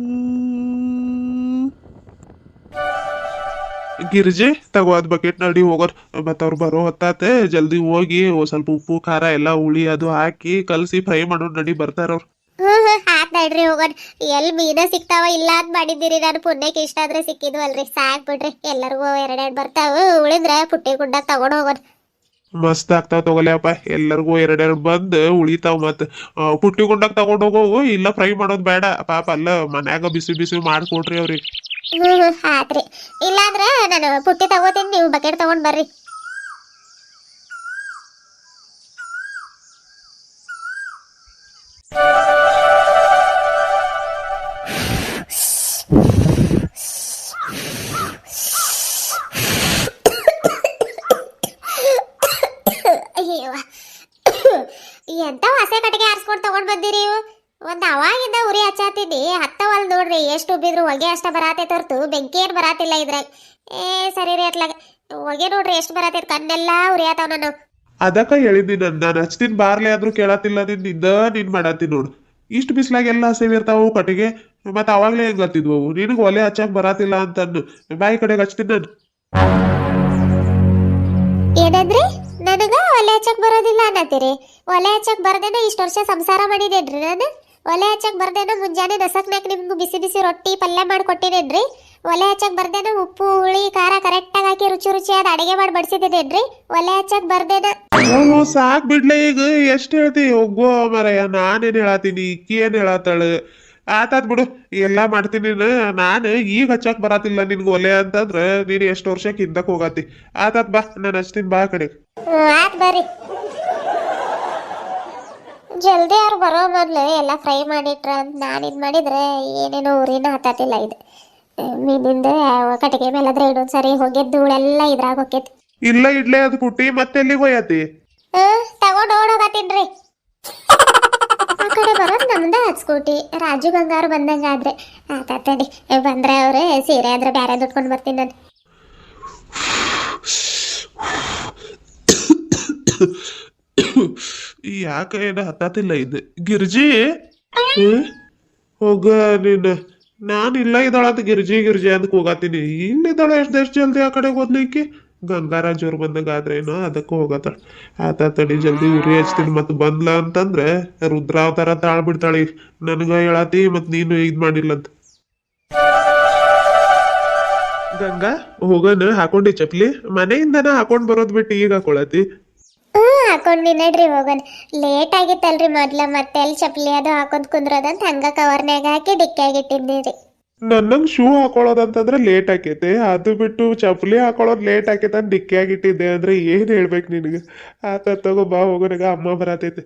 ಗಿರ್ಜಿ ತಗೋ ಅದ್ ಬಕೆಟ್ ನಡಿ ಹೋಗೋರ್. ಮತ್ತ ಅವ್ರು ಬರೋ ಹೊತ್ತಾತೆ, ಜಲ್ದಿ ಹೋಗಿ ಸ್ವಲ್ಪ ಉಪ್ಪು ಖಾರ ಎಲ್ಲ ಹುಳಿ ಅದು ಹಾಕಿ ಕಲಸಿ ಫ್ರೈ ಮಾಡೋಣ, ನಡಿ ಬರ್ತಾರ ಅವ್ರು. ಆತ್ ನಡ್ರಿ ಹೋಗೋಣ. ಎಲ್ಲಿ ಮೀನ ಸಿಗ್ತಾವ ಇಲ್ಲ ಅಂತ ಮಾಡಿದ್ದೀರಿ. ನಾನು ಪುಣ್ಯಕ್ಕೆ ಇಷ್ಟ ಆದ್ರೆ ಸಿಕ್ಕಿದ್ವಲ್ರಿ, ಸಾಕ್ ಬಿಡ್ರಿ. ಎಲ್ಲರಿಗೂ ಎರಡೆರಡು ಬರ್ತಾವ, ಉಳಿದ್ರೆ ಪುಟ್ಟಿ ಗುಡ್ಡಾಗ ತಗೊಂಡ್ ಹೋಗೋಣ. ಮಸ್ತ್ ಆಗ್ತಾವ ತಗೊಲೆಯಪ್ಪ. ಎಲ್ಲರಿಗೂ ಎರಡೆರಡು ಬಂದ್ ಉಳಿತಾವ್. ಮತ್ ಪುಟ್ಟಿ ಗುಂಡಾಗ ತಗೊಂಡ್ ಹೋಗೋವು, ಇಲ್ಲ ಫ್ರೈ ಮಾಡೋದ್ ಬೇಡ ಪಾಪ. ಅಲ್ಲ ಮನ್ಯಾಗ ಬಿಸಿ ಬಿಸಿ ಮಾಡ್ಕೊಡ್ರಿ ಅವ್ರಿಗೆ. ಆತ್ರಿ. ಇಲ್ಲಾಂದ್ರೆ ನಾನು ಪುಟ್ಟಿ ತಗೋತೀನಿ, ನೀವು ಬಕೆಟ್ ತಗೊಂಡ್ ಬರ್ರಿ. ಎಂತ ಹೊಸ ಕಟ್ಟಿಗೆ ಆರಿಸ್ಕೊಂಡು ತಗೊಂಡ್ ಬಂದಿರಿ? ಒಂದ್ ಅವಾಗಿಂದ ಉರಿ ಹಚ್ಚಾತೀನಿ, ಹತ್ತವಲ್ ನೋಡ್ರಿ. ಎಷ್ಟು ಉಬ್ಬಿದ್ರು ಹೊಗೆ ಅಷ್ಟ ಬರಾತೈತೆ ಹೊರ್ತು ಬೆಂಕಿ ಏನ್ ಬರಾತಿಲ್ಲ ಇದ್ರಾಗ. ಸರಿ ರೀ ಅತ್ಲಾಗ ಹೊಗೆ ನೋಡ್ರಿ ಎಷ್ಟು ಬರಾತೈತೆ, ಕಣ್ಣೆಲ್ಲಾ ಉರಿಯಾತಾವ ನಾನು. ಅದಕ್ಕ ಹೇಳಿದ್ದೀನಿ ನಾನು ಹಚ್ತೀನಿ ಬಾರ್ಲೆ ಆದ್ರೂ ಕೇಳತ್ತಿಲ್ಲ. ನೀನ್ ಮಾಡತ್ತೀನಿ ನೋಡು. ಇಷ್ಟು ಬಿಸ್ಲಾಗ ಎಲ್ಲ ಹಸಿವಿ ಇರ್ತಾವು ಕಟ್ಟಿಗೆ. ಮತ್ ಅವಾಗ್ಲೇ ಹೆಂಗ್ ಹತ್ತಿದ್ವು? ನಿನಗ್ ಒಲೆ ಹಚ್ಚಕ್ ಬರಾತಿಲ್ಲ ಅಂತಂದು ಬಾಯಿ ಕಡೆಗೆ ಹಚ್ತೀನಿ ನಾನು. ಏನಂದ್ರಿ? ನನಗ ಒಲೆ ಹಚ್ಚಕ್ ಬರೋದಿಲ್ಲ ಅನ್ನತ್ತೀರಿ? ಒಲೆ ಹಚ್ಚಕ್ ಬರ್ದೇನ ಇಷ್ಟು ವರ್ಷ ಸಂಸಾರ ಮಾಡಿದೇನ್ರಿ ನಾನು? ಒಲೆ ಹಚ್ಚಕ್ ಬರ್ದೇನ ಮುಂಜಾನೆ ನಸಕ್ನಾಗ ನಿಮ್ಗೂ ಬಿಸಿ ಬಿಸಿ ರೊಟ್ಟಿ ಪಲ್ಯ ಮಾಡ್ಕೊಟ್ಟಿನೇನ್ರಿ? ಒಲೆ ಹಚ್ಚಕ್ ಬರ್ದೇನ ಉಪ್ಪು ಹುಳಿ ಖಾರ ಕರೆಕ್ಟಾಗಿ ಹಾಕಿ ರುಚಿ ರುಚಿಯಾದ ಅಡಿಗೆ ಮಾಡಿ ಬಡಿಸಿದ್ದೇನ್ರಿ? ಒಲೆ ಹಚ್ಚಕ್ ಬರ್ದೇನ. ಸಾಕ್ ಬಿಡ್ಲೆ ಈಗ. ಎಷ್ಟ್ ಹೇಳ್ತಿ? ಹೋಗೋ ಮರಯ್ಯ, ನಾನೇನ್ ಹೇಳತ್ತೀನಿ, ಈಕಿ ಏನ್ ಹೇಳತ್ತಾಳ? ಆತಾತ್ ಬಿಡು, ಎಲ್ಲಾ ಮಾಡ್ತೀನಿ. ನಾನು ಈಗ ಹಚ್ಚಕ್ ಬರಾತಿಲ್ಲ ನಿನ್ಗೆ ಒಲೆ ಅಂತಂದ್ರ ನೀನ್ ಎಷ್ಟ್ ವರ್ಷಕ್ಕೆ ಹಿಂದಕ್ ಹೋಗತಿ. ಆತಾತ್ ಬಾ, ನಾನು ಹಚ್ತೀನಿ ಬಾ ಕಡೆ. ಆತ್ ಬರ್ರಿ. ಜಲ್ದಿ ಅವ್ರು ಬರೋ ಮೊದ್ಲು ಎಲ್ಲ ಫ್ರೈ ಮಾಡಿಟ್ರ ಅಂತ ನಾನು ಇದು ಮಾಡಿದ್ರೆ ಏನೇನೋ ಉರಿನ ಹತ್ತತಿಲ್ಲ ಇದು. ಮೀನಿಂದ ಕಟ್ಟಿಗೆ ಮೇಲಾದ್ರೆ ಇಡೋದು ಸರಿ ಹೋಗ್ಯದ ಧೂಳೆಲ್ಲ ಇದ್ರಾಗ ಹೋಗ್ಯತಿ. ಇಲ್ಲ ಇಡ್ಲೆ ಅದು ಪುಟ್ಟಿ ಮತ್ತೆ ಎಲ್ಲಿಗೆ ಹೋಯತಿ? ತಗೊಂಡ್ ಓಡೋಗತ್ತೀನ್ರಿ. ಆ ಕಡೆ ಬರೋದು ನಮ್ದ ಸ್ಕೂಟಿ. ರಾಜು ಗಂಗಾರು ಬಂದಂಗಾದ್ರೆ ಆತಡಿ ಬಂದ್ರೆ ಅವ್ರೆ ಸೀರೆ ಆದ್ರೆ ಬ್ಯಾರೆ ದುಡ್ಕೊಂಡು ಬರ್ತೀನಿ ನಾನು. ಯಾಕೆ ಏನು ಹತ್ತಾತಿಲ್ಲ ಇದು ಗಿರ್ಜಿ? ಹೋಗ ನೀನು. ನಾನು ಇಲ್ಲ ಇದ್ದಾಳಂತ ಗಿರ್ಜಿ ಗಿರ್ಜಿ ಅಂತ ಕೂಗಾತೀನಿ. ಇಲ್ಲಿದ್ದಾಳೆ ಎಷ್ಟು ಜಲ್ದಿ ಆ ಕಡೆ ಹೋದ್ಲಿಕ್ಕೆ. ಗಂಗಾರಾಜ್ ಅವ್ರು ಬಂದಂಗಾದ್ರೇನೋ ಅದಕ್ಕೂ ಹೋಗತ್ತಾಳ. ಆತಡಿ ಜಲ್ದಿ ಉರಿ ಹಚ್ತೀನಿ. ಮತ್ತೆ ಬಂದ್ಲ ಅಂತಂದ್ರೆ ರುದ್ರಾವತಾರ ತಾಳ್ಬಿಡ್ತಾಳೆ. ನನಗ ಹೇಳತಿ ಮತ್ ನೀನು ಇದ್ ಮಾಡಿಲ್ಲಂತ. ಗಂಗಾ ಹೋಗನ ಹಾಕೊಂಡಿ ಚಪ್ಲಿ? ಮನೆಯಿಂದನ ಹಾಕೊಂಡ್ ಬರೋದ್ ಬಿಟ್ಟು ಈಗ ಹಾಕೊಳತಿ? ಹಾಕೊಂಡಿ ನಡ್ರಿ ಹೋಗೋಣ. ಲೇಟ್ ಆಗಿತ್ತಲ್ರಿ ಮೊದ್ಲ, ಮತ್ತೆ ಎಲ್ಲಿ ಚಪ್ಲಿ ಅದು ಹಾಕೊಂಡ್ ಕುಂದ್ರೋದಂತ ಹಂಗ ಕವರ್ನ್ಯಾಗ ಹಾಕಿ ಡಿಕ್ಕಿಯಾಗಿಟ್ಟಿದ್ದೀರಿ. ನನ್ನಂಗ್ ಶೂ ಹಾಕೊಳ್ಳೋದಂತಂದ್ರೆ ಲೇಟ್ ಆಕೈತೆ, ಅದು ಬಿಟ್ಟು ಚಪ್ಲಿ ಹಾಕೊಳ್ಳೋದು ಲೇಟ್ ಆಕೈತೆ ಅಂತ ಡಿಕ್ಕಿಯಾಗಿಟ್ಟಿದ್ದೆ ಅಂದ್ರೆ ಏನ್ ಹೇಳ್ಬೇಕು ನಿನಗೆ? ಆತ ತಗೋ ಬಾ ಹೋಗೋನಾಗ ಅಮ್ಮ ಬರತೈತೆ.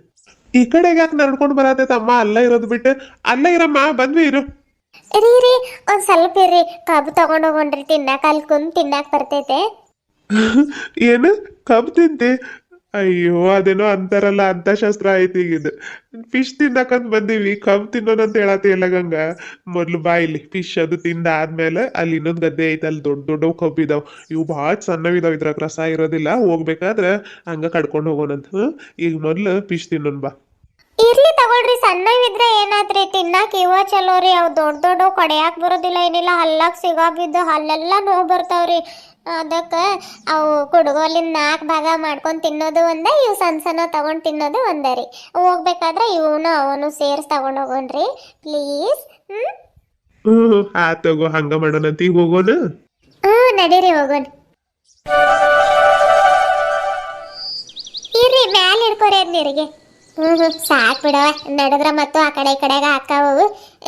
ಈ ಕಡೆಗೆ ಯಾಕೆ ನಡ್ಕೊಂಡು ಬರತೈತೆ ಅಮ್ಮ? ಅಲ್ಲ ಇರೋದು ಬಿಟ್ಟು ಅಲ್ಲ ಇರಮ್ಮ, ಬಂದ್ವಿ ಇರು. ರೀ ಒಂದ್ ಸ್ವಲ್ಪ ಇರ್ರಿ, ಕಬ್ಬು ತಗೊಂಡ್ ಹೋಗೋಣ್ರಿ ತಿನ್ನಾಕ. ಅಲ್ಲಿ ಕುಂತ್ ತಿನ್ನಾಕ ಬರ್ತೈತೆ. ಏನು ಕಬ್ ತಿಂತಿ? ಅಯ್ಯೋ ಅದೇನೋ ಅಂತಾರಲ್ಲ ಅಂತಶಾಸ್ತ್ರ ಐತಿ ಈಗಿದು. ಫಿಶ್ ತಿನ್ನಕಂತ ಬಂದೀವಿ, ಕಬ್ ತಿನ್ನೋದಂತ ಹೇಳತಿ ಎಲ್ಲ ಗಂಗಾ. ಮೊದ್ಲು ಬಾ ಇಲ್ಲಿ ಫಿಶ್ ಅದು ತಿಂದ ಆದ್ಮೇಲೆ ಅಲ್ಲಿ ಇನ್ನೊಂದ್ ಗದ್ದೆ ಐತೆ, ಅಲ್ಲಿ ದೊಡ್ಡ ದೊಡ್ಡವು ಕಬ್ಬು ಇದಾವ್. ಇವು ಭಾಳ ಸಣ್ಣವಿದಾವ್, ಇದ್ರಾಗ ರಸ ಇರೋದಿಲ್ಲ. ಹೋಗ್ಬೇಕಾದ್ರೆ ಹಂಗ ಕಡ್ಕೊಂಡು ಹೋಗೋಣಂತ. ಈಗ ಮೊದ್ಲು ಫಿಶ್ ತಿನ್ನೋನ್ ಬಾ. ಇರ್ಲಿ ತಗೊಳ್ರಿ, ಸಣ್ಣವಿದ್ರೆ ಏನಾದ್ರಿ ತಿನ್ನಾಕ ಇವ ಚಲೋ ರೀ. ಅವ್ ದೊಡ್ಡ ದೊಡ್ಡವು ಕಡಿಯಾಕ ಬರೋದಿಲ್ಲ, ಏನಿಲ್ಲ. ಹಲ್ಲಾಗ ಸಿಗಾ ಬಿದ್ದು ಹಲ್ಲೆಲ್ಲ ನೋವು ಬರ್ತಾವ್ರಿ. ಅದಕ್ಕೆ ಅವು ಕುಡುಗೋಲಿಂದ 4 ಭಾಗ ಮಾಡ್ಕೊಂಡು ತಿನ್ನೋದು ಒಂದ, ಇವು ಸಣ್ಣ ಸಣ್ಣ ತಗೊಂಡು ತಿನ್ನೋದು ಒಂದ ರೀ. ಹೋಗ್ಬೇಕಾದ್ರೆ ಇವನು ಅವನು ಸೇರ್ಸಿ ತಗೊಂಡು ಹೋಗೋಣ್ರಿ ಪ್ಲೀಸ್. ತಗೋ ಹಂಗ ಮಾಡೋಣಂತ. ಈಗ ಹೋಗೋಣ. ನಡೀರಿ ಹೋಗೋಣ. ಇರ್ರಿ ಮ್ಯಾಲ ಹಿಡ್ಕೊರಿ ಅದ್ ನೀರಿಗೆ. ಸಾಕ್ ಬಿಡವ, ನಡೆದ್ರ ಮತ್ತು ಆ ಕಡೆ ಈ ಕಡೆಗ ಹಾಕಾವು.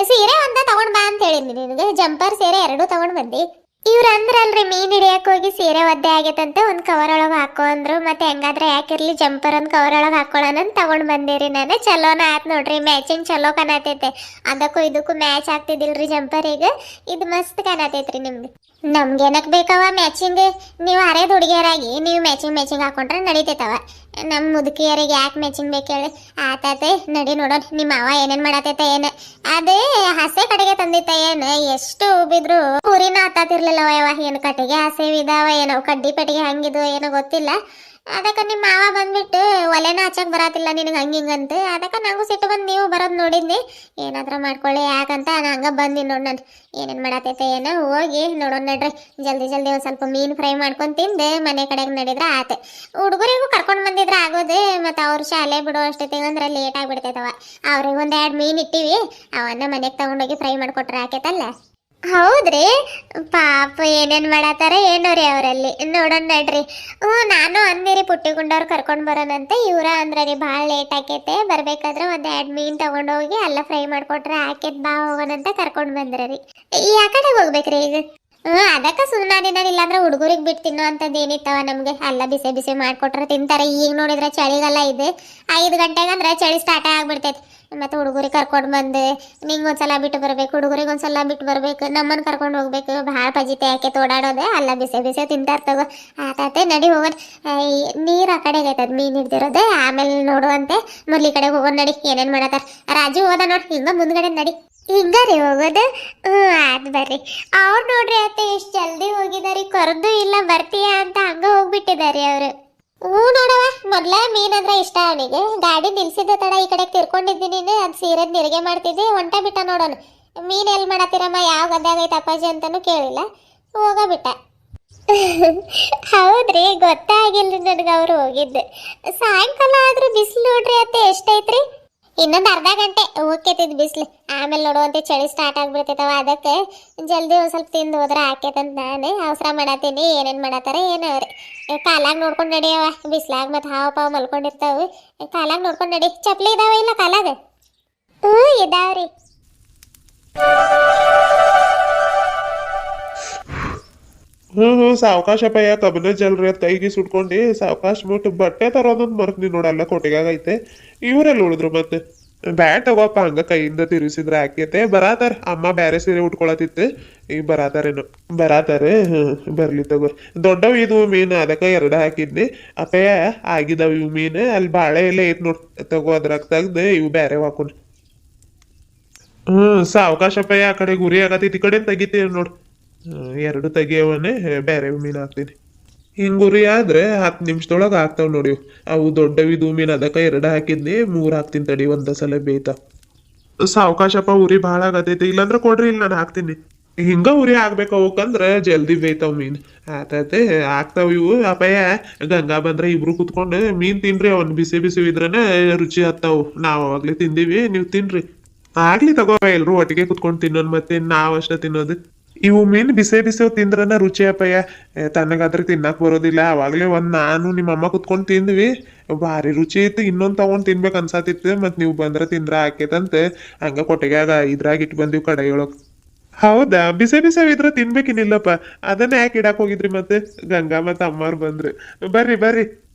ಸೀರೆ ಒಂದ ತಗೊಂಡ್ ಬಾ ಅಂತ ಹೇಳಿದ್ನಿ ನಿನಗೆ. ಜಂಪರ್ ಸೀರೆ 2 ತಗೊಂಡ್ ಬಂದಿ. ಇವ್ರು ಅಂದ್ರಲ್ರಿ ಮೀನ್ ಹಿಡಿಯಕ್ ಹೋಗಿ ಸೀರೆ ಒದ್ದೆ ಆಗೈತಂತೆ, ಒಂದ್ ಕವರ್ ಒಳಗ ಹಾಕೋ ಅಂದ್ರು. ಮತ್ತೆ ಹೆಂಗಾದ್ರೆ ಯಾಕಿರ್ಲಿ ಜಂಪರ್ ಒಂದ್ ಕವರ್ ಒಳಗ ಹಾಕೊಳ್ಳೋಣ ಅಂತ ತಗೊಂಡ್ ಬಂದಿರಿ ನಾನು. ಚಲೋನ ಆತ್ ನೋಡ್ರಿ, ಮ್ಯಾಚಿಂಗ್ ಚಲೋ ಕಾಣತೈತೆ. ಅದಕ್ಕೂ ಇದಕ್ಕೂ ಮ್ಯಾಚ್ ಆಗ್ತಿದಿಲ್ರಿ ಜಂಪರಿಗೆ. ಇದು ಮಸ್ತ್ ಕಾಣತೈತ್ರಿ ನಿಮ್ಗೆ. ನಮ್ಗೇನಕ್ ಬೇಕವ ಮ್ಯಾಚಿಂಗ್? ನೀವು ಹರೇದ್ ಹುಡುಗಿಯರಾಗಿ ನೀವು ಮ್ಯಾಚಿಂಗ್ ಹಾಕೊಂಡ್ರೆ ನಡೀತೈತವ. ನಮ್ಮ ಮುದುಕಿಯರಿಗೆ ಯಾಕೆ ಮ್ಯಾಚಿಂಗ್ ಬೇಕು ಹೇಳಿ? ಆತಾತೆ ನಡಿ ನೋಡೋಣ. ನಿಮ್ಮ ಅವ ಏನೇನ್ ಮಾಡತೈತ ಏನ? ಅದೇ ಹಸೆ ಕಡೆಗೆ ತಂದಿತ್ತ ಏನು? ಎಷ್ಟು ಬಿದ್ರು ಪೂರಿನ ಹತ್ತಾತಿರ್ಲಿಲ್ಲವ ಯಾವ. ಏನು ಕಟ್ಟಿಗೆ ಹಸೆ ಇದಾವ ಏನೋ, ಕಡ್ಡಿ ಪೆಟ್ಟಿಗೆ ಹಂಗಿದ್ವು ಏನೋ ಗೊತ್ತಿಲ್ಲ. ಅದಕ್ಕೆ ನಿಮ್ಮ ಮಾವ ಬಂದ್ಬಿಟ್ಟು ಒಲೆನ ಹಚ್ಚಕ್ ಬರತಿಲ್ಲ ನಿನಗೆ ಹಂಗಿಂಗಂತ. ಅದಕ್ಕೆ ನಂಗೂ ಸಿಟ್ಟು ಬಂದು ನೀವು ಬರೋದು ನೋಡಿದ್ನಿ. ಏನಾದ್ರ ಮಾಡ್ಕೊಳ್ಳಿ ಯಾಕಂತ ಹಂಗ ಬಂದಿ ನೋಡಿ ನಾನು. ಏನೇನು ಮಾಡತೈತೆ ಏನೋ, ಹೋಗಿ ನೋಡೋಣ ನಡ್ರಿ. ಜಲ್ದಿ ಒಂದು ಸ್ವಲ್ಪ ಮೀನು ಫ್ರೈ ಮಾಡ್ಕೊಂಡು ತಿಂದು ಮನೆ ಕಡೆಗೆ ನಡಿದ್ರೆ ಆತ. ಹುಡುಗರಿಗೂ ಕರ್ಕೊಂಡು ಬಂದಿದ್ರೆ ಆಗೋದು. ಮತ್ತು ಅವ್ರು ಶಾಲೆ ಬಿಡೋ ಅಷ್ಟೊತ್ತಿಗೆ ಅಂದ್ರೆ ಲೇಟ್ ಆಗಿಬಿಡ್ತೈತವ. ಅವ್ರಿಗೆ 1-2 ಮೀನು ಇಟ್ಟಿವಿ, ಅವನ್ನ ಮನೆಗೆ ತಗೊಂಡೋಗಿ ಫ್ರೈ ಮಾಡಿಕೊಟ್ರೆ ಆಕೈತಲ್ಲ. ಹೌದ್ರಿ ಪಾಪ ಏನೇನ್ ಮಾಡತ್ತಾರ ಏನೋ ರೀ ಅವರಲ್ಲಿ. ನೋಡೋಣ ನಡ್ರಿ. ನಾನು ಅಂದಿರಿ ಪುಟ್ಟಿ ಗುಂಡವ್ರು ಕರ್ಕೊಂಡ್ ಬರೋಣಂತ. ಇವ್ರ ಅಂದ್ರ ರೀ ಭಾಳ ಲೇಟ್ ಆಕೈತೆ, ಬರ್ಬೇಕಾದ್ರೆ 1-2 ಮೀನ್ ತಗೊಂಡೋಗಿ ಅಲ್ಲ ಫ್ರೈ ಮಾಡ್ಕೊಟ್ರೆ ಆಕೈತ್ ಬಾ ಹೋಗೋಣಂತ ಕರ್ಕೊಂಡ್ ಬಂದ್ರಿ. ಆ ಕಡೆ ಹೋಗ್ಬೇಕ್ರಿ ಈಗ? ಅದಕ್ಕೆ ಸುಮ್ಮನೆ ಇಲ್ಲಾಂದ್ರೆ ಹುಡುಗರಿಗೆ ಬಿಟ್ಟು ತಿನ್ನೋ ಅಂತದ್ದು ಏನಿತ್ತವ ನಮ್ಗೆ. ಅಲ್ಲ ಬಿಸಿ ಬಿಸಿ ಮಾಡ್ಕೊಟ್ರೆ ತಿಂತಾರೆ. ಈಗ ನೋಡಿದ್ರೆ ಚಳಿಗಾಲ ಇದೆ, 5 ಗಂಟೆಗೆ ಅಂದ್ರೆ ಚಳಿ ಸ್ಟಾರ್ಟ್ ಆಗ್ಬಿಡ್ತೈತಿ. ಮತ್ತೆ ಹುಡುಗರಿಗೆ ಕರ್ಕೊಂಡು ಬಂದು ನಿಂಗೆ ಒಂದ್ಸಲ ಬಿಟ್ಟು ಬರ್ಬೇಕು, ಹುಡುಗರಿಗೆ ಒಂದ್ಸಲ ಬಿಟ್ಟು ಬರ್ಬೇಕು, ನಮ್ಮನ್ನು ಕರ್ಕೊಂಡು ಹೋಗ್ಬೇಕು. ಭಾಳ ಪಜಿತೆ ಯಾಕೆ ತೋಡಾಡೋದೆ? ಅಲ್ಲ ಬಿಸಿ ತಿಂತಾರ ತಗೋ. ಆತಾತೆ ನಡಿ ಹೋಗೋಣ. ನೀರು ಆ ಕಡೆಗೆ ಐತದ ಮೀನು ಹಿಡ್ದಿರೋದೆ, ಆಮೇಲೆ ನೋಡುವಂತೆ. ಮೊದ್ಲು ಈ ಕಡೆಗೆ ಹೋಗೋಣ ನಡಿ. ಏನೇನು ಮಾಡತ್ತಾರ? ರಾಜು ಹೋದ ನೋಡಿ, ಹಿಂಗ ಮುಂದ್ಗಡೆ ನಡಿ. ಹಿಂಗ ರೀ ಹೋಗೋದು? ಆದ್ ಬರ್ರಿ. ಅವ್ರು ನೋಡ್ರಿ ಅತ್ತೆ ಎಷ್ಟು ಜಲ್ದಿ ಹೋಗಿದಾರಿ, ಕರೆದು ಇಲ್ಲ ಬರ್ತೀಯಾ ಅಂತ ಹಂಗ ಹೋಗ್ಬಿಟ್ಟಿದಾರಿ ಅವರು. ನೋಡವ, ಮೊದ್ಲ ಮೀನಂದ್ರೆ ಇಷ್ಟ ಅವನಿಗೆ. ಗಾಡಿ ನಿಲ್ಸಿದ್ದ ತಡ ಈ ಕಡೆ ತಿರ್ಕೊಂಡಿದ್ದೀನಿ, ಅದು ಸೀರೆದ್ ನಿರಿಗೆ ಮಾಡ್ತಿದ್ದೆ, ಹೊಂಟ ಬಿಟ್ಟ ನೋಡೋಣ. ಮೀನ್ ಎಲ್ಲಿ ಮಾಡತ್ತೀರಮ್ಮ, ಯಾವ ಗದ್ದಾಗ ಐತೆ ಅಪ್ಪಾಜಿ ಅಂತಾನು ಕೇಳಿಲ್ಲ, ಹೋಗ ಬಿಟ್ಟ. ಹೌದ್ರಿ, ಗೊತ್ತಾಗಿಲ್ರಿ ನನಗೆ ಅವ್ರು ಹೋಗಿದ್ದು. ಸಾಯಂಕಾಲ ಆದ್ರೂ ಬಿಸಿಲು ನೋಡ್ರಿ ಅತ್ತೆ ಎಷ್ಟೈತ್ರಿ. ಇನ್ನೊಂದು ಅರ್ಧ ಗಂಟೆ ಹೋಗ್ತೈತಿದ್ ಬಿಸಿಲು. ಆಮೇಲೆ ನೋಡುವಂತೆ ಚಳಿ ಸ್ಟಾರ್ಟ್ ಆಗ್ಬಿಡ್ತೈತವ. ಅದಕ್ಕೆ ಜಲ್ದಿ ಒಂದು ಸ್ವಲ್ಪ ತಿಂದು ಹೋದ್ರೆ ಆಕೇತಂತ ನಾನು ಅವಸರ ಮಾಡತ್ತೀನಿ. ಏನೇನು ಮಾಡತ್ತಾರ ಏನೋ ಅವ್ರಿ. ಕಾಲಾಗ ನೋಡ್ಕೊಂಡು ನಡಿಯವ, ಬಿಸ್ಲಾಗ ಮತ್ತು ಹಾವು ಪಾವು ಮಲ್ಕೊಂಡಿರ್ತಾವೆ. ಕಾಲಾಗ ನೋಡ್ಕೊಂಡು ನಡಿ. ಚಪ್ಲಿ ಇದಾವ ಇಲ್ಲ ಕಾಲಾಗ? ಇದಾವ್ರಿ. ಸಾವಕಾಶಪ್ಪ. ಕಬ್ಬನ ಜಲ್ರಿ ಅಂತ ಕೈಗೆ ಸುಟ್ಕೊಂಡು ಸಾವಕಾಶ ಬಿಟ್ಟು ಬಟ್ಟೆ ತರೋದೊಂದು ಮರ್ತೀನಿ ನೋಡಲ್ಲ, ಕೊಟ್ಟಿಗಾಗೈತೆ. ಇವರೆಲ್ಲ ಉಳಿದ್ರು ಮತ್ತೆ? ಬ್ಯಾಟ್ ತಗೋಪ್ಪ, ಹಂಗ ಕೈಯಿಂದ ತಿರುಗಿಸಿದ್ರೆ ಆಕೇತೆ. ಬರಾತಾರ, ಅಮ್ಮ ಬ್ಯಾರೆ ಸೀರೆ ಉಟ್ಕೊಳತಿತ್ತು, ಈಗ ಬರಾತಾರೇನು. ಬರಾತಾರೆ, ಬರ್ಲಿ ತಗೋ. ದೊಡ್ಡವ್ ಇದು ಮೀನ್, ಅದಕ್ಕ ಎರಡ ಹಾಕಿದ್ನಿ. ಅಪ್ಪಯ್ಯ ಆಗಿದಾವ್ ಇವ್ ಮೀನ್. ಅಲ್ಲಿ ಬಾಳೆ ಎಲೆ ಐತ್ ನೋಡ್, ತಗೋ ಅದ್ರಾಗ ತೆಗ್ದು ಇವು ಬ್ಯಾರೆ ಹಾಕೋನ್. ಸಾವಕಾಶಪ್ಪಯ್ಯ, ಆ ಕಡೆ ಗುರಿ ಆಗತೈತಿ, ಈ ಕಡೆ ತೆಗಿತೀವಿ ನೋಡ್. ಎರಡು ತೆಗಿಯವನೆ, ಬ್ಯಾರೆ ಮೀನ್ ಹಾಕ್ತೀನಿ. ಹಿಂಗ್ ಗುರಿ ಆದ್ರೆ 10 ನಿಮಿಷದೊಳಗ ಆಗ್ತಾವ್ ನೋಡಿ. ಅವು ದೊಡ್ಡವಿದು ಮೀನ್, ಅದಕ್ಕ ಎರಡ ಹಾಕಿದ್ನಿ, 3 ಹಾಕ್ತೀನಿ ತಡಿ, ಒಂದ ಸಲ ಬೇಯ್ತಾವ್. ಸಾವಕಾಶಪ್ಪ, ಉರಿ ಭಾಳ ಆಗತೈತಿ, ಇಲ್ಲಾಂದ್ರ ಕೊಡ್ರಿ, ಇಲ್ಲಿ ನಾನು ಹಾಕ್ತೀನಿ. ಹಿಂಗ ಉರಿ ಆಗ್ಬೇಕು ಅವಕ್ಕಂದ್ರ ಜಲ್ದಿ ಬೇಯ್ತಾವ್ ಮೀನ್. ಆತೈತೆ, ಆಗ್ತಾವ್ ಇವು. ಅಪ್ಪಯ್ಯ ಗಂಗಾ ಬಂದ್ರ ಇಬ್ರು ಕುತ್ಕೊಂಡು ಮೀನ್ ತಿನ್ರಿ, ಅವನ್ ಬಿಸಿ ಬಿಸಿ ಇದ್ರನ ರುಚಿ ಹತ್ತಾವ್. ನಾವ್ ಅವಾಗ್ಲೇ ತಿಂದಿವಿ, ನೀವ್ ತಿನ್ರಿ. ಆಗ್ಲಿ ತಗೋ, ಎಲ್ರು ಒಟ್ಟಿಗೆ ಕುತ್ಕೊಂಡ್ ತಿನ್ನೋನ್, ಮತ್ತೆ ನಾವ್ ಅಷ್ಟ ತಿನ್ನೋದು. ಇವು ಮೀನ್ ಬಿಸಿ ಬಿಸಿವ್ ತಿಂದ್ರನ ರುಚಿ ಅಪ್ಪಯ್ಯ. ತನಗಾದ್ರೆ ತಿನ್ನಕ್ ಬರೋದಿಲ್ಲ. ಅವಾಗ್ಲೇ ನಾನು ನಿಮ್ಮ ಅಮ್ಮ ಕುತ್ಕೊಂಡ್ ತಿಂದ್ವಿ, ಭಾರಿ ರುಚಿ ಇತ್ತು. ಇನ್ನೊಂದ್ ತಗೊಂಡ್ ತಿನ್ಬೇಕ್ ಅನ್ಸಾತಿತ್ತು, ಮತ್ ನೀವ್ ಬಂದ್ರ ತಿಂದ್ರ ಆಕೇತಂತ ಹಂಗ ಕೊಟ್ಟಿಗ್ಯಾಗ ಇದ್ರಾಗ ಇಟ್ ಬಂದಿವ್ ಕಡೆಯೊಳಗ್. ಹೌದಾ, ಬಿಸಿ ಬಿಸಿ ಇದ್ರ ತಿನ್ಬೇಕಿನಿಲ್ಲಪ್ಪ. ಅದನ್ನ ಯಾಕೆ ಇಡಾಕ್ ಹೋಗಿದ್ರಿ ಮತ್ತೆ? ಗಂಗಾ ಮತ್ತ ಅಮ್ಮಾರ್ ಬಂದ್ರು. ಬರ್ರಿ ಬರ್ರಿ.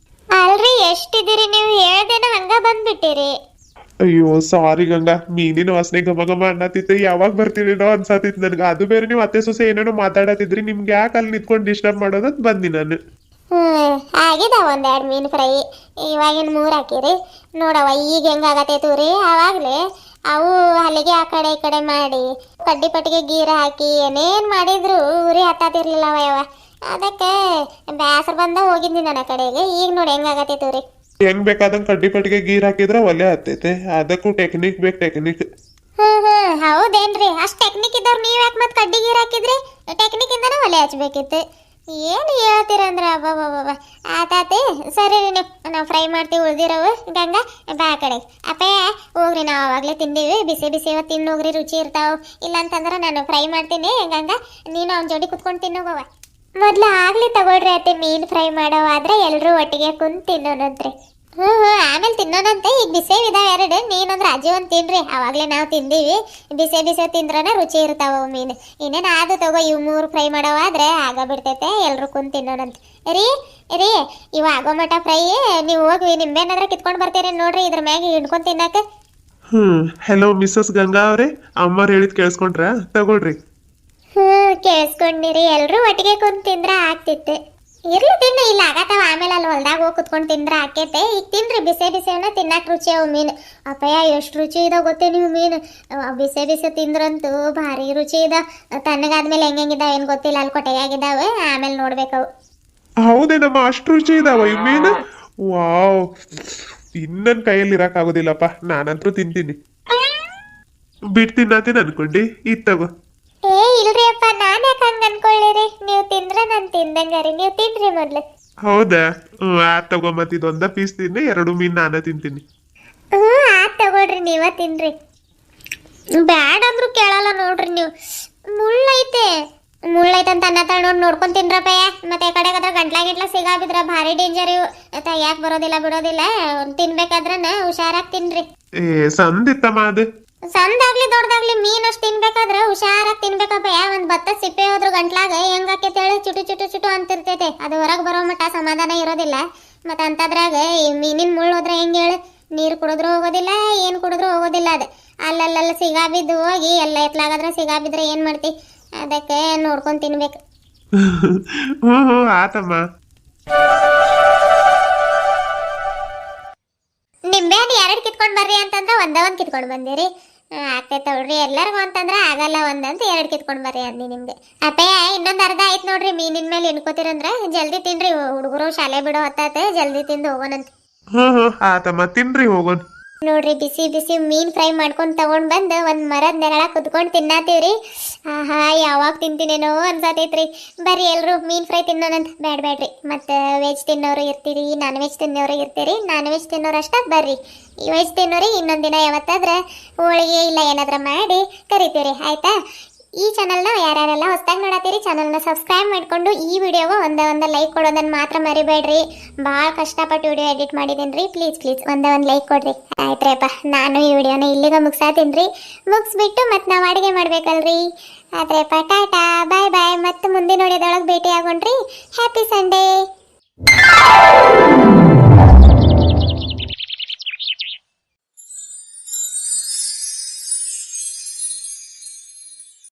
ಅಲ್ರಿ, ಎಷ್ಟಿದ್ದೀರಿ ನೀವು? ಹೇಳ್ದೇನ ಹಂಗ ಬಂದ್ಬಿಟ್ಟಿರಿ. ಅಯ್ಯೋ ಸಾರಿ ಗಂಗಾ, ಮೀನಿನ ವಾಸನೆ ಘಮ ಘಮ ಅನ್ನತಿತ್ತು. ಯಾವಾಗ ಬರ್ತೀರೇನೋ ಅನ್ಸಾತಿತ್ತು ನನ್ಗ. ಅದು ಬೇರೆ ನೀವು ಅತ್ತೆ ಸೊಸೆ ಏನೇನೋ ಮಾತಾಡತಿದ್ರಿ, ನಿಮ್ಗೆ ಯಾಕೆ ಅಲ್ಲಿ ನಿಂತ್ಕೊಂಡು ಡಿಸ್ಟರ್ಬ್ ಮಾಡೋದಂತ ಬಂದಿ ನಾನು. ಆಗಿದಾವ ಒಂದೆರಡು ಮೀನು ಫ್ರೈ, ಇವಾಗಿನ 3 ಹಾಕಿರಿ. ನೋಡವ ಈಗ ಹೆಂಗಾಗತೈತು ರೀ. ಆವಾಗಲೇ ಅವು ಹಲಿಗೆ ಆ ಕಡೆ ಈ ಕಡೆ ಮಾಡಿ, ಕಡ್ಡಿ ಪಟ್ಟಿಗೆ ಗೀರ ಹಾಕಿ ಏನೇನು ಮಾಡಿದ್ರು ಉರಿ ಹತ್ತಾತಿರ್ಲಿಲ್ಲವ ಯಾವ. ಅದಕ್ಕೆ ಬ್ಯಾಸರ ಬಂದ ಹೋಗಿದ್ನಿ ನನ್ನ ಕಡೆಗೆ. ಈಗ ನೋಡಿ ಹೆಂಗಾಗತೈತು ರೀ. ಹೆಂಗ್ ಬೇಕಾದಂಗ್ ಕಡ್ಡಿ ಪಟ್ಟಿಗೆ ಗೀರ್ ಹಾಕಿದ್ರ ಒಲೆ ಹತ್ತೈತೆ. ಅದಕ್ಕೂ ಟೆಕ್ನಿಕ್ ಬೇಕು, ಟೆಕ್ನಿಕ್. ಹೌದೇನ್ರಿ? ಅಷ್ಟ್ ಟೆಕ್ನಿಕ್ ಇದ್ದವ್ರು ನೀವ್ ಯಾಕೆ ಮತ್ತೆ ಕಡ್ಡಿ ಗೀರ್ ಹಾಕಿದ್ರಿ? ಟೆಕ್ನಿಕ್ ಇಂದನೇ ಒಲೆ ಹಚ್ಬೇಕಿತ್ತು. ಏನು ಹೇಳ್ತೀರಂದ್ರ ಅಬ್ಬಬ್ಬಬ್ಬ. ಆತಾತಿ, ಸರಿ ರೀ, ನಾವು ಫ್ರೈ ಮಾಡ್ತೀವಿ ಉಳ್ದಿರವು. ಗಂಗಾ ಬಾ ಕಡೆ. ಅಪ್ಪಯ್ಯ ಹೋಗ್ರಿ, ನಾವು ಅವಾಗಲೇ ತಿಂದೀವಿ, ಬಿಸಿ ಬಿಸಿ ತಿನ್ನೋಗ್ರಿ, ರುಚಿ ಇರ್ತಾವ. ಇಲ್ಲಾಂತಂದ್ರೆ ನಾನು ಫ್ರೈ ಮಾಡ್ತೀನಿ. ಗಂಗಾ ನೀನು ಅವ್ನ ಜೋಡಿ ಕುತ್ಕೊಂಡು ತಿನ್ನೋಗವ. ಮೊದ್ಲು ಆಗ್ಲಿ ತಗೊಳ್ರಿ ಅತ್ತೆ, ಮೀನ್ ಫ್ರೈ ಮಾಡೋವಾದ್ರೆ ಎಲ್ರೂ ಒಟ್ಟಿಗೆ ಕುಂತ್ ತಿನ್ನೋಣಂತ್ರಿ. ಆಮೇಲೆ ತಿನ್ನೋಣಂತೆ. ಈಗ ಬಿಸಿ ಇದಾವ 2, ನೀನೊಂದು ರಾಜಿ ಒಂದು ತಿನ್ರಿ. ಅವಾಗಲೇ ನಾವು ತಿಂದೀವಿ. ಬಿಸಿ ಬಿಸಿ ತಿಂದ್ರನ ರುಚಿ ಇರ್ತಾವ ಮೀನು. ಇನ್ನೇನು ಅದು ತಗೋ, ಇವು 3 ಫ್ರೈ ಮಾಡೋವಾದ್ರೆ ಆಗ ಬಿಡ್ತೈತೆ, ಎಲ್ರು ಕುಂತ್ ತಿನ್ನೋಣಂತ. ರೀ ರೀ, ಇವು ಆಗೋ ಮಟ ಫ್ರೈ ನೀವು ಹೋಗಿ ನಿಂಬೆನಾದ್ರ ಕಿತ್ಕೊಂಡು ಬರ್ತೀರಿ ನೋಡ್ರಿ, ಇದ್ರ ಮ್ಯಾಗ ಹಿಡ್ಕೊಂಡು ತಿನ್ನಕ. ಹೆಲೋ ಮಿಸ್ಸಸ್ ಗಂಗಾ ಅವ್ರೆ, ಅಮ್ಮರ್ ಹೇಳಿದ್ ಕೇಳಿಸ್ಕೊಂಡ್ರ? ತಗೊಳ್ರಿ. ಕೇಳಿಸ್ಕೊಂಡಿರಿ, ಎಲ್ರು ಒಟ್ಟಿಗೆ ಕುಂತ್ ತಿಂದ್ರ ಆಗ್ತಿತ್ತು. ಇರ್ಲಿ ತಿನ್ನು, ಇಲ್ಲ ಆಗತ್ತಾವ. ಆಮೇಲೆ ಅಲ್ಲಿ ಹೊಲ್ದಾಗ ಹೋಗಿ ಕುತ್ಕೊಂಡು ತಿಂದ್ರ ಆಕೈತೆ. ಈಗ ತಿನ್ರಿ, ಬಿಸಿ ಬಿಸಿನ ತಿನ್ನಕ್ ರುಚಿ ಅವು ಮೀನು. ಅಪ್ಪಯ್ಯ ಎಷ್ಟು ರುಚಿ ಇದಾವ ಗೊತ್ತೇ ನೀವು ಮೀನು. ಬಿಸಿ ಬಿಸಿ ತಿಂದ್ರಂತೂ ಭಾರಿ ರುಚಿ ಇದಾವ. ತಣ್ಣಗಾದ್ಮೇಲೆ ಹೆಂಗಿದಾವ ಏನು ಗೊತ್ತಿಲ್ಲ, ಅಲ್ಲಿ ಕೊಟ್ಟೆಯಾಗಿದ್ದಾವೆ, ಆಮೇಲೆ ನೋಡ್ಬೇಕವು. ಹೌದೇನಮ್ಮ, ಅಷ್ಟು ರುಚಿ ಇದಾವ ಈ ಮೀನು? ವಾವ್, ಇನ್ನನ್ ಕೈಯಲ್ಲಿ ಇರಕ್ ಆಗೋದಿಲ್ಲಪ್ಪ. ನಾನಂತೂ ತಿಂತೀನಿ. ಬಿಟ್ಟು ತಿನ್ನತೀನಿ ಅನ್ಕೊಂಡಿ, ಇದ್ ತಗೋ. ಇಲ್ರಿ ಅಪ್ಪ, ನಾನು ಯಾಕೆ ಹಂಗೆ ಅನ್ಕೊಳ್ಳಿರಿ? ನೀವು ತಿಂದ್ರೆ ನಾನು ತಿಂದಂಗಾರಿ. ನೀವು ತಿನ್ರಿ ಮೊದ್ಲು. ಹೌದಾ? ಆತ್ ತಗೋ. ಮತ್ ಇದೊಂದ ಪೀಸ್ ತಿನ್ನಿ, 2 ಮೀನ್ ನಾನ ತಿಂತೀನಿ. ಆತ್ ತಗೊಳ್ರಿ, ನೀವ ತಿನ್ರಿ. ಬ್ಯಾಡ ಅಂದ್ರು ಕೇಳಲ್ಲ ನೋಡ್ರಿ ನೀವು. ಮುಳ್ಳೈತೆ ಮುಳ್ಳೈತಂತ ಅನ್ನತ್ತಾಳ ನೋಡ್ಕೊಂಡ್ ತಿನ್ರಪ್ಪಯ್ಯ. ಮತ್ತೆ ಈ ಕಡೆ ಗಂಟ್ಲ ಸಿಗಾಬಿದ್ರ ಭಾರಿ ಡೇಂಜರ್ ಇವು. ಯಾಕೆ ಬರೋದಿಲ್ಲ ಬಿಡೋದಿಲ್ಲ. ತಿನ್ಬೇಕಾದ್ರನ ಹುಷಾರಾಗಿ ತಿನ್ರಿ. ಸಂದಿತ್ತಮ್ಮ ಅದು. ಸಣ್ಣದಾಗ್ಲಿ ದೊಡ್ಡದಾಗ್ಲಿ ಮೀನ್ ಅಷ್ಟು ತಿನ್ಬೇಕಾದ್ರೆ ಹುಷಾರಾಗಿ ತಿನ್ಬೇಕಪ್ಪಯ್ಯ. ಒಂದ್ ಭತ್ತ ಸಿಪ್ಪೆ ಹೋದ್ರು ಗಂಟ್ಲಾಗ ಹೆಂಗಾಕೈತೆ ಹೇಳಿ, ಚುಟು ಚುಟು ಚುಟು ಅಂತಿರ್ತೈತೆ. ಅದು ಹೊರಗೆ ಬರೋ ಮಟ್ಟ ಸಮಾಧಾನ ಇರೋದಿಲ್ಲ. ಮತ್ತೆ ಅಂತದ್ರಾಗ ಈ ಮೀನಿನ ಮುಳ್ಳು ಹೋದ್ರೆ ಹೆಂಗೆ ಹೇಳು? ನೀರು ಕುಡಿದ್ರೂ ಹೋಗೋದಿಲ್ಲ, ಏನು ಕುಡಿದ್ರೂ ಹೋಗೋದಿಲ್ಲ. ಅದು ಅಲ್ಲಲ್ಲ ಸಿಗಾಬಿದ್ದು ಹೋಗಿ ಎಲ್ಲ ಎತ್ಲಾಗದ್ರೆ ಸಿಗಾಬಿದ್ರೆ ಏನು ಮಾಡ್ತಿ? ಅದಕ್ಕೆ ನೋಡ್ಕೊಂಡು ತಿನ್ಬೇಕು. ಆತಮ್ಮ. ನಿಂಬೆಹಣ್ಣು 2 ಕಿತ್ಕೊಂಡು ಬರ್ರಿ ಅಂತಂದ್ರೆ ಒಂದ ಕಿತ್ಕೊಂಡು ಬಂದಿರಿ. ಆಗ್ತೈತೆ ತಗೊಳ್ರಿ. ಎಲ್ಲರಿಗೂ ಅಂತಂದ್ರೆ ಆಗಲ್ಲ, ಒಂದಂತ 2 ಕಿತ್ಕೊಂಡು ಬರ್ರಿ ಅಂದಿ ನಿಮ್ಗೆ. ಅಪ್ಪಯ್ಯ ಇನ್ನೊಂದು ಅರ್ಧ ಆಯ್ತು ನೋಡ್ರಿ. ಮೀನಿನ ಮೇಲೆ ಇನ್ಕೋತೀರಂದ್ರೆ ಜಲ್ದಿ ತಿನ್ರಿ. ಹುಡುಗರು ಶಾಲೆ ಬಿಡೋ ಹೊತ್ತಾತೆ, ಜಲ್ದಿ ತಿಂದು ಹೋಗೋಣಂತ. ಆತಮ್ಮ, ತಿನ್ರಿ ಹೋಗೋಣ. ನೋಡ್ರಿ, ಬಿಸಿ ಬಿಸಿ ಮೀನ್ ಫ್ರೈ ಮಾಡ್ಕೊಂಡು ತಗೊಂಡ್ ಬಂದು ಒಂದ್ ಮರದ ನೆರಳ ಕುತ್ಕೊಂಡು ತಿನ್ನಾತೀವ್ರಿ. ಆಹಾ, ಯಾವಾಗ ತಿಂತೀನೇನೋ ಅನ್ಸಾತೈತ್ರಿ. ಬರ್ರಿ ಎಲ್ರು ಮೀನ್ ಫ್ರೈ ತಿನ್ನೋಣಂತ. ಬೇಡ್ರಿ, ಮತ್ತೆ ವೆಜ್ ತಿನ್ನೋರು ಇರ್ತೀರಿ, ನಾನ್ ವೆಜ್ ತಿನ್ನೋರು ಇರ್ತೀರಿ. ನಾನ್ ವೆಜ್ ತಿನ್ನೋರು ಅಷ್ಟ ಬರ್ರಿ. ಈ ವೆಜ್ ತಿನ್ನೋರಿ ಇನ್ನೊಂದಿನ ಯಾವತ್ತಾದ್ರೆ ಹೋಳಿಗೆ ಇಲ್ಲ ಏನಾದ್ರ ಮಾಡಿ ಕರಿತೀರಿ, ಆಯ್ತಾ? ಈ ಚಾನಲ್ನ ಯಾರ್ಯಾರೆಲ್ಲ ಹೊಸದಾಗಿ ನೋಡತ್ತೀರಿ, ಚಾನಲ್ನ ಸಬ್ಸ್ಕ್ರೈಬ್ ಮಾಡಿಕೊಂಡು ಈ ವಿಡಿಯೋಗೆ ಒಂದು ಲೈಕ್ ಕೊಡೋದನ್ನು ಮಾತ್ರ ಮರಿಬೇಡ್ರಿ. ಭಾಳ ಕಷ್ಟಪಟ್ಟು ವಿಡಿಯೋ ಎಡಿಟ್ ಮಾಡಿದ್ದೀನಿ ರೀ. ಪ್ಲೀಸ್ ಒಂದು ಲೈಕ್ ಕೊಡ್ರಿ, ಆಯ್ತ್ರಿಪ್ಪ. ನಾನು ಈ ವಿಡಿಯೋನ ಇಲ್ಲಿಗೆ ಮುಗಿಸಾತೀನಿ ರೀ. ಮುಗಿಸ್ಬಿಟ್ಟು ಮತ್ತೆ ನಾವು ಅಡುಗೆ ಮಾಡ್ಬೇಕಲ್ರಿ. ಆದ್ರೆಪ್ಪ, ಟಾಟಾ, ಬಾಯ್. ಮತ್ತೆ ಮುಂದಿನ ವಿಡಿಯೋದೊಳಗೆ ಭೇಟಿ ಆಗೋಣ್ರಿ. Happy Sunday.